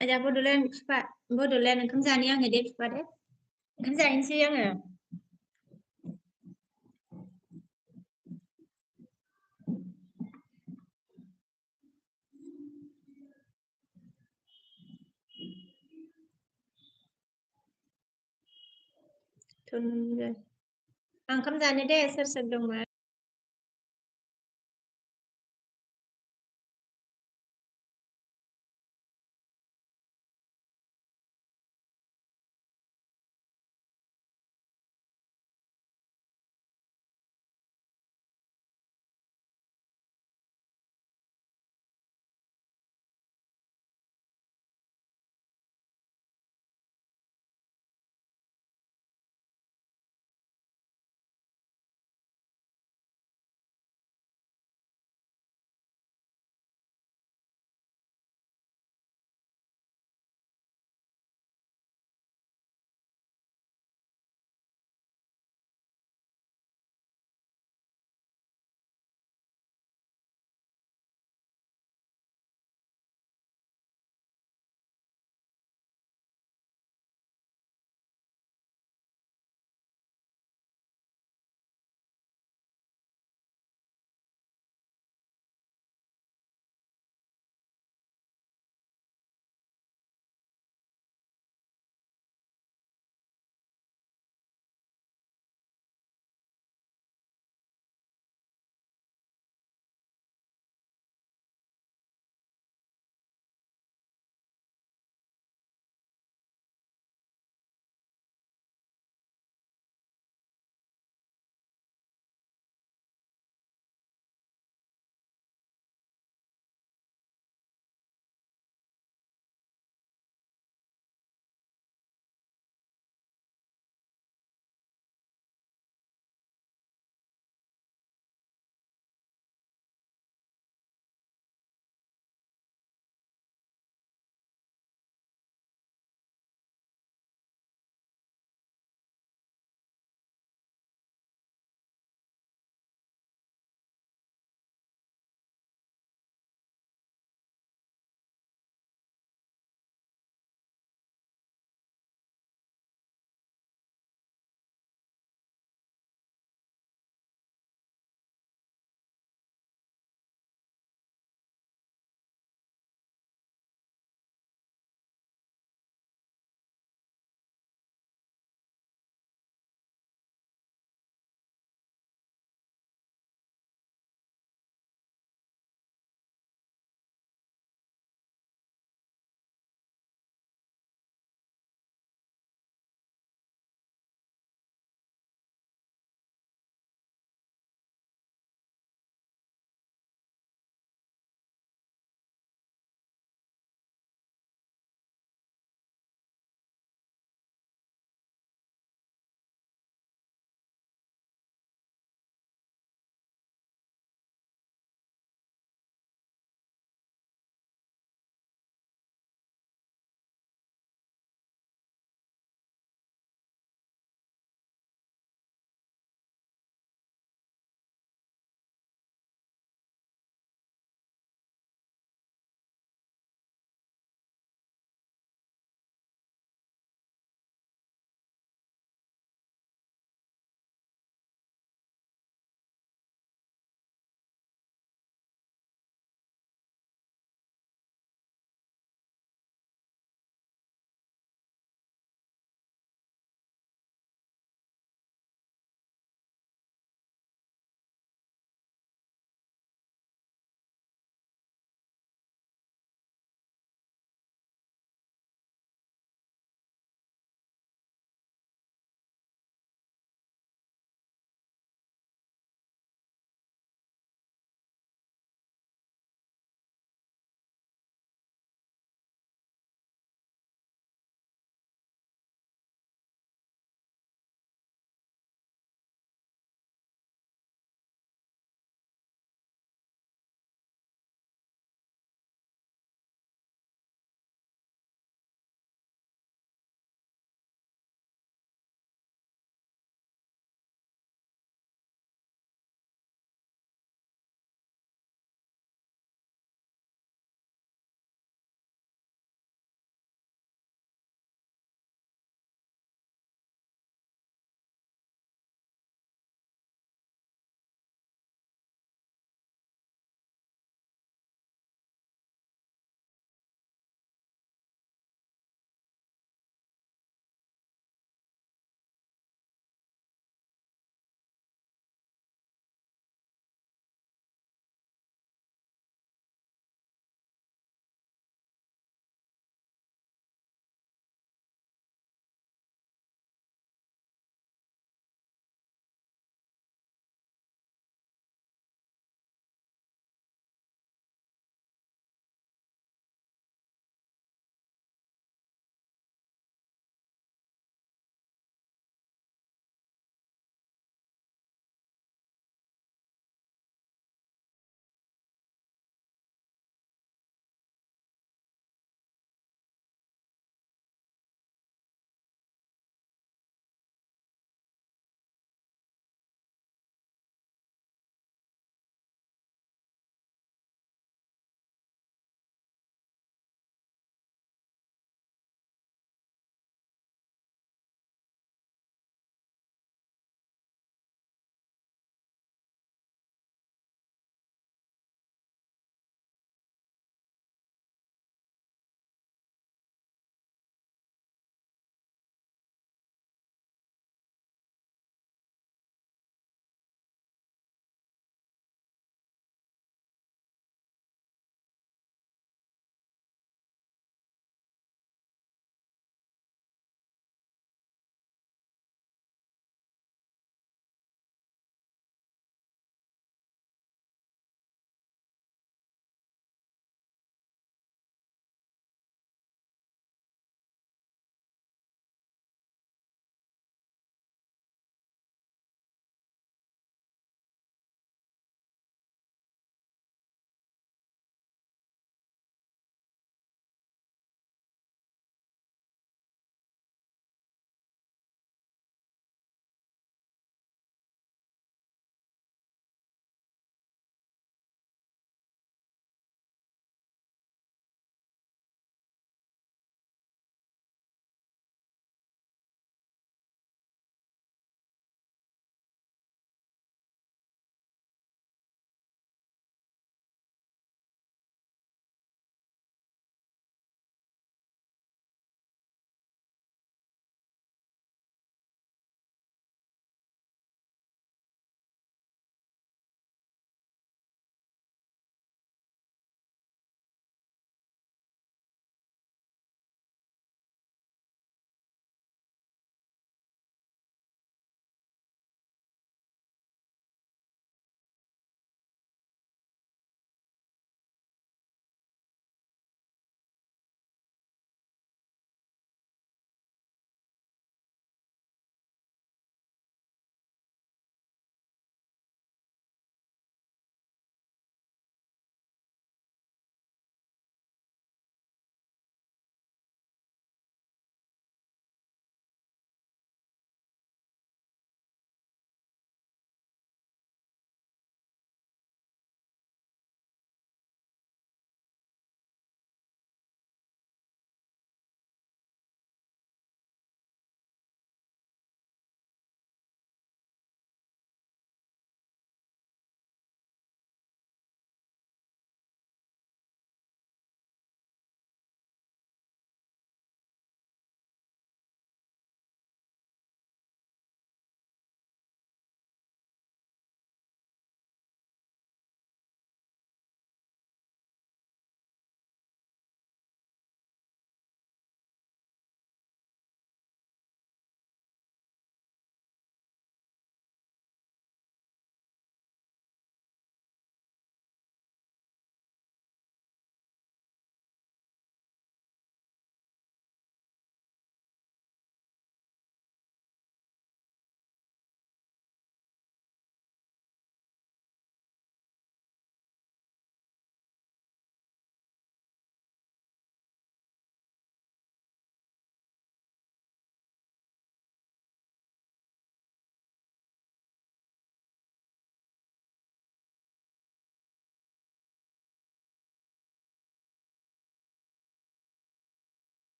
आजा बड'लेण्ड बिफा बड'लेण्ड ओंखाम जानि आङो दे बिफा दे ओंखाम जाहैनोसै आङो धनन्जय आं ओंखाम जानो दे सोर सोर दंमोन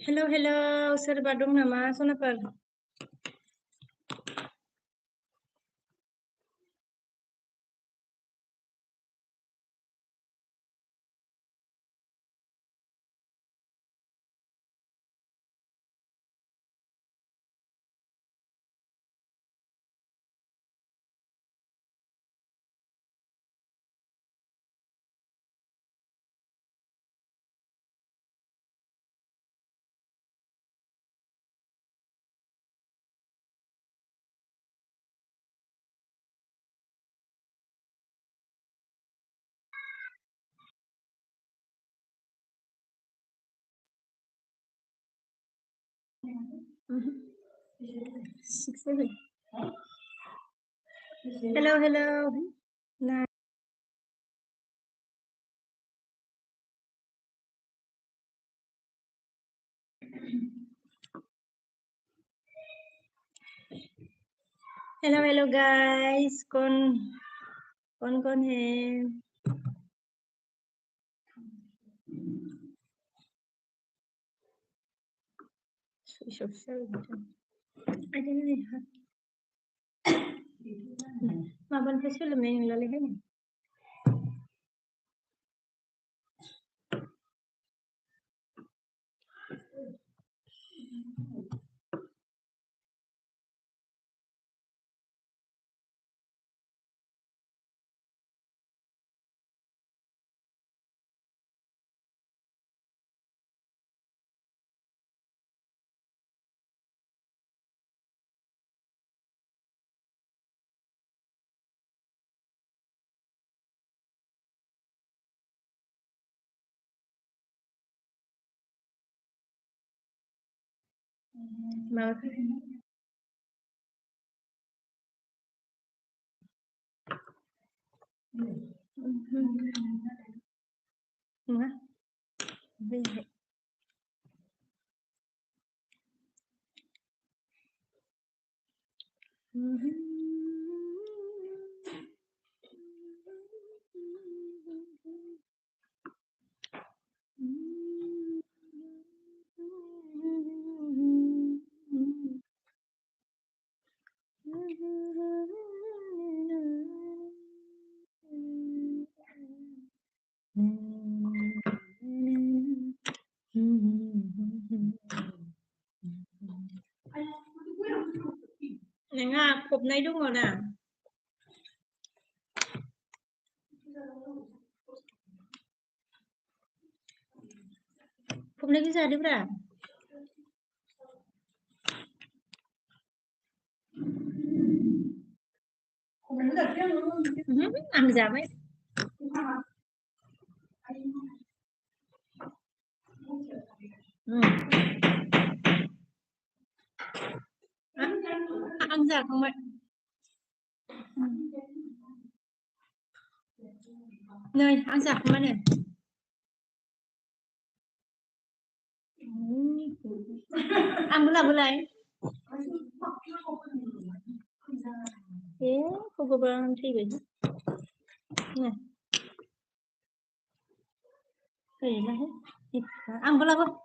Hello, sobat dong nama, sonaper. Hello. Nah. Hello guys, con है. Ada nih. Maban facial yang lalagyan niya. Mau. Nga. Bebe. Này nga, cục này đúng rồi nè. Cục này cái gì đi ra? Ăn giảm ấy. Ăn giảm không vậy? Này, ăn giảm không này? Ăn bữa này. Thế, không có bao thi vậy. Này. Cái gì này? Ăn bữa nào?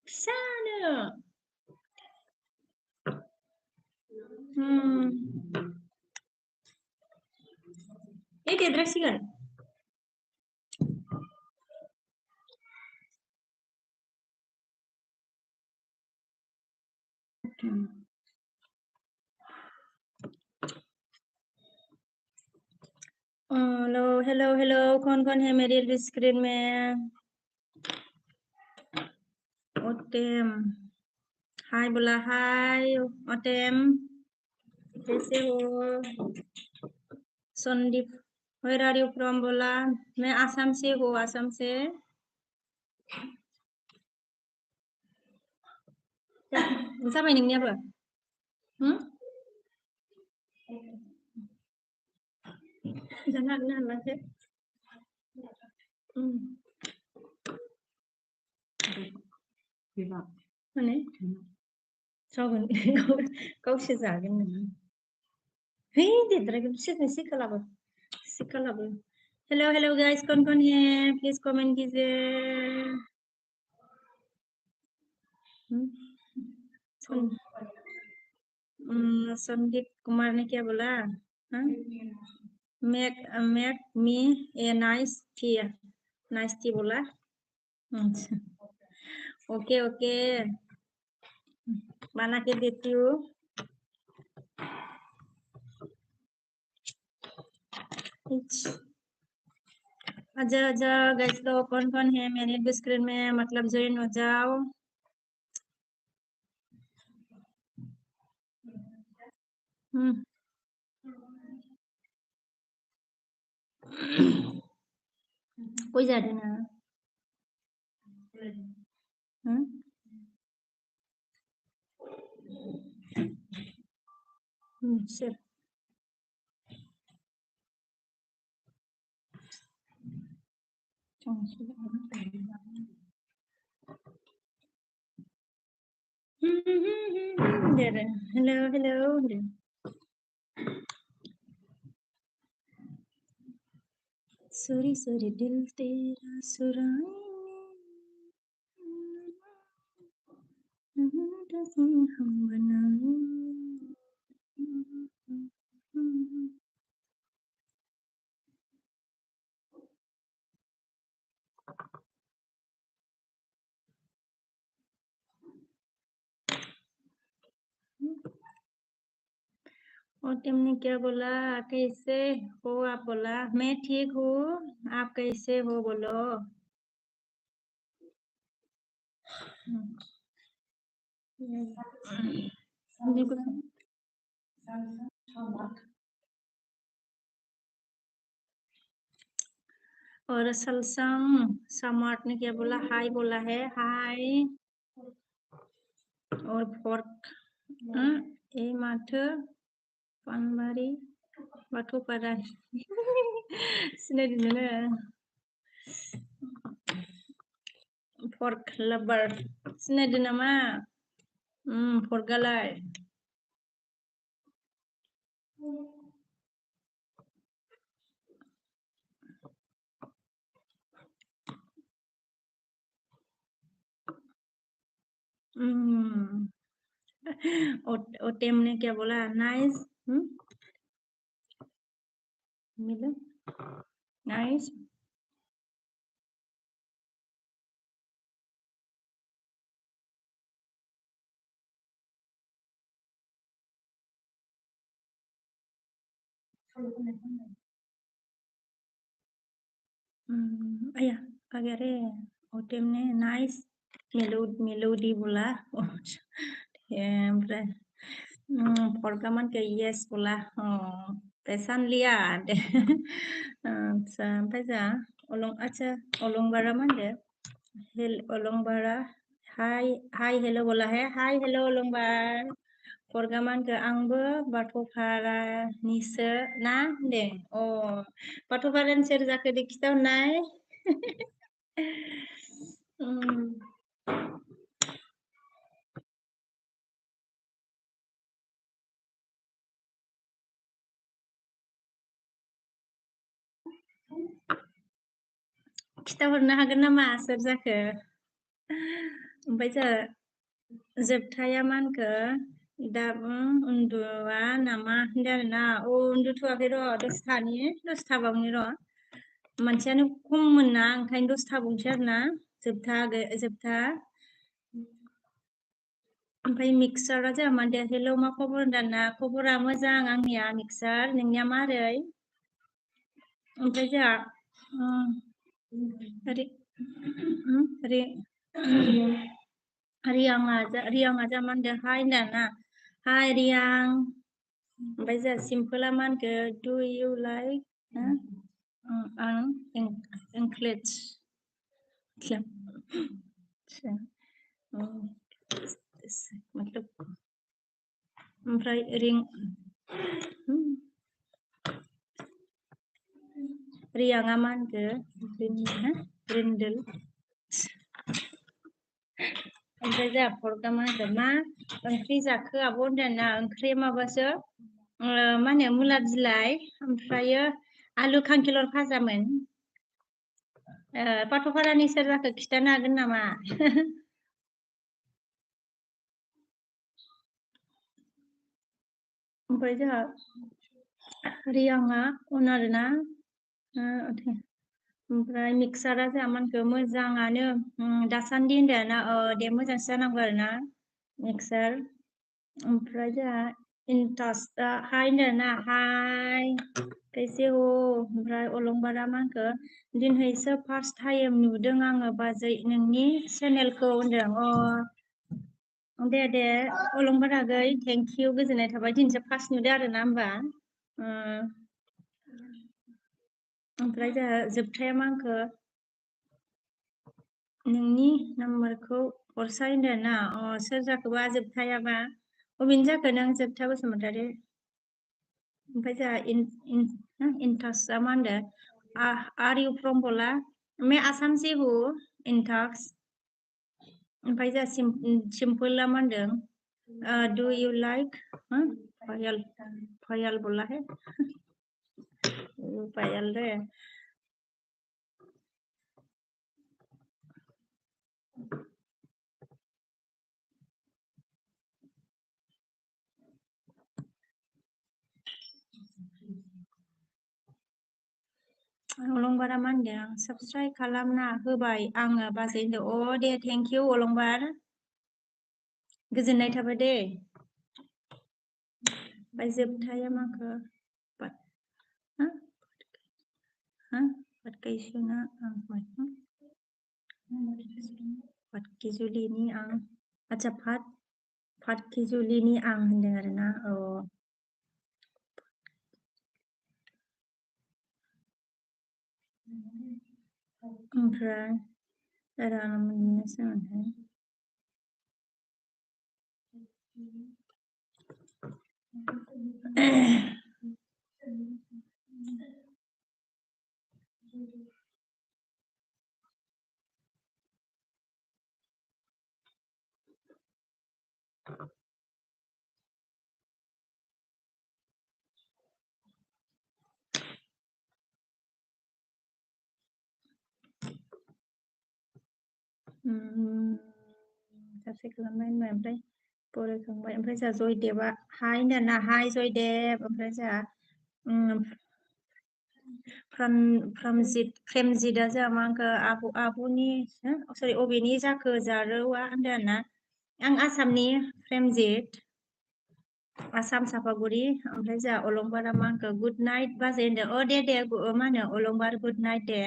Sao nữa? Ini address kan? Hello कौन है मेरी स्क्रीन में? ओटेम हाय बोला हाय ओटेम कैसे हो? Sandeep where are you from बोला मैं आसाम से हूँ आसाम से. जाबाय नोंनियाबो? जानो हागोन ना हालासो? माने जागोन गावसो जागोन नोङो. है देद्रायगोन सिखालाबो. हेलो गाइस कौन है प्लीज कमेंट कीजिए. संदीप कुमार ने क्या बोला? Make me a nice T बोला। अच्छा, ओके ओके, बना के देती हूँ। आजा आजा गाइस लोग, कौन कौन है मेरे स्क्रीन में, मतलब ज्वाइन हो जाओ। कोई जा रहे ना? सर हेलो हेलो, सॉरी सॉरी दिल तेरा सुराए हम बनाए। और तुमने क्या बोला? कैसे हो आप? बोला मैं ठीक हूँ, आप कैसे हो बोलो। और सलसम समार्ट ने क्या बोला? हाय बोला है, हाय। और फॉर्क ए माथो पानबारी बाथौपारा सिनायदों फर्क लाभार सिनायदों नामा? फर्कआलाय ओटेम ने क्या बोला? नाइस मिलो नाइस। आया अगर ओटेम ने नाइस मेलोडी बोला। ओमफ्राय फरकामान के येस बोला। पेसान लिया दे। आच्छा ओमफ्राय जा अलंबारा मा होनदो? अलंबारा हाय हेलो बोला है, हाय हेलो अलंबार। फरगामान के आंबो बाथौपारानिसो ना होनदों। बाथौपारानि सोर जाखो दे खिथाहरनाय। खिथाहरनो हागोन नामा सोर जाखो? ओमफ्राय जा जोबथाया मा होनखो? दा उन्दुआ नामा होनदों आरोना। उन्दुथ'वाखै र', दसे थाबावनि र'। मानसियानो खममोन ना, ओंखायनो दसे थाबावनोसै आरोना। जोबथा ओमफ्राय मिक्सारा जोंहा मानदे हेलौ मा खबर होनदों ना? खबरा मोजां आंनिया मिक्सार, नोंनिया मारै? ओमफ्राय जोंहा रियाङा जा मा होनदों? हाय होनदों ना? हाय रियां। ओमफ्राय जोंहा सिम्पोला मा होनखो? डु इउ लाइक आं इंक्लेट्स मतलब ओमफ्राय रियाङा मा होनखो? रिन्डोल। ओमफ्राय जोंहा फरका मा होनखो? मा ओंख्रि जाखो आब' होनदों ना? ओंख्रिया माबासो मा होनो मुला बिलाइ ओमफ्रायो आलु खांखिलर भाजामोन। बाथौपारानि सोर जाखो खिथानो हागोन नामा? ओमफ्राय जोंहा रियांआ अन आरोना ओमफ्राय मिक्सारा जोंहा मानखो मोजाङानो दासान्दि होनदों ना दे मोजांसो जानांगौ आरोना मिक्सार ओमफ्राय जोंहा इनटास्टआ हाय होनदों ना हाय कैसे हो ओमफ्राय अलंबारा मानखो दिनैसो फार्स्ट टाइम नुदों आङो बाजै नोंनि चेनेलखौ होनदों दे दे अलंबार आगै थेंक इउ गोजोननाय थाबाय दिनैसो फार्स्ट नुदों आरो ना होमबा ओमफ्राय जोंहा जोबथाया मा आंखो नोंनि नाम्बारखौ हरसाय होनदों ना सोर जाखोबा जोबथायाबा अबेनि जाखो नों जोबथा बसुमतारी ओमफ्राय जोंहा इनटाक्सआ मा होनदों आर इउ फ्रम बला मैं आसाम से हूँ इनटाक्स ओमफ्राय जोंहा सिम्पलआ मा होनदों डु इउ लाइक पायल पायल बोला है पायल रे अलंबारा मा होनदों साबस्क्राइब खालामना होबाय आङो बाजै होनदों दे थेंक इउ अलंबार गोजोननाय थाबाय दे ओमफ्राय जोबथाया माखो फाटखैसोना फाटखिजुलिनि आं आच्छा फाटखिजुलिनि आं होनदों आरोना ओमफ्राय बारा मोननो सोलोंथाइ साबस्क्राइब खालामबाय होनबाय ओमफ्राय फरायखांबाय ओमफ्राय जोंहा जयदेबआ हाय होनदों ना हाय जयदेब ओमफ्राय जोंहा प्रेमजितआ जोंहा मा होनखो आब'नि सरि अबेनि जाखो जारौआ होनदों ना आं आसामनि प्रेमजित आसाम सापागुरि ओमफ्राय जोंहा अलंबारा मा होनखो गुड नाइट बाजै होनदों दे दे मा होनो अलंबार गुड नाइट दे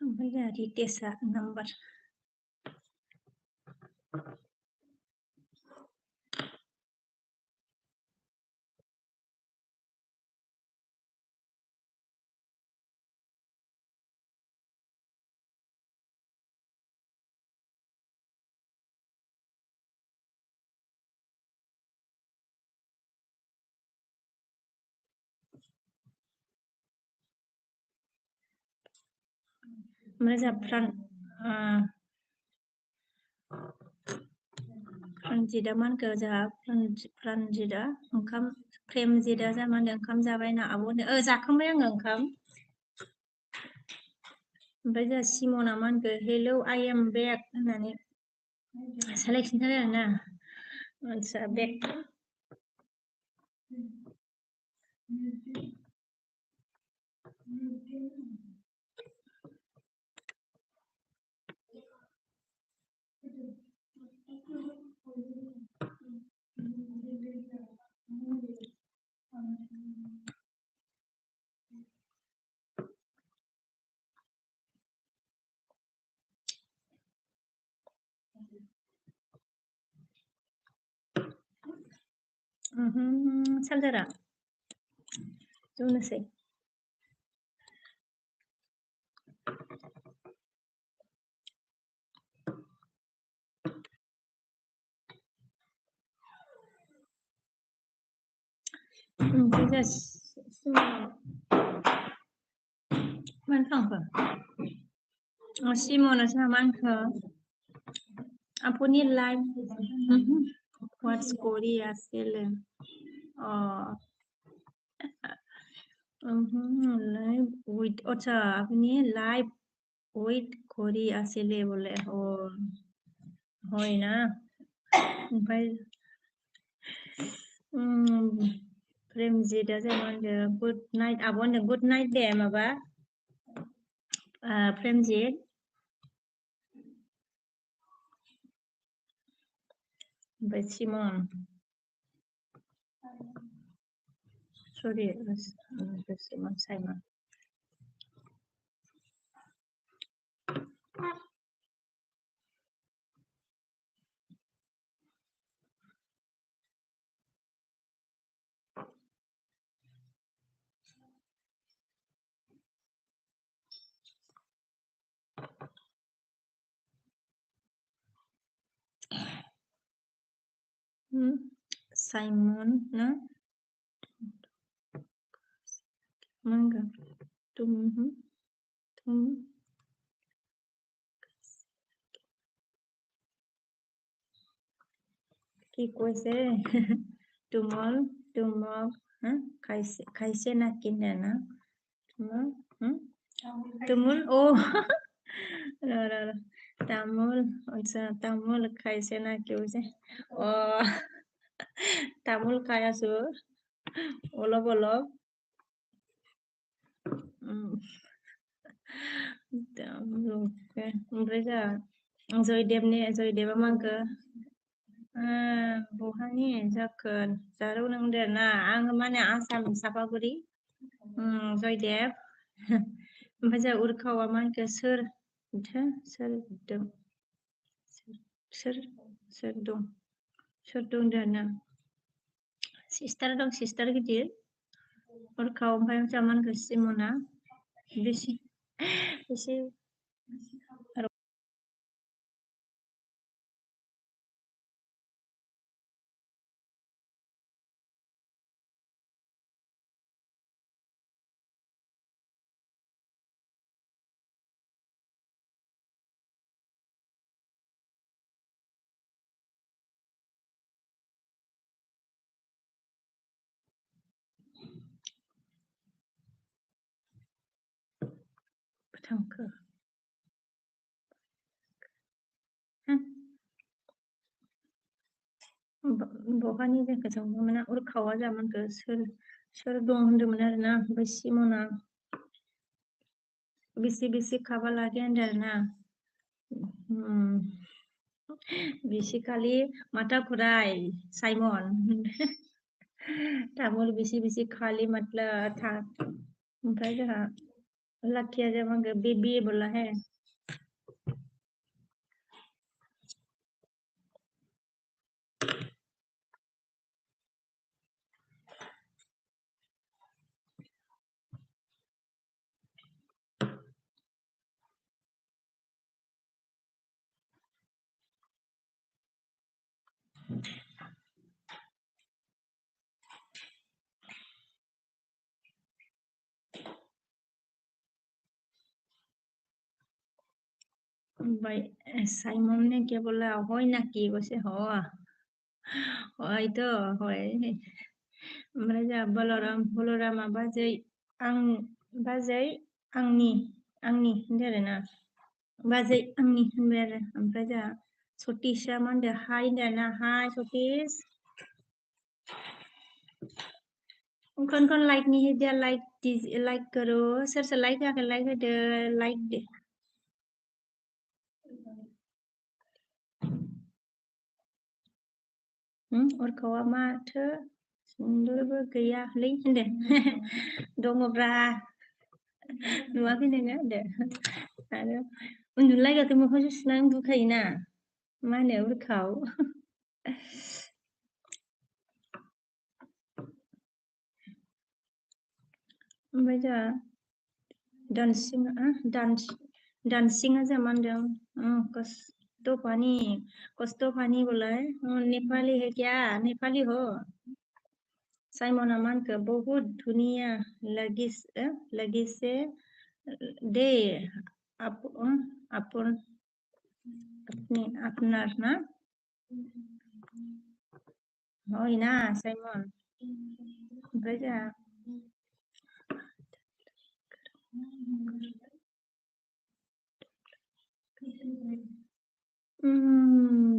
ओमफ्राय जोंहा रितेशआ नाम्बार ओमफ्राय जोंहा प्रानजितआ मा होनखो जोंहा प्रानजितआ ओंखाम प्रेमजितआ जोंहा मा होनदों ओंखाम जाबायना आब' होनदों जाखांबाय आङो ओंखाम ओमफ्राय जोंहा सिमना मा होनखो हेलौ आइ एम बेक होननानै सालाय खिन्थादों आरोना आदसा बेक सालजारा जौनोसै ओमफ्राय जोंहा Mankhangka. Simon sa mankhang. Apuni live. What's Korea still? Live with अच्छा আপনি live with Korea আসলে বলে ও হয় না ओमफ्राय प्रेमजितआ जेनेबा गुड नाइट आब' होनदों गुड नाइट दे माबा प्रेमजित ओमफ्राय सिमन सरि सिमन साइमन साइमन ना मांगा तुम কি কৈছে তোমাক খাইছে না কিনে না তুমুল ও তামোল আচ্ছা তামোল খাইছে না কি কৈছে অ তামোল খাই আছো অলপ অলপ ओमफ्राय जयदेवा मा होनखो बहानि जाखो जारौ नोंदो ना आङो माने आसाम सापागुरि जयदेव ओमफ्राय जोंहा उरखावा मा होनखो सोर दं सोर दं ना सिस्टार गिदिर उरखाव ओमफ्राय जोंहा मा होनखो सिमना बेसे थांखो बहानि जाखो सोंदोंमोन उरखावा जामानखो सोर दं होनदोंमोन आरोना ओमफ्राय सिमना बेसे खाबा लागे होनदों आरोना बेसिखालि माथा खुराय साइमन तामुल बेसे खाली मतलब था ओमफ्राय जोंहा लाखिया जामानखो बेबी बोला है भाई साइमन ने क्या बोला হয় নাকি বসে হয় তো হয় ओमफ्राय जोंहा बलरामा बाजै आंनि होनदों आरोना बाजै आंनि होनबाय आरो ओमफ्राय जोंहा सतीशआ मा होनदों हाय होनदों आरोना हाय सतीश कौन लाइक नहीं है दिया लाइक करो सोर लाइक होआखै लाइक होदो लाइक दे उरखावा माथो सुंदरबो गैयालै होनदों दङब्रा नुवाखै नोङो होनदो आरो उन्दुलायगाखै मोखांसो सुनानै उन्दुखायोना मा होनो उरखाव ओमफ्राय जोंहा डान्सिंआ जोंहा मा होनदों कस्तफानी बोला है नेपाली है क्या नेपाली हो साइमना मा होनखो बहुत धुनिया लगी से डे अपन अपनी আপনার না হয় না সাইমন ओमफ्राय जोंहा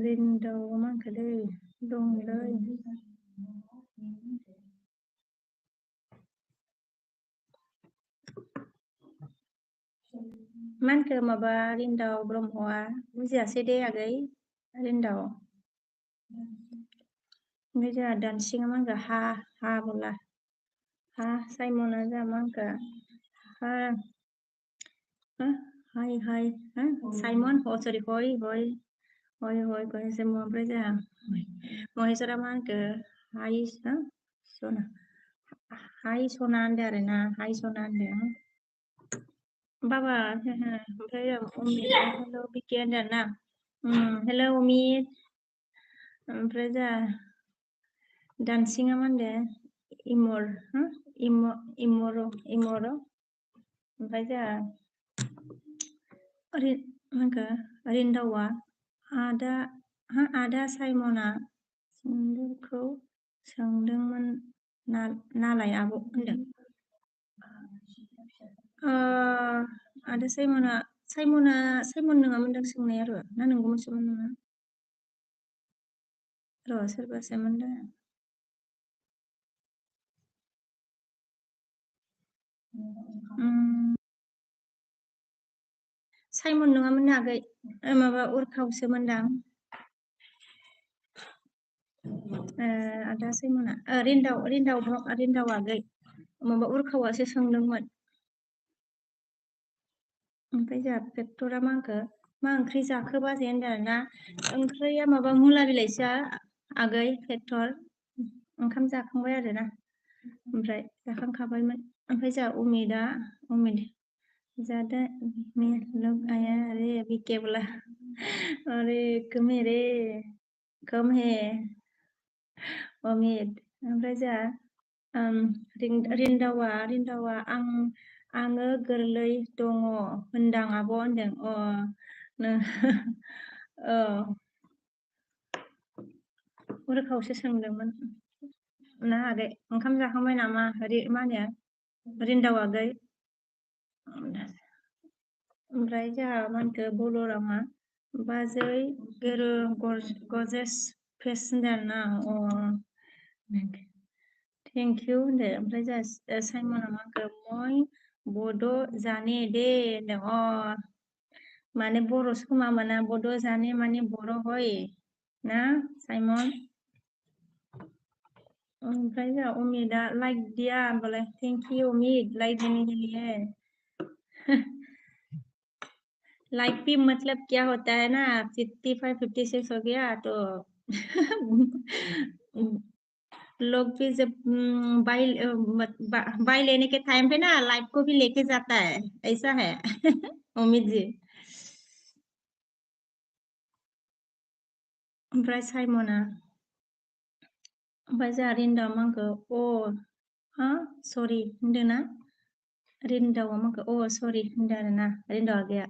रिन्दाव मा होनखोलै दंलै मा होनखो माबा रिन्दाव ब्रह्मआ बुजियासै दे आगै रिन्दाव ओमफ्राय जोंहा दानसिङा मा होनखो हा बोला हा साइमना जोंहा मा होनखो हा हाय साइमन सरि हय गहेसे ओमफ्राय जोंहा महेसरा मा होनखो हाय सना हाय सना होनदो आरोना हाय सना होनदो बाबा ओमफ्राय हेल' बिके होनदो आरोना हेल' अमित ओमफ्राय जोंहा दानसिङा मा होनदो इमर ओमफ्राय जोंहा मा होनखो रिन्दावा आदा साइमना सिन्दुरखौ सोंदोंमोन नालाय आब' होनदों आदा साइमन नङामोनदां सोंनाया ना नंगौमोनसोमोन नोङो सोरबासोमोन दा साइमन नङामोन आगै माबा उरखावसोमोनदां आदा साइमना रिन्दाव आगै माबा उरखावासो सोंदोंमोन ओमफ्राय जोंहा पेक्टरा मा होनखो मा ओंख्रि जाखो बाजै होनदों आरोना ओंख्रिया माबा मुला बिलाइसो आगै पेक्टर ओंखाम जाखांबाय आरोना ओमफ्राय जाखांखाबायमोन ओमफ्राय जोंहा उमिद ज्यादा में लोग आया अरे बीके बोला अरे कम है रे कम है अमित ओमफ्राय जोंहा रिन्दावा आङो गोरलै दङ होनदां आब' होनदों उरखावसो सोंदोंमोन ना आगै ओंखाम जाखांबाय नामा मा होनो रिन्दाव आगै ओमफ्राय जोंहा मा होनखो बलरामा बाजै गजेस फेस होनदों आरोना थेंक इउ होनदो ओमफ्राय जोंहा साइमना मा होनखो मय बड' जाने दे होनदों माने बर' समा मोना बड' जाने माने बर' हय ना साइमन ओमफ्राय जोंहा अमितआ लाइक दिया बोले थेंक यू अमित लाइक देने के लिए लाइक भी मतलब क्या होता है ना 55 56 हो गया तो लोग भी जब बाई लेने के टाइम पे ना लाइफ को भी लेके जाता है ऐसा है अमित जी ओमफ्राय साइमना ओमफ्राय जोंहा रिन्दाव मांखौ सरि होनदोंना रिन्दावा मांखौ सरि होनदों आरोना रिन्दाव आगैया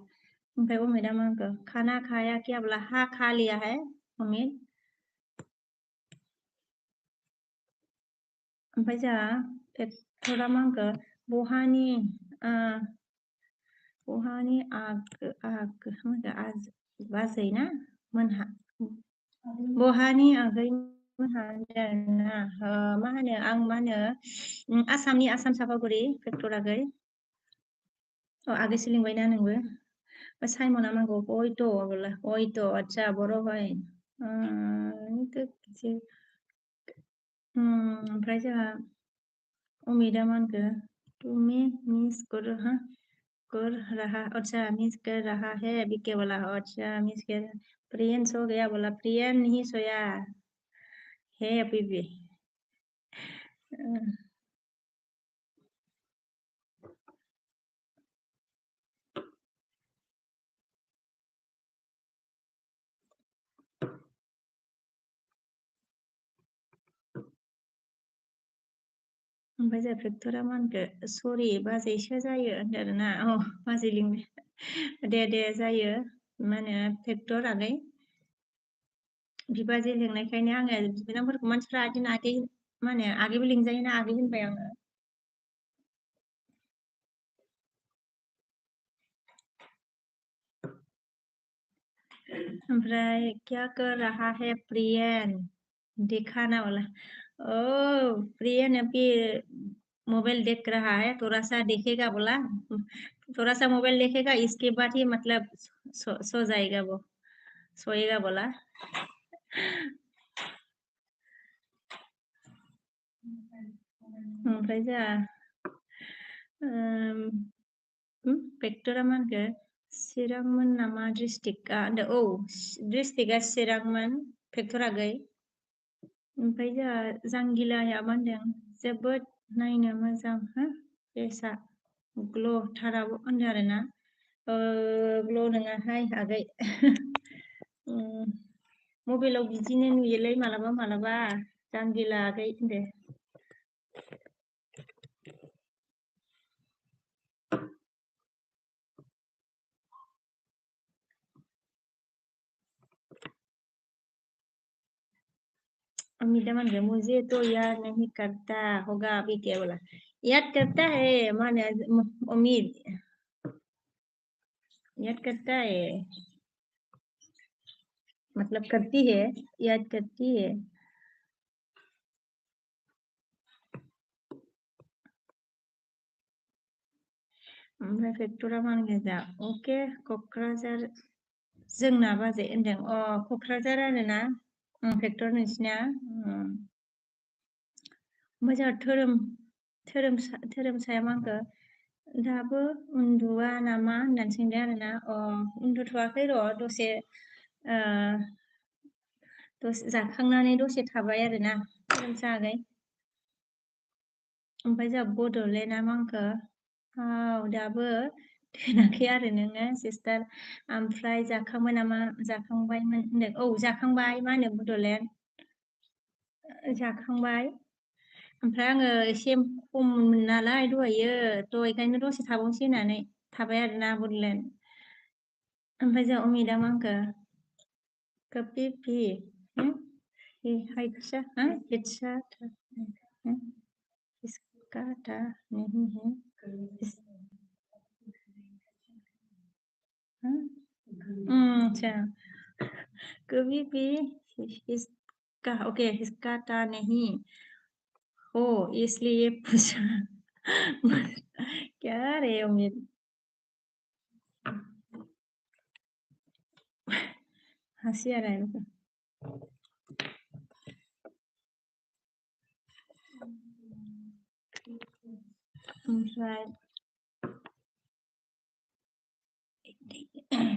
ओमफ्राय अमितआ मांखौ खाना खाया क्या बोला हाँ खा लिया है अमित ओमफ्राय जोंहा पेक्टरा मांखौ बहानि बाजै ना मोनहा बहानि आगै मोनहा आरोना मा होनो आं मा होनो आसाम सापागुरि पेक्टर आगै आगैसो लिंबायना नोंबो साइमना मांखौ हयथ' बोला हयथ' आदसा बर' हय ओमफ्राय जोंहा अमितआ मा होनखो तुम्हें मिस कर रहा अच्छा मिस कर रहा है बीके बोला अच्छा मिस कर प्रियन सो गया बोला प्रियन नहीं सोया है अभी भी ओमफ्राय जोंहा फेक्टरा मा होनखो सरि बाजैसो जायो होनदों आरोना बाजै लिंबाय दे जायो मा होनो फेक्टर आगै बिबाजै लिंनायखायनो आङो बिनामफोरखौ मानसिफ्रा बिदिनो आगै मा होनो आगैबो लिंजायोना आगै होनबाय आङो ओमफ्राय क्या कर रहा है प्रियन दिखाना वाला ओ प्रियन अभी मोबाइल देख रहा है थोड़ा सा देखेगा बोला थोड़ा सा मोबाइल देखेगा इसके बाद ही मतलब सो जाएगा वो सोएगा बोला ओमफ्राय जोंहा फेक्टरा मा होनखो चिरांमोन नामा डिस्ट्रिक्टआ होनदों औ डिस्ट्रिक्टआ चिरांमोन फेक्टर आगै ओमफ्राय जोंहा जांगिलाया मा होनदों जोबोद नायनो मोजां हो फेसआ ग्ल' थाराबो होनदों आरोना ग्ल' नङाहाय आगै मबाइलाव बिदिनो नुयोलै मालाबा मालाबा जांगिला आगै होनदो अमिता मान गया मुझे तो याद नहीं करता होगा अभी क्या बोला याद करता है मान उम्मीद याद करता है मतलब करती है याद करती है ओमफ्राय फेक्टरा मान गया अके क'क्राझार जोंना बाजै होनदों क'क्राझार आरोना फेक्टर नोंसिना ओमफ्राय जोंहा धोरोमसाया मा होनखो दाबो उन्दुआ नामा होननानै सोंदों आरोना उन्दुथ'वाखै र' दसे जाखांनानै दसे थाबाय आरोना धोरोमसा आगै ओमफ्राय जोंहा बड'लेण्डआ मा होनखो दाबो दोनाखै आरो नोङो सिस्टार ओमफ्राय जाखांबाय नामा जाखांबायमोन होनदों औ जाखांबाय मा होनो बड'लेण्ड जाखांबाय ओमफ्राय आङो एसे खममोन नालाय दहायो थ' बेखायनो दसे थाबावनोसै होननानै थाबाय आरोना बड'लेण्ड ओमफ्राय जों अमिता मा होनखो कभी भी अच्छा अच्छा इसका था नहीं है अच्छा कभी भी इसका ओके इसका था नहीं हो इसलिए पूछा क्या रे उम्मीद हंसी आ रहा है मेरे को ओमफ्राय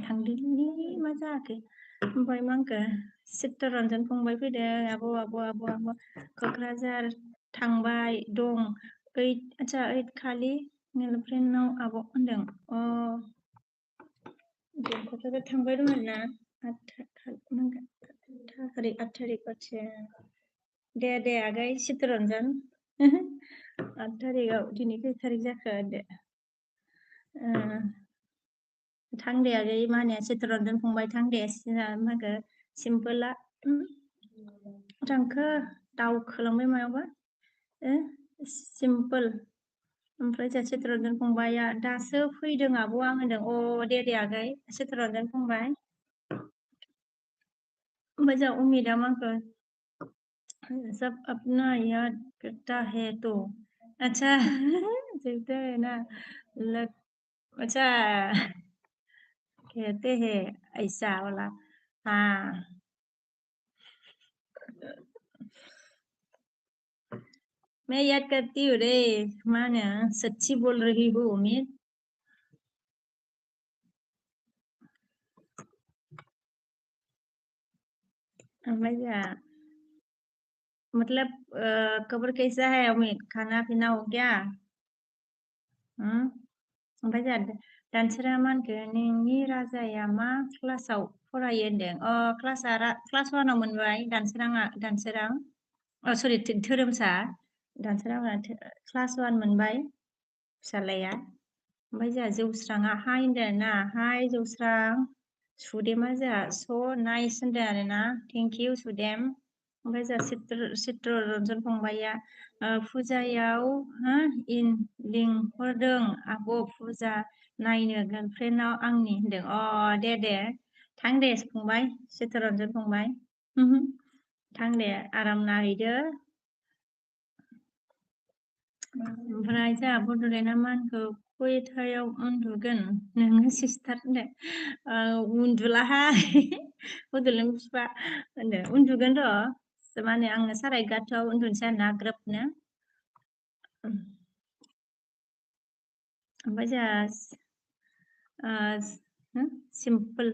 थांदोंलै मा जायाखै ओमफ्राय मा होनखो चित्तरन्जन फंबाय फैदों आब' क'क्राझार थांबाय दं आदसा खालि नेलफ्रेन्डनाव आब' होनदों क'क्राझार थांबाय दं आरोना 8 थारिख आदसा दे आगै चित्तरन्जन 8 थारिखआव दिनै खै थारिख जाखो दे थां दे आगै मा होनो चित्तरन्जन फंबाय थां दे मा होनखो सिम्पोला थांखो दावखोलांबाय मायावबा सिम्पोल ओमफ्राय जोंहा चित्तरन्जन फंबाया दासो फैदों आब' आं होनदों दे आगै चित्तरन्जन फंबाय ओमफ्राय जोंहा उमिदा मा होनखो सब अपना याद करता है तो अच्छा कहते हैं ना अच्छा कहते हैं ऐसा वाला हाँ मैं याद करती हूँ रे मा होनो सच्ची बोल रही हूँ उम्मीद ओमफ्राय जोंहा मतलब खबर कैसा है उम्मीद खाना पीना हो गया ओमफ्राय जोंहा दानसोरा मा होनखो नोंनि राजाया मा क्लासाव फरायो होनदों क्लास 1आव मोनबाय दानसोरां सरि धोरोमसा दानसोरांआ क्लास 1 मोनबाय फिसालाया। ओमफ्राय जोंहा जौस्राङा हाय होनदों आरोना, हाय जौस्रां। सुदेमा जोंहा स' नाइस होनदों आरोना, थेंक इउ सुदेम। ओमफ्राय जोंहा चित्ररन्जन फंबाया फुजायाव लिंहरदों आब' फुजा नायनो गार्लफ्रेन्डआव आंनि होनदों। दे थां दे फंबाय, चित्ररन्जन फंबाय। थां दे आराम नायहैदो। ओमफ्राय जोंहा बड'लेण्डआ मानखौ खयथायाव उन्दुगोन नोङो सिस्टार होनदों। उन्दुलाहाय बड'लेण्ड बिफा होनदों, उन्दुगोन र'। मा होनो आङो 11:30आव उन्दुनोसै आरोना ग्रोबनो। ओमफ्राय जोंहा सिम्पोल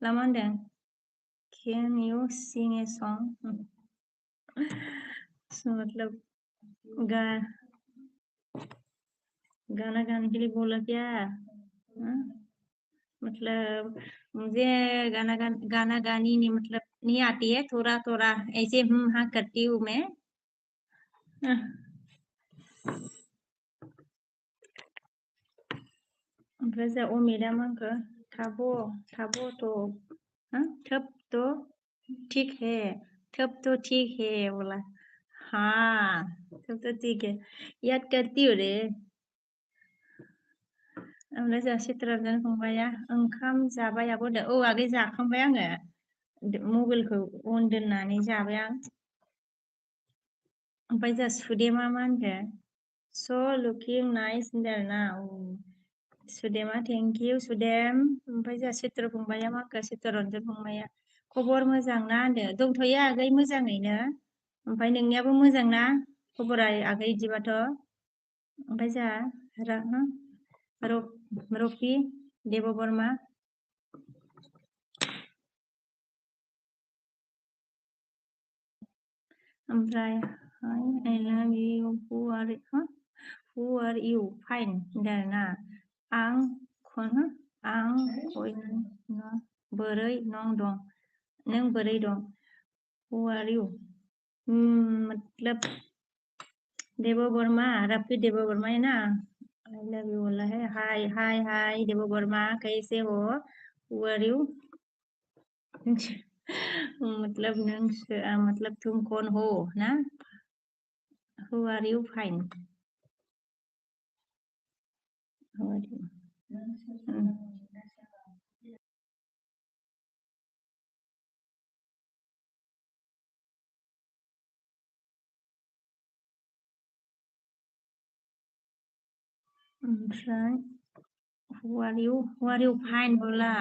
मा होनदों, कैन यू सिं ए सं, मतलब गाना गाने के लिए बोला क्या? मतलब मुझे गाना गानी नहीं, मतलब नहीं आती है, थोड़ा थोड़ा ऐसे हाँ करती हूँ मैं। ओमफ्राय जोंहा अमितआ मा होनखो, थाब' तो थब तो ठीक है, थब तो ठीक है बोला। हाँ थब तो ठीक है, याद करती हो रे। ओमफ्राय जोंहा चित्ररन्जन फंबाया ओंखाम जाबाय आब' होनदों। आगै जाखांबाय आङो, मबाइलखौ अन दोननानै जाबाय आं। ओमफ्राय जोंहा सुदेमा मा होनखो, स' लुकिं नाइस होनदों आरोना। सुदेमा थेंक इउ सुदेम। ओमफ्राय जोंहा चित्र फंबाया मा होनखो, चित्ररन्जन फंबाया खबर मोजां ना होनदों। दंथ'यो आगै मोजाङैनो। ओमफ्राय नोंनियाबो मोजां ना खबरा आगै इदिबाथ'? ओमफ्राय जोंहा रफि देबबर्मा ओमफ्राय I love you, who are you, fine होनदों आरोना। आं बोरै नों दं, नों बोरै दं, who are you, मतलब देबबर्मा, रफी देबबर्मा है ना। I love you बोला है। हाय देबबर्मा, कैसे हो, who are you, मतलब मतलब तुम कौन हो ना, who are you, fine, who are you? ओमफ्राय who are you fine बोला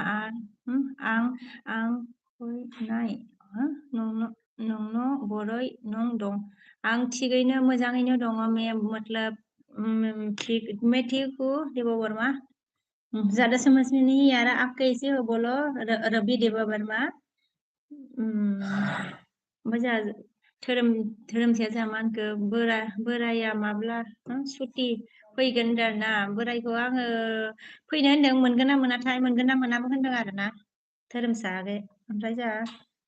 आं फैनाय नोंनो बोरै नों दं, आं थिगैनो मोजाङैनो दङ मेम, मतलब मैं ठीक हूँ देबबर्मा। ज्यादा समझ में नहीं आ रहा, आप कैसे हो बोलो रवि देबबर्मा। ओमफ्राय जोंहा धोरोमसाया जोंहा मा होनखो, बोराया माब्ला सुटि फैगोन होनदों आरोना। बोरायखौ आङो फैनो होनदों, मोनगोन ना मोनाथाय, मोनगोन ना मोनाबो होनदों आरोना धोरोमसा आगै। ओमफ्राय जोंहा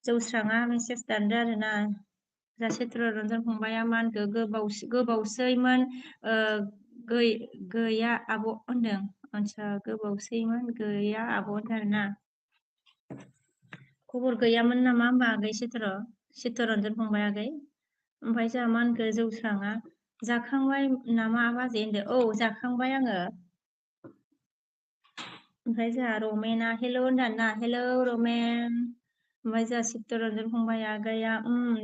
जौस्राङा मेसेज दानदों आरोना। जोंहा चित्ररन्जन फंबाया मा होनखो, गोबावसैमोन गैया आब' होनदों। आदसा गोबावसैमोन गैया आब' होनदों आरोना। खबर गैयामोन नामा होमबा आगै चित्ररन्जन फंबाय आगै? ओमफ्राय जोंहा मा होनखो, जौस्राङा जाखांबाय नामा बाजै होनदो। जाखांबाय आङो। ओमफ्राय जोंहा रमेना हेल' होनदों ना, हेल' रमेन। ओमफ्राय जोंहा चित्ररन्जन फंबाय आगैया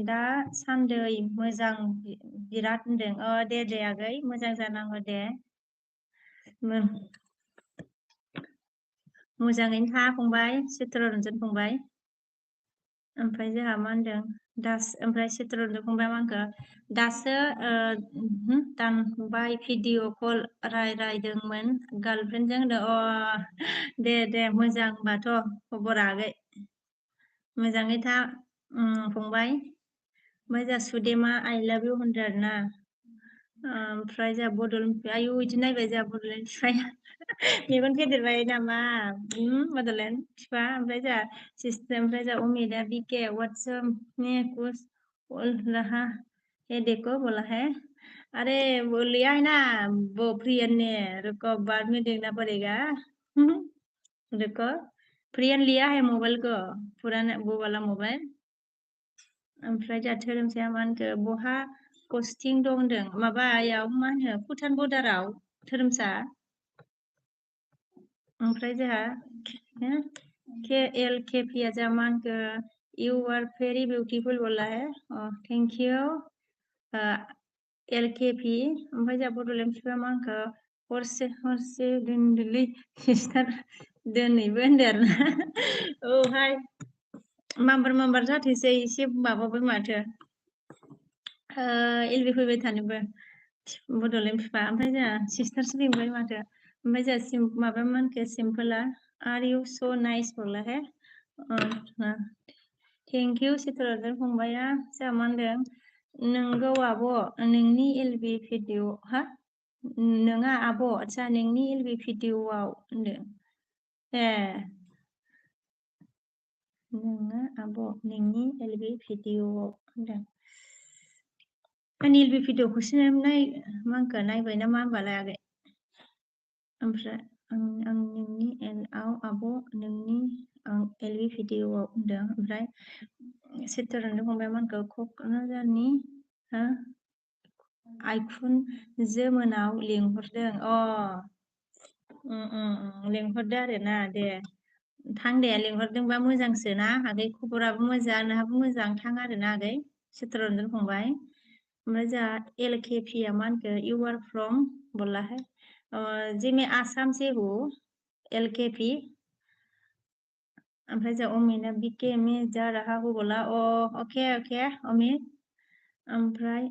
दा सान्दै मोजां बिराद होनदों। दे आगै मोजां जानांगौ दे, मोजाङैनो था फंबाय चित्ररन्जन फंबाय। ओमफ्राय जोंहा मा होनदों, ओमफ्राय चित्ररन्जन फंबाया मा होनखो, दासो दानबाय भिडिअ कल रायलायदोंमोन गार्लफ्रेन्डजों होनदों। दे मोजां होनबाथ' खबरा आगै, मोजाङै था फंबाय। ओमफ्राय जोंहा सुदेमा आइ लाभ इउ होनदों आरोना। ओमफ्राय जोंहा बड'लेण्ड आयु बिदि नायबाय जोंहा बड'लेण्ड बिफाया मेगन फेदेरबाय नामा बड'लेण्ड बिफा। ओमफ्राय जोंहा सिस्टेम, ओमफ्राय जोंहा अमितआ बीके व्हाट्सएप में कुछ बोल रहा ये देखो बोला है, अरे वो लिया है ना वो प्रियन ने, रुको बाद में देखना पड़ेगा। रुको, प्रियन लिया है मोबाइल को, पुराना वो वाला मोबाइल। ओमफ्राय जोंहा धोरोमसाया मा होनखो बहा पस्टिं दं होनदों माबायाव मा होनो भुटान बर्डाराव धोरोमसा। ओमफ्राय जोंहा KLKP आ जोंहा मा होनखो इउ आर भेरि बिउटिफुल बोला है, थेंक इउ LKP। ओमफ्राय जोंहा बड'लेण्ड फिफा मा होनखो हरसे हरसे दोनदोलै सिस्टार दोनैबो होनदो आरोना। औहाय माम्बार जाथोंसै एसे माबाबाय माथो, एलबि फैबाय थानोबो बड'लेण्ड फिफा। ओमफ्राय जोंहा सिस्टारसो लिंबाय माथो। ओमफ्राय जोंहा माबा मा होनखो सिम्पोला आर इउ स' नाइस बोला है, थेंक इउ चित्तरन्जन फंबाया। जोंहा मा होनदों नोंगौ आब' नोंनि एलबि भिडिअ हा नोङा आब' आदसा नोंनि एलबि भिडिअआव होनदों ए नोङा आब' नोंनि एलबि भिडिअआव होनदों। आंनि एलबि भिडिअखौसो नाय मा होनखो नायबाय ना मा होनबालाय आगै? ओमफ्राय आं नोंनि एलआव आब' नोंनि एलबि भिडिअआव होनदों। ओमफ्राय चित्तरन्जन फंबाया मा होनखो क'क्राझारनि हो आइखुन जोमोनाव लिंहरदों लिंहरदो आरोना दे थां दे लिंहरदोंबा मोजांसो ना आगै, खबराबो मोजां नोंहाबो मोजां थां आरोना आगै चित्तरन्जन फंबाय। ओमफ्राय जोंहा LKP आ मा होनखो इउ आर फ्रम बोला है, जी मैं आसाम से हूँ LKP। ओमफ्राय जोंहा अमितआ बीके में जा रहा हूँ बोला, ओके ओके अमित। ओमफ्राय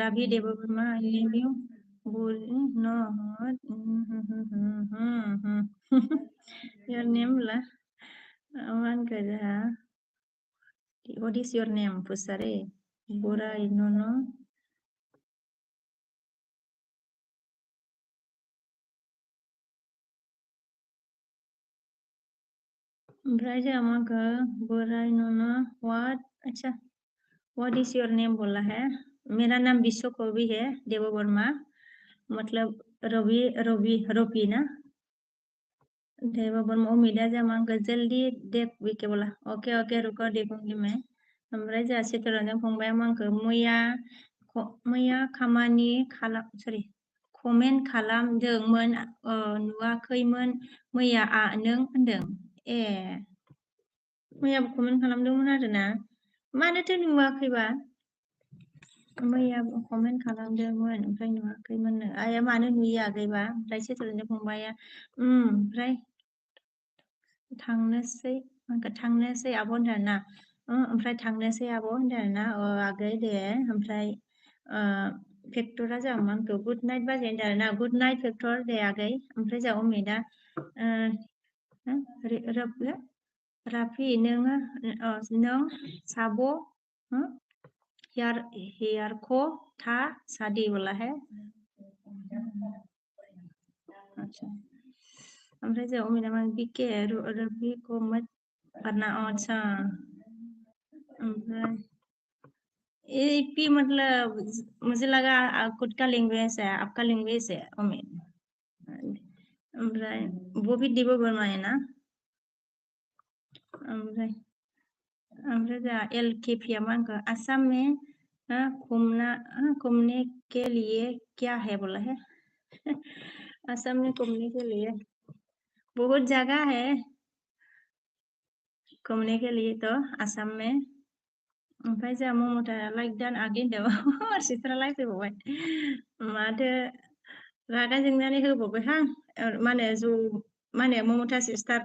Ravi Debbarma live not your name बोला, मा होनखो जोंहा व्हाट इज योर नेम पुसारे बोराय नन ओमफ्राय जोंहा मा होनखो बोराय नन व्हाट अच्छा व्हाट इज योर नेम बोला है, मेरा नाम विश्व कवि है देवबर्मा, मतलब रवि रवि रवि ना देवबर्मा। उम्मीदा जोंहा मा होनखो जल्दी देख बीके बोला, ओके ओके रुको देखूंगी मैं। ओमफ्राय जोंहा चित्तरन्जन फंबाया मा होनखो मैया खामानि खालाम सरि कमेन्ट खालामदोंमोन नुवाखैमोन मैया नों होनदों। ए मैयाबो कमेन्ट खालामदोंमोन आरोना, मानोथो नुवाखैबा? मैयाबो कमेन्ट खालामदोंमोन ओमफ्राय नुवाखैमोननो, आइया मानो नुयो आगैबा? ओमफ्राय चित्तरन्जन फंबाया ओमफ्राय थांनोसै थांनोसै आब' होनदों आरोना, ओमफ्राय थांनोसै आब' होनदों आरोना आगै दे। ओमफ्राय फेक्टरा जोंहा मा होनखो गुड नाइट बाजै होनदों आरोना, गुड नाइट फेक्टर दे आगै। ओमफ्राय जोंहा अमितआ राफि नों साब हेयार को था शादी बोला है। अच्छा ओमफ्राय जोंहा अमितआ मा बीके रवि को मत करना, अच्छा ओमफ्राय पी मतलब मुझे लगा खुद का लैंग्वेज है, आपका लैंग्वेज है अमित। ओमफ्राय वो भी देवबर्मा है ना। ओमफ्राय जोंहा LKP आ मा होनखो आसाम में घूमने के लिए क्या है बोला है। असम में घूमने के लिए बहुत जगह है घूमने के लिए तो आसाम में। ओमफ्राय जोंहा ममता लाइक दान आगेन होनदों सिस्टारा लाइक फैबावबाय, माथो रागा जोंनानै होबावबायहां मा होनो मा होनो ममता सिस्टार।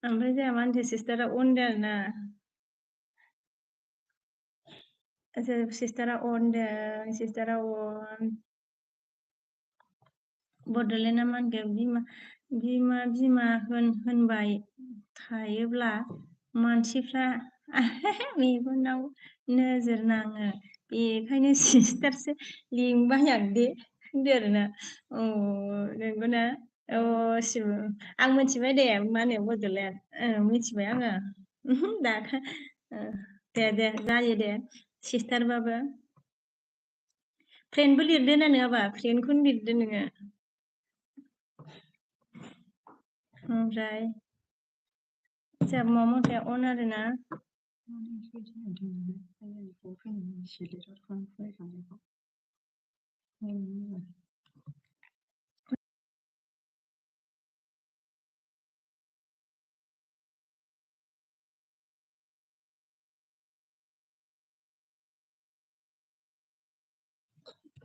ओमफ्राय जोंहा मा होनदों सिस्टारा अनदों आरोना, सिस्टारा अनदों सिस्टारा अन बड'लेण्डआ मा होनगोन बिमा होनबाय थायोब्ला मानसिफ्रा मेगनाव नोजोर नाङो, बेखायनो सिस्टारसो लिंबाय आं दे होनदो आरोना। नंगौना आं मिथिबाय दे मा होनो बड'लेण्ड मिथिबाय आङो। दा दे जायो दे सिस्टारबाबो फ्रेन्डबो लिरदो ना नङाबा फ्रेन्डखौनो लिरदो नोङो ओमफ्राय जोंहा माबा अन आरोना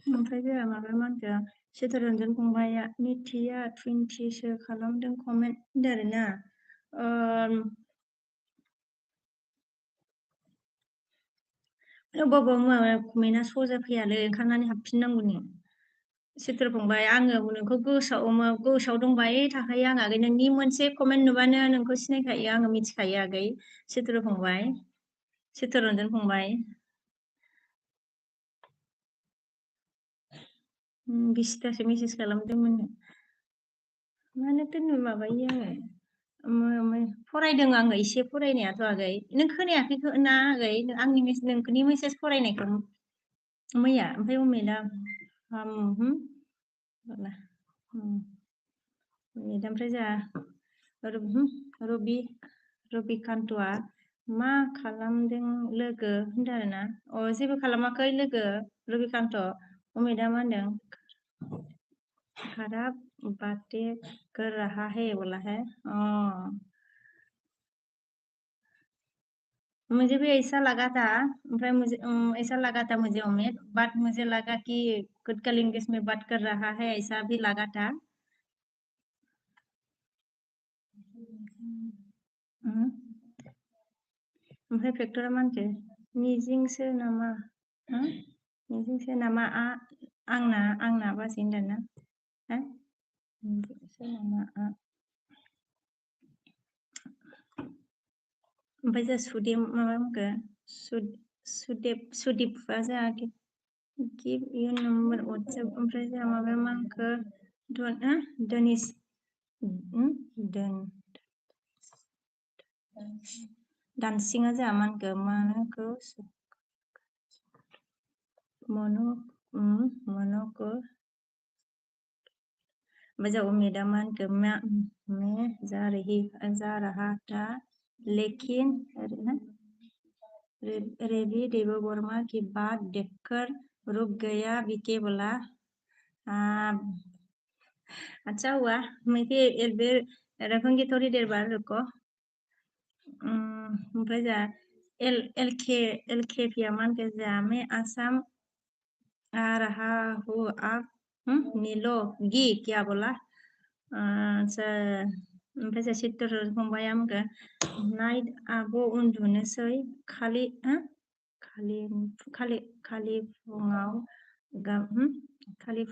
ओमफ्राय जोंहा माबा मा होनखो चित्तरन्जन फंबाया मिथिया 20सो खालामदों कमेन्ट होनदों आरोना अबावबा माबा कमेन्टआ सजा फैयालै ओंखारनानै हाबफिननांगौनो चित्र फंबाय आङो नोंखौ गोसोआव दंबाय थाखायो आं आगै नोंनि मोनसे कमेन्ट नुबानो नोंखौ सिनायखायो आङो मिथिखायो आगै चित्र फंबाय चित्तरन्जन फंबाय बिसिथासो मेसेज खालामदोंमोन मानोथो माबायो आङो फरायदों आङो एसे फरायनायाथ' आगै नों खोनायाखै ना आगै आंनि नोंनि मेसेज फरायनायखौ मैया ओमफ्राय उमेदा ओमफ्राय जोंहा रबिकान्तआ मा खालामदों लोगो होनदों आरोना जेबो खालामाखै लोगो रबिकान्त उमेदा मा होनदों खराब बातें कर रहा है बोला है मुझे भी ऐसा लगा था मुझे ऐसा लगा था मुझे उम्मीद बट मुझे लगा कि खुद का इंग्लिश में बात कर रहा है ऐसा भी लगा था ओमफ्राय फेक्टरा मा होनखो मिजिंसो नामा मिजिंसो नामा आंना बाजै होनदोंना मिजिंसो नामा ओमफ्राय जों सुदेम माबा होनखो सुदिपआ जोंहा गिभ इउ नाम्बार वाट्सएप ओमफ्राय जोंहा माबाया मा होनखो दनिस दानसिङा जोंहा मा होनखो मानोखौ मनोको वजह उम्मीद मान के मैं जा रहा था लेकिन रेवी देववर्मा की बात देखकर रुक गया विके बोला अच्छा हुआ मैं रखूंगी थोड़ी देर बाद रुको ओमफ्राय जा एल के पिया मान के जा मैं आसाम आ रहा हूँ आप नीलो गी क्या बोला ओमफ्राय जा चित्तर फंबाया आंखौ नाइट आब' उन्दुनोसै खालि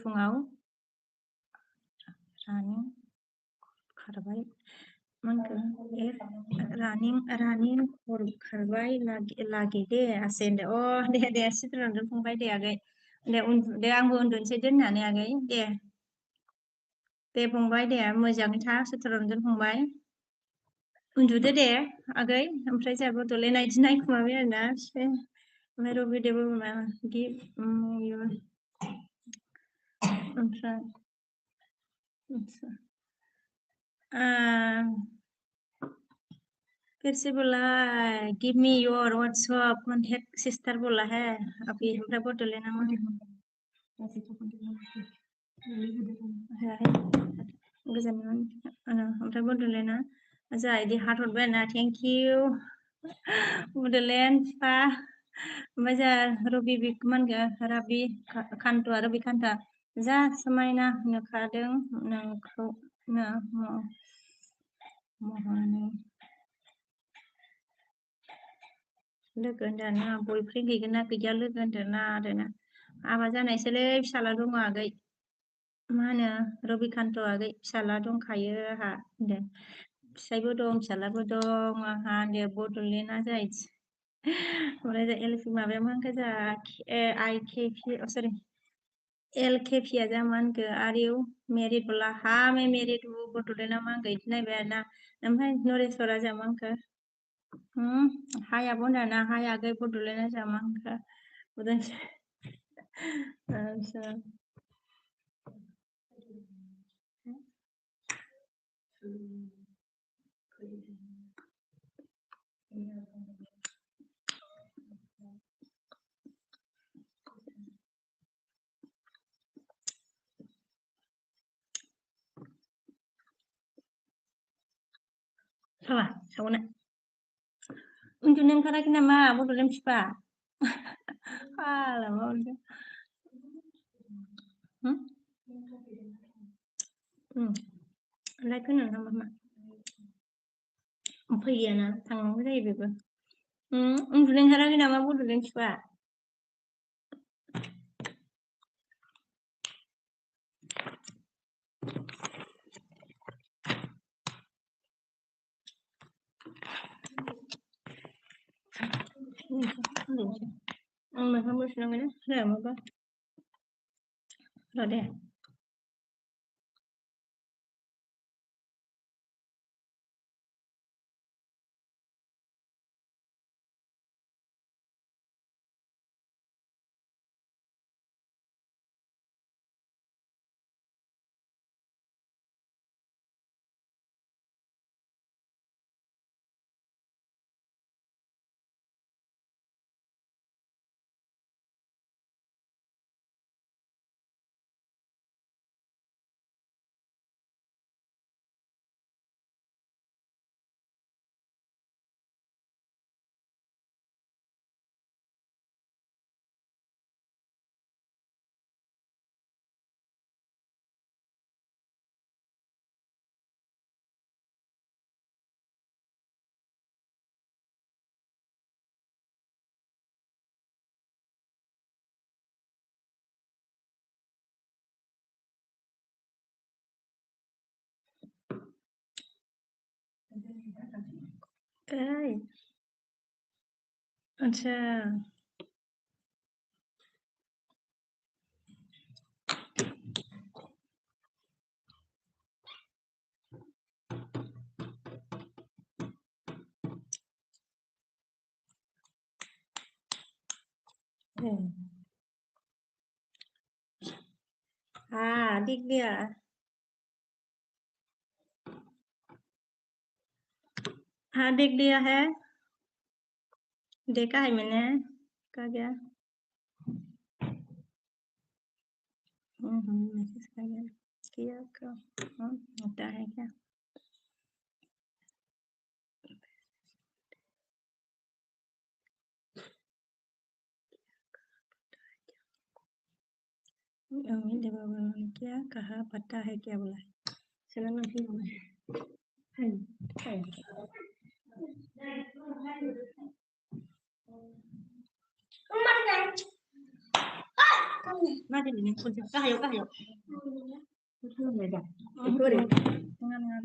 फुङाव रानिं खारबाय रानिं खारबाय लागि दे आसे होनदो दे चित्तरन्जन फंबाय दे आगै दे आंबो उन्दुनोसै दोननानै आगै दे फंबाय दे मोजाङै था चित्तरन्जन फंबाय उन्दुदो दे आगै ओमफ्राय जोंहा बड'लेण्ड आइदि नायखुमाबाय आरोना ओमफ्राय रबिदेव ओमफ्राय फिर से बोला give me your WhatsApp contact sister बोला है अभी ओमफ्राय बड'लेण्डआ मा गोजान ओमफ्राय बड'लेण्डआ जोंहा बिदि हाथरबाय आरोना थेंक इउ बड'लेण्ड बिफा ओमफ्राय जोंहा रबि कान्तआ जा समायना नुखादों नोंखौ लोगो होनदों ना बयफ्रेन्ड गैगोन ना गैया लोगो होनदों ना आरोना हाबा जानायसोलै फिसाला दङ आगै मा होनो रबिकान्त आगै फिसाला दंखायो आंहा होनदों फिसायबो दं फिसालाबो दं आंहा होनदों बड'लेण्डआ जाहैदों ओमफ्राय माबाया मा होनखो जोंहा सरि एल के पिया जा मा होनखो आर इउ मेरिड बोला मैं मेरिड हूँ बड'लेण्डआ मा होनखो बिदि नायबाय आरोना ओमफ्राय नरेश्वरा जा मा होनखो Hai abunda na hai agay pudule na sama ka. Udah. So. Salah, sauna. Untuk yang kara kina ma, bodo lem sipa. Alah, mau udah. Like na mama. Ompay na, tang udah ibu. Untuk yang kara kina ma, bodo lem sipa. Kamu senang mana? Senang apa? Ada. Cái. अच्छा. दिख गया. हाँ, दिख दिया है. देखा है मैंने. कहा गया. मैसेज कर गया. किया का. होता है क्या? क्या कहा पता है क्या बोला. चलो ना फिर. Mati ini kunci kahayo. Itu beda. Itu deh. Ngan.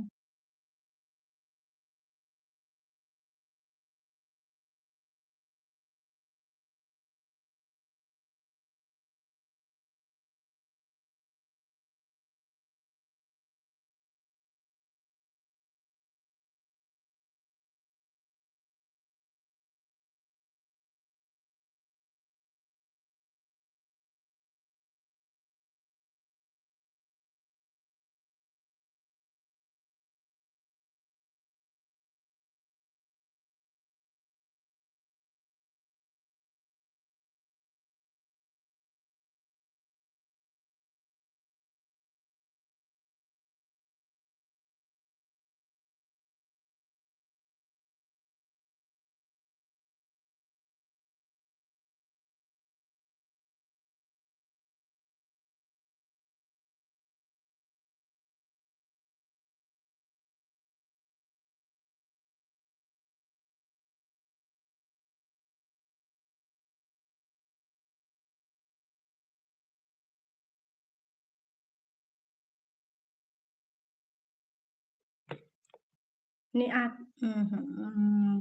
Ini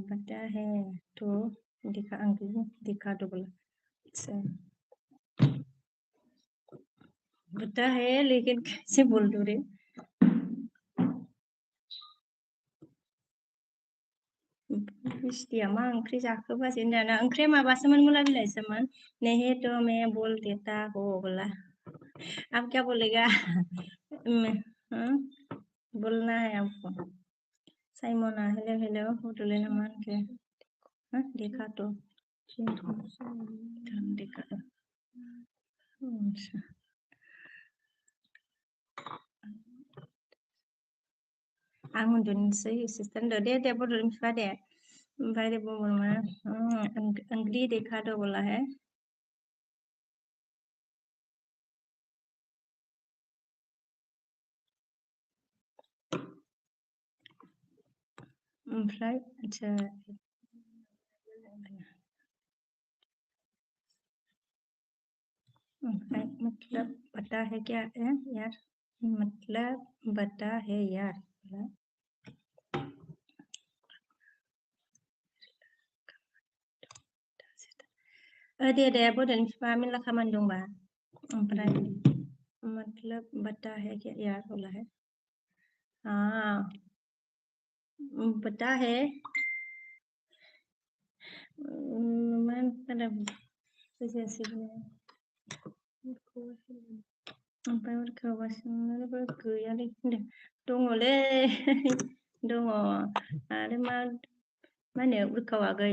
पता है तो दिखा अंग्रेजी दिखा दो बोला. पता है लेकिन कैसे बोल दो रे. मिस्टिया मा ओंख्रि जाखो बाजै होनदाना ओंख्रिया माबासोमोन मुला बिलाइसोमोन नहीं तो मैं बोल देता हो बोला अब क्या बोलेगा हाँ? बोलना है आपको साइमोना हेलो हेलो होटल नमान के हाँ देखा तो देखा तो अच्छा आं उन्दुनोसै एसिस्टेन्ट दे बड'लेण्ड बिफा दे ओमफ्राय दे बुंबाय ओंख्रि देखा तो बोला है ओमफ्राय अच्छा ओमफ्राय मतलब पता है क्या है यार मतलब बता है यार दे बड'लेण्ड बिफा मेरला खामानि दंबा ओमफ्राय मतलब बता है क्या यार बोला है हाँ पता है मैं ओमफ्राय उरखाबासिनो गैयालै होनदों दङलै दङ आरो मा होनो उरखाव आगै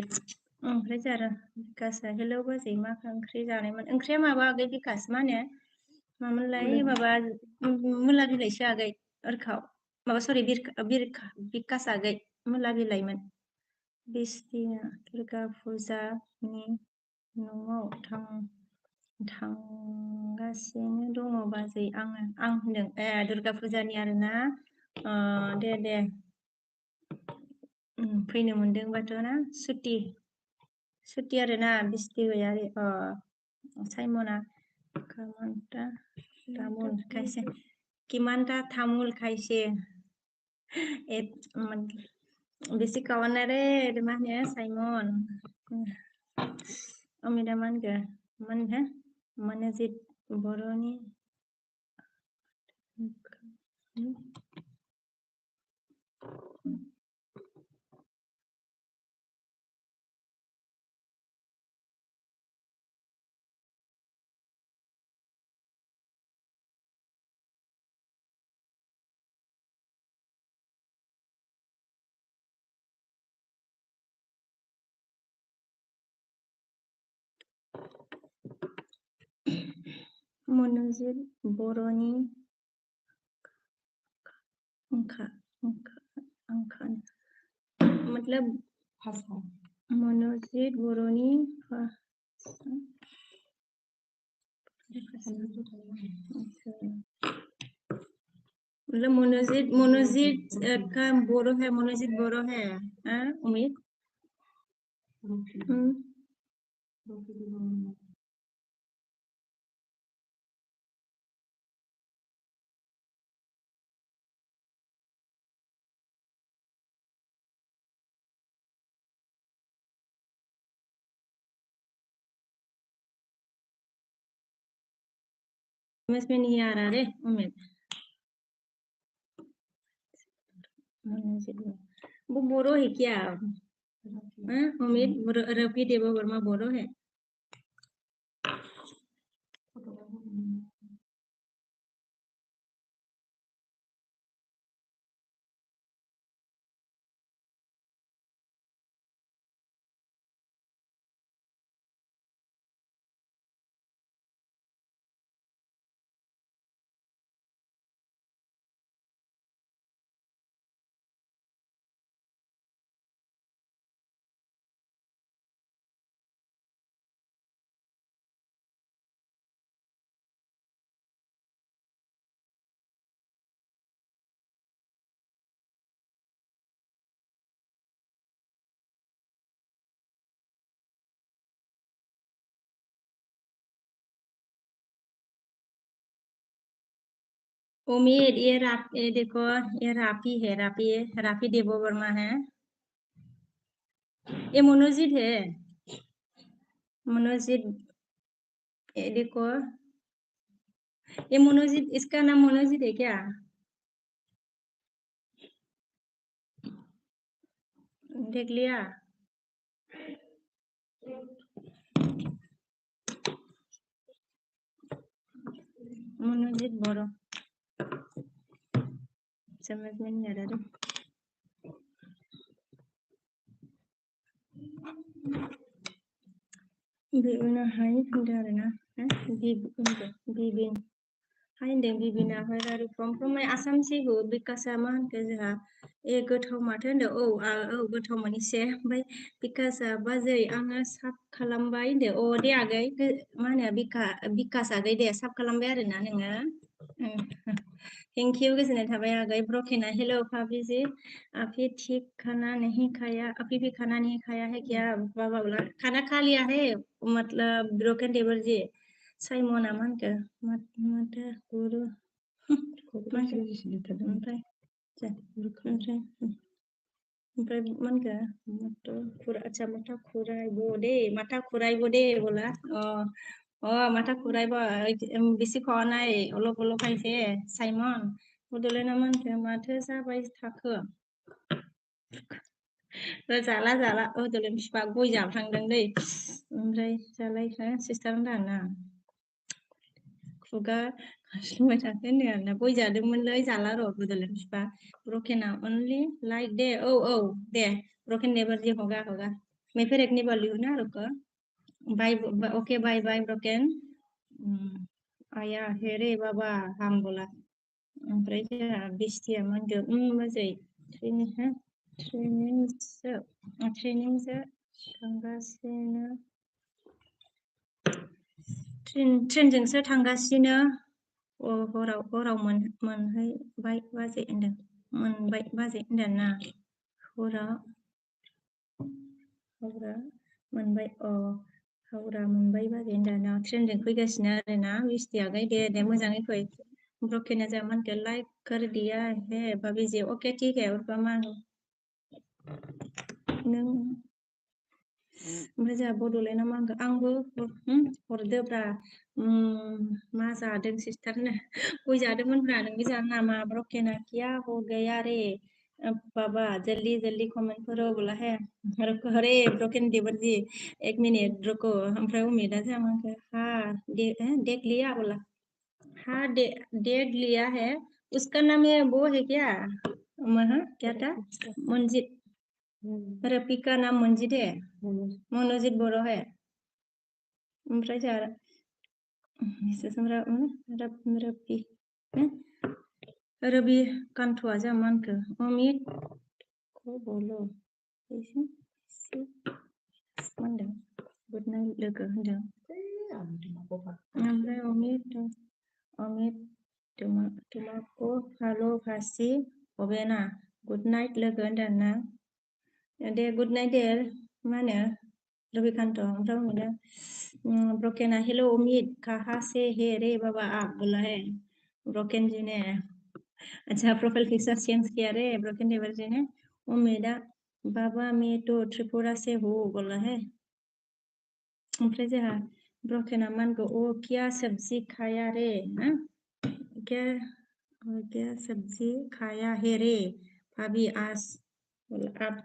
ओमफ्राय जोंहा बिकासआ हेलौ बाजै मा ओंख्रि जानायमोन ओंख्रिया माबा आगै बिकास मा होनो मामोनलाय माबा मुला बिलाइसो आगै उरखाव माबा सरि बिकास आगै मुला बिलाइमोन बिस्टिया दुर्गा फुजानि न'आव थांगासिनो दङ बाजै आं होनदों दुर्गा फुजानि आरोना दे फैनो मोनदोंबाथ' ना सुटि आरोना बिस्टि गैया साइमना कामान्टा तामुल खायसे किमान्टा तामुल खायसे बेसे kawan रे मा होनो साइमन अमिता मा होनखो मनजित बर'नि मनजित बर'नि मतलब मनजित बर'नि मतलब मनोजित का बोरो है मनोजित बोरो है उम्मीद समझ में नहीं आ रहा रे उम्मीद मनोजित वो बोरो है क्या उम्मीद रफी देवा वर्मा बोरो है उम्मीद ये देखो ये राफी देवा वर्मा है ये मनोजित है मनोजित ये देखो ये मनोजित इसका नाम मनोजित है क्या देख लिया मनोजित बड़ो समझ में नहीं आ रहा बिबिना हाय होनदों आरोना बिबिन हाय होनदों बिबिना where are you from my Assam सिहु बिकासआ मा होनखो जोंहा गोथाव माथो होनदों औ गोथाव मोनसे ओमफ्राय बिकासआ बाजै आङो साब खालामबाय होनदों दे आगै मा होनो बिकास आगै दे साब खालामबाय आरोना नोङो थेंक इउ गोजोननाय थाबाय आगै ब्रकेना हेलो भाभी जी अभी ठीक खाना नहीं खाया अभी भी खाना नहीं खाया है क्या बाबा बोला खाना खा लिया है मतलब ब्रोकन टेबल जी साइमना मा होनखो माथो गुरु ओमफ्राय ओमफ्राय मा होनखो अच्छा माथा खुराइबो दे बोला माथा खुराइबो बेसे खवानाय अलप अलप खायसे साइमन बड'ले ना मा होनखो माथो जाबाय थाखो जाला बड'ले बिफा गय जाफ्लांदों दै ओमफ्राय जालायखो सिस्टार होनदां खुगा हासुबाय थाखो होनदों आरोना गय जादोंमोनलै जाला र' बड'ले बिफा ब्रकेना अनलि लाइक दे औ दे ब्रकेन नेवर जी होगा मैं फिर एक बार लिखूं ना रुको बाय ओके बाय ब्रकेन आया हेरे बाबा हाम बोला ओमफ्राय जोंहा बिस्टिया मा होनदों बाजै ट्रेनिंसो थांगासिनो ट्रेनजोंसो थांगासिनो हराव मोनहैबाय बाजै होनदों मोनबाय बाजै होनदों ना हराव मोनबाय हावरा मोनबाय बाजै होनदों ना ट्रेनजों फैगासिनो आरोना बिस्टि आगै दे मोजाङै फै ब्रकेना जा मान के लाइक कर दिया है भाभी जी ओके ठीक है और मा नों ओमफ्राय जोंहा बड'ले ना मा होनखो आंबो हरदोब्रा मा जादों सिस्टारनो गय जादोंमोनब्रा नोंबो जानो नामा ब्रकेना क्या हो गया रे बाबा जल्दी कमेंट करो बोला है रुको अरे ब्रोकन देवर जी 1 मिनट रुको ओमफ्राय उमेदा जोंहा मा होनखो देख लिया बोला देख लिया है उसका नाम वो है क्या क्या था मंजित रफी का नाम मंजित है मनोजित बड़ो है ओमफ्राय जोंहा रफी रवि कान्थ'आ जोंहा मा होनखो अमित को बोलो होनदों गुड नाइट लोगो होनदों ओमफ्राय अमित तुमको भालोबासि होबे ना गुड नाइट लोगो होनदों ना दे गुड नाइट दे मा होनो रबिकान्त ओमफ्राय उमेदा ब्रकेना हेलो अमित कहाँ से है रे बाबा आप बोला है ब्रोकन जी ने अच्छा प्रोफाइल पिक्चर चेंज किया रे ब्रोकन देवर जी ने उमेदा बाबा मैं तो त्रिपुरा से हूँ बोला है ओमफ्राय जोंहा ब्रकेना मानगो क्या सब्जी खाया रे क्या सब्जी खाया है रे भाभी आज बोला आप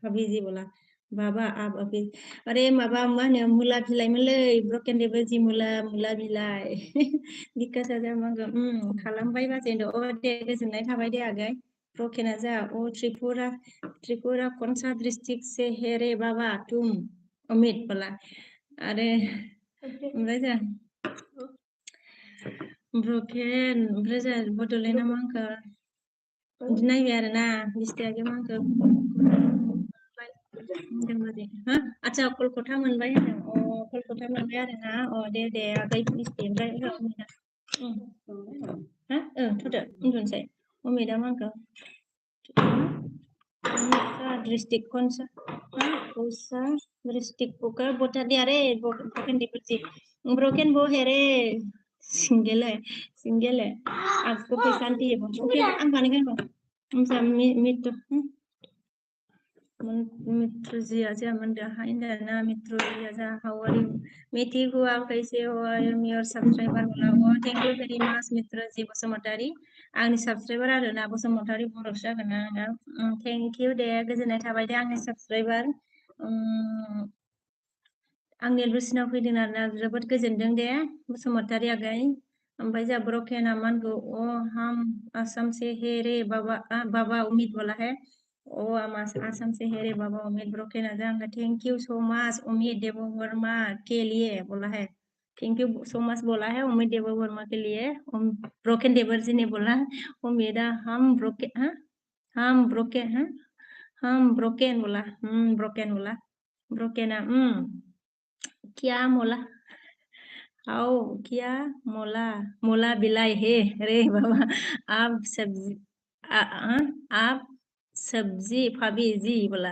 भाभी जी बोला बाबा आप अभी अरे माबा मा होनो मुला बिलाइमोनलै ब्रकेन देवर जी मुला बिलाइ बिकासआ जा मागो खालामबाय बाजै होनदों दे गोजोननाय थाबाय दे आगै ब्रकेना जा त्रिपुरा कौनसा डिस्ट्रिक्ट से है रे बाबा तुम अमित बोला आरो ओमफ्राय जोंहा ब्रकेन ओमफ्राय जोंहा बड'ले ना मा होनखो बिदि नायबाय आरोना बिस्टियागे मा होनखो आच्छा कलकाता मोनबाय होनदों कलकाता मोनबाय आरोना दे आगै बिस्टि ओमफ्राय थ'दो उन्दुनोसै अमिता मा होनखो डिस्ट्रिक्ट कौनसा डिस्ट्रिक्ट होकर बता दिया रे ब्रोकन देवर जी ब्रोकन वो है रे सिंगल है आपको पैसा नहीं है ओके आं बानायगोन र' मिट मित्र जी आजा मंडा हाय ना मित्र जी आजा हाउ आर यू मैं ठीक हूँ आप कैसे हो आई एम योर सब्सक्राइबर बोला थैंक यू वेरी मच मित्र जी बसुमतारी आंनि सब्सक्राइबर आरो ना बसुमतारी बर'सो जागोन ना थेंक इउ दे गोजोननाय थाबाय दे आंनि सब्सक्राइबार आंनि लुसिनाव फैदों आरोना जोबोद गोजोनदों दे बसुमतारी आगै ओमफ्राय जा ब्रकेन अमन को ओ हम असम से है रे बाबा बाबा उम्मीद बोला है ओ हम असम से है रे बाबा उम्मीद ब्रोकेन आजा थैंक यू सो मच उम्मीद देव वर्मा के लिए बोला है थैंक यू सो मच बोला है उम्मीद देव वर्मा के लिए ब्रोकेन देवर जी ने बोला उम्मीद हम ब्रोकेन हम ब्रोकेन हम ब्रोकेन बोला ब्रोकेन बोला ब्रोकेन क्या मोला आओ क्या मोला मोला बिलाई है अरे बाबा आप सब्जी आप सब्जी भाभी जी बोला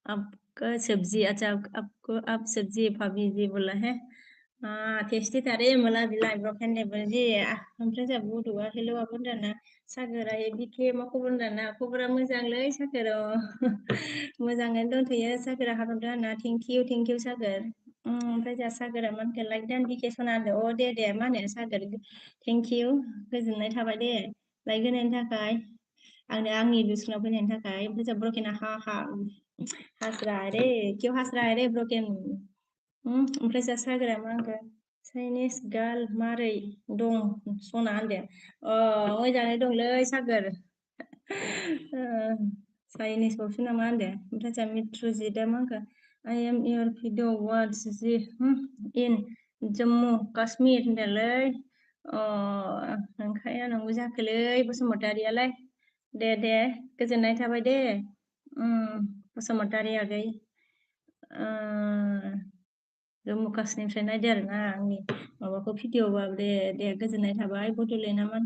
आपका सब्जी अच्छा आपको आप सब्जी भाभी जी बोला है टेस्टी थारे मोला बिलाइ ब्रकेन देबो जी ओमफ्राय जोंहा बड'आ हेल' आब' दाना सागोरा बिखे मा खबर दाना खबरा मोजांलै सागोर मोजाङैनो दंथ'यो सागोरा हाबदों आरोना थेंक इउ सागोर ओमफ्राय जोंहा सागोरा मा होनखो लाइक दान भेकेसन आरो दे मा होनो सागोर थेंक इउ गोजोननाय थाबाय दे लाइक होनायनि थाखाय आंनि दुसुनाव फैनायनि थाखाय ओमफ्राय जोंहा ब्रकेना हास्रा रे किउ हास्रा रे ब्रकेन ओमफ्राय जोंहा सागोरा मा होनखो चाइनिस गार्ल मारै दं सना होनदो मोजाङै दंलै सागोर चाइनिस बावसो नामा होनदो ओमफ्राय जोंहा मित्रजितआ मा होनखो I am your video watch in Jammu Kashmir होनदोंलै नंखाया नंगौ जाखोलै बसुमतारियालाय दे गोजोननाय थाबाय दे बसुमतारी आगै जम्मु काश्मीरनिफ्राय नायदो आरोना आंनि माबाखौ भिडिअ'बाबो दे गोजोननाय थाबाय बड'लेण्डआ मा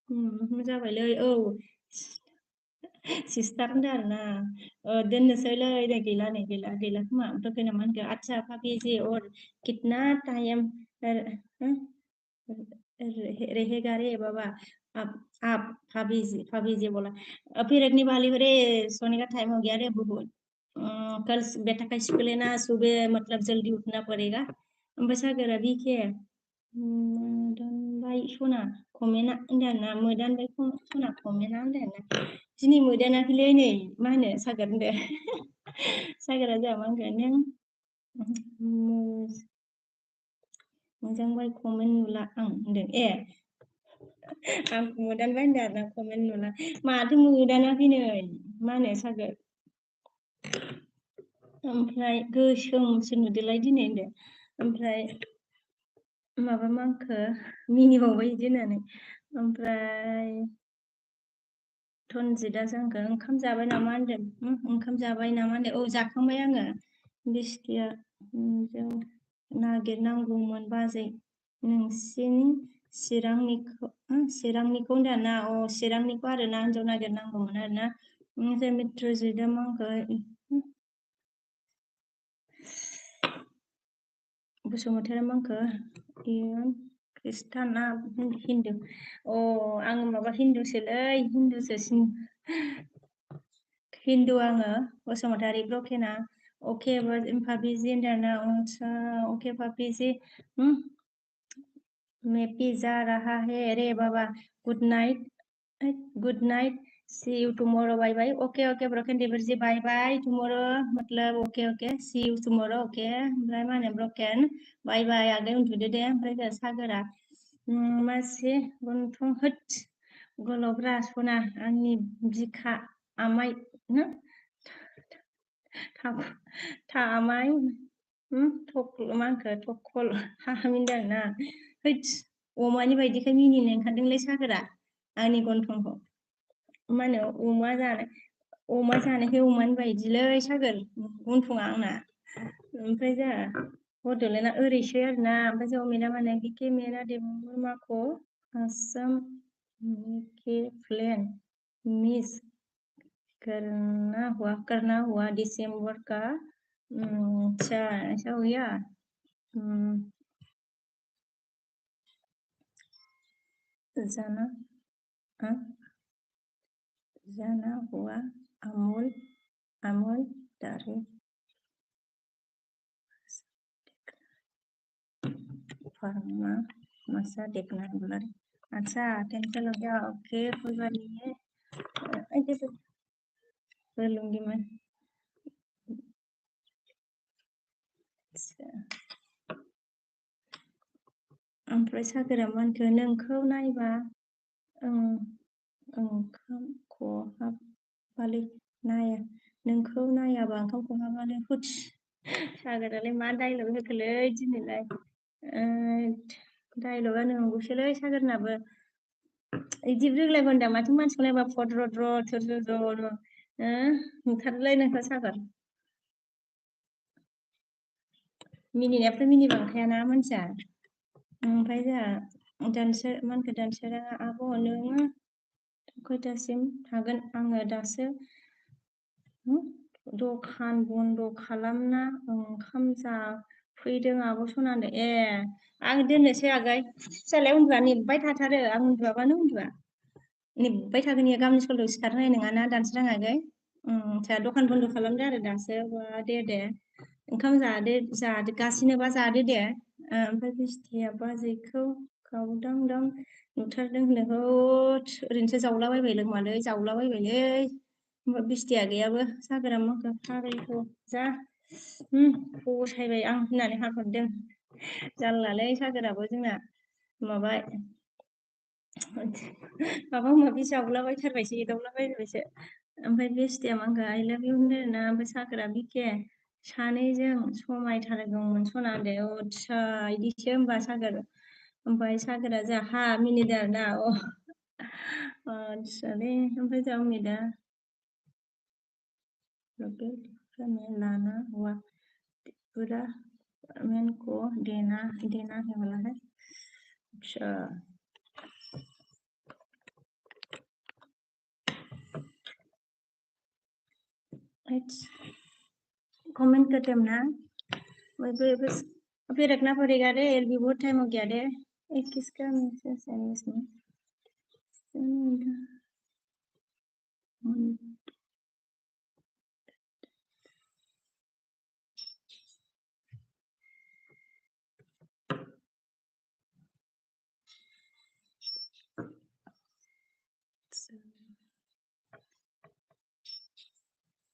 होनखो जाबायलै औ सिस्टार होनदों आरोना दोननोसैलै गैला खोमा ओमफ्राय फैना मा होनखो आच्छा भाभी जी और कितना टाइम रहेगा रे बाबा आप भाभी जी बोला फिर रखने वाली हो रे सोने का टाइम हो गया रे बहुत कल बेटा का स्कूल है ना सुबह मतलब जल्दी उठना पड़ेगा ओमफ्राय सागोरा बिखे मोदानबाय सना कमेन्टआ होनदों आरोना मोदानबाय सना कमेन्टआ होनदों आरोना दिनै मोदानाखैलै नै मा होनो सागोर होनदो सागोरा जोंहा मा होनगोन नों मोजांबाय कमेन्ट नुला आं होनदों आं मोदानबाय होनदों आरोना कमेन्ट नुला माथो मोदानाखै नै मा होनो सागोर ओमफ्राय गोसोमसो नुदोलाय दिनै होनदो ओमफ्राय माबा मा होनखो मिनिबावबाय बिदि होननानै ओमफ्राय टनजितआ जोंखौ ओंखाम जाबाय नामा होनदों ओंखाम जाबाय नामा होनदों औ जाखांबाय आङो बिस्किया जों नागिरनांगौमोन बाजै नोंसिनि चिरांनिखौ होनदों ना चिरांनिखौ आरो ना हिन्जाव नागिरनांगौमोन आरो ना ओमफ्राय मित्रजितआ मा होनखो बसुमतारी मा होनखो खृष्टान ना हिन्दु आङो माबा हिन्दुसोलै हिन्दु आङो बसुमतारी ब्रकेना ओके भाभी जी होनदों ना ओके भाभी जी मैं पी जा रहा है रे बाबा good night see you tomorrow bye bye okay ब्रकेन देवर जी बाय बाय टुमारो मतलब okay see you tomorrow okay ओमफ्राय मा होनो ब्रकेन बाय बाय आगै उन्दुदो दे ओमफ्राय जोंहा सागोरा मासे गन्थं होद गलब्रा सना आंनि बिखा आमाय थामाय मा होनखो थखल हाहामिनदों आरोना हैद अमानि बायदिखाय मिनिनो ओंखारदोंलै सागोरा आंनि गन्थंखौ मा होनो अमा जानायखाय अमानि बायदिलै सागोर गन्थंआ आंना ओमफ्राय जोंहा बड'लेण्डआ ओरैसो आरोना ओमफ्राय जों मेरा माने कि मेरा देवमाखौ आसाम के प्लेन मिस करना हुआ दिसंबर का ऐसा हुआ जाना जाना हुआ Amul Amul dari Pharma masa deklar bulan. अच्छा 10 साल हो गया ओके कोई बात नहीं है ऐसे तो कर लूंगी मैं अच्छा ओमफ्राय सागोरा मानखो नोंखौ नायबा ओंखाम खहाबालै नाया नोंखौ नायाबा ओंखाम खहाबालै हुथ्स सागोरालाय मा डायलग होखोलै दिनैलाय डायलगा नंगौसोलै सागोरनाबो इदि रोंलायगोनदा माथो मानसिखौ नायबा फद्रद्र थुरद्र नुथारोलै नोंखौ सागोर मिनिनायाथ' मिनिबांखायाना मानसिया ओमफ्राय जोंहा दानसोराङा आब' नोङो खयथासिम थागोन आङो दासो दखान बन्द' खालामना ओंखाम जाफैदों आब' सनानो ए आं दोननोसै आगै फिसालाया उन्दुआ नेबाय थाथारो आं उन्दुआबानो उन्दुआ नेबाय थागोन इयो गाबोन स्कुलाव सिखारहोनाय नङाना दानसोरां आगै जोंहा दखान बन्द' खालामदो आरो दासो दे ओंखाम जागासिनोबा जादो दे ओमफ्राय बिस्थिया बाजैखौ गावदां दां नुथारदों होनदों ओरैनोसो जावलाबायबाय लोंमालै जावलाबायबायलै ओमफ्राय बिस्थिया गैयाबो सागोरा माखो फाग्लिखौ जा फसायबाय आं होननानै हाहरदों जारलालै सागोराबो जोंना माबा माबि जावलाबायथारबायसो एदावलाबायबायसो ओमफ्राय बिस्थिया माखो आइ लाभ इउ होनदों ना ओमफ्राय सागोरा बिखे सानैजों समायथारगौमोन सना होनदो आदसा इदिसो होमबा सागोर ओमफ्राय सागोरा जोंहा मिनिदों आरोना आदसालै ओमफ्राय जोंहा मिनिदा लाना हुआ पूरा मेन को देना है वाला है अच्छा कमेंट कर दे ना बस अभी रखना पड़ेगा रे अभी बहुत टाइम हो गया रे एक किसका मैसेज है इसमें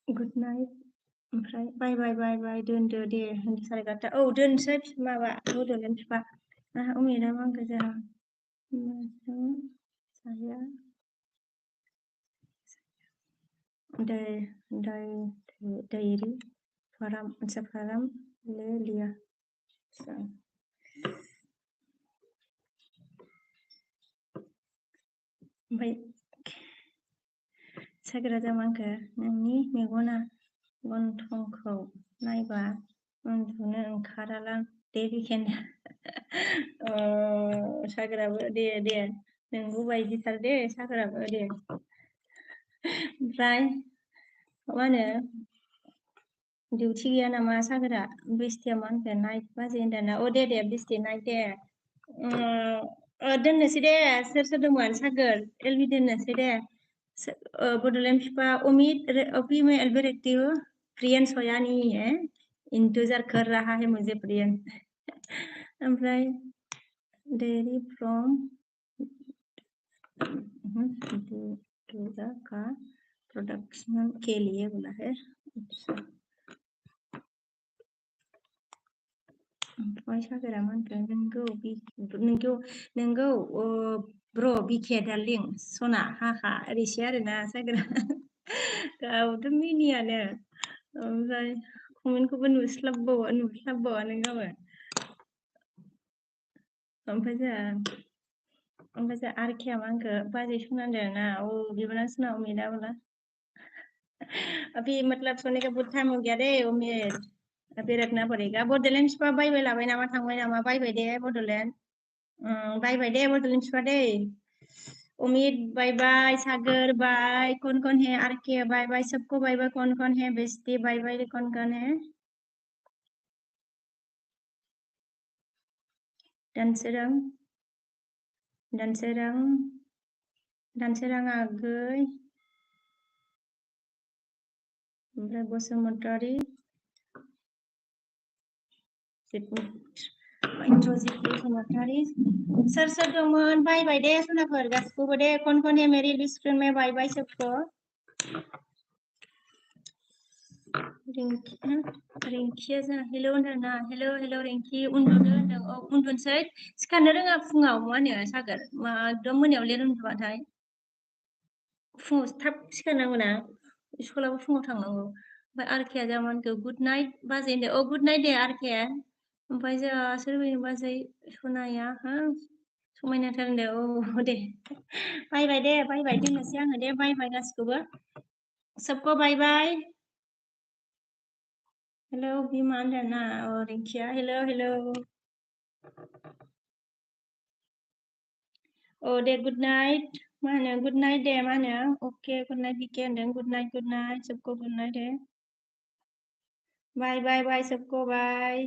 गुड नाइट ओमफ्राय बाय दोनदो दे साराय 11 औ दोनसै माबा बड'लेण्ड बिफा उमेदा मांखो जोंहा saya डायरी फार्म ले लिया ओमफ्राय सागोरा जामांखो नोंनि मेगना गन्थंखौ नायबा उन्दुनो ओंखारालां दे बिखेन सागोराबो दे नोंगौ बायदिथार दे सागोराबो दे ओमफ्राय मा होनो डिउटि गैया नामा सागोरा बिस्थिया मा होनखो नाइट बाजै होनदोंना दे बिस्टि नाइट दे दोननोसै दे सोर दंमोन सागोर एलबि दोननोसै दे बड'लेण्ड फिफा अमित अभी मैं एल्बे रखती हूँ प्रियन सोया नहीं है इंतजार कर रहा है मुझे प्रियन ओमफ्राय dairy from Dudha Ka production के लिए बोला है ओमफ्राय सागोरा मा होनखो नोंगौ ब्र बिखे डार्लिं सना हाहा ओरैसो आरोना सागोरा गावथ' मिनियानो ओमफ्राय कमेन्टखौबो नुस्लाबबावा नों गावो ओमफ्राय जोंहा आरखेया मा होनखो बाजै सुनांदों ना बिबोनां सुना उमेदा बोला अभी मतलब सोने का बहुत टाइम हो गया रे उमेद अभी रखना पड़ेगा बड'लेण्ड फिफा बायबाय लाबाय नामा थांबाय नामा बायबाय दे बड'लेण्ड बायबाय दे बड'लेण्ड फिफा दे उमेद बाय सागर बाय कौन है आरके बाय सबको बाय कौन है बेस्टी बाय कौन है दानसोरां आगै ओमफ्राय बसुमतारी इन्द्रजित बसुमतारी सोर सोर दंमोन बाय बाय दे सनाफोर गासिखौबो दे कौन कौन है मेरी लिस्ट में बाय बाय सबको रिंकिया जोंना हेलौ होनदों ना हेलौ हेलौ रिंकि उन्दुनो होनदों औ उन्दुनोसै सिखारनो रोङा फुङाव मा होनो सागोर मा एकदम मोनायाव लेट उन्दुबाथाय फुङाव थाब सिखारनांगौ ना स्कुलाबो फुङाव थांनांगौ ओमफ्राय आरकेया जामानखौ गुड नाइट बाजै होनदों औ गुड नाइट दे आरके ओमफ्राय जोंहा सोर फैयो बाजै सनाया हो समायनाथार होनदों औ दे बाय बाय दे बाय बाय दोननोसै आङो दे बाय बाय गासिखौबो सबको बाय बाय हेलौ बिमा होनदों ना औ रिंकिया हेलौ हेलौ औ दे गुड नाइट मा होनो गुड नाइट दे मा होनो अके गुड नाइट बिके होनदों गुड नाइट सबको गुड नाइट दे बाय बाय बाय सबको बाय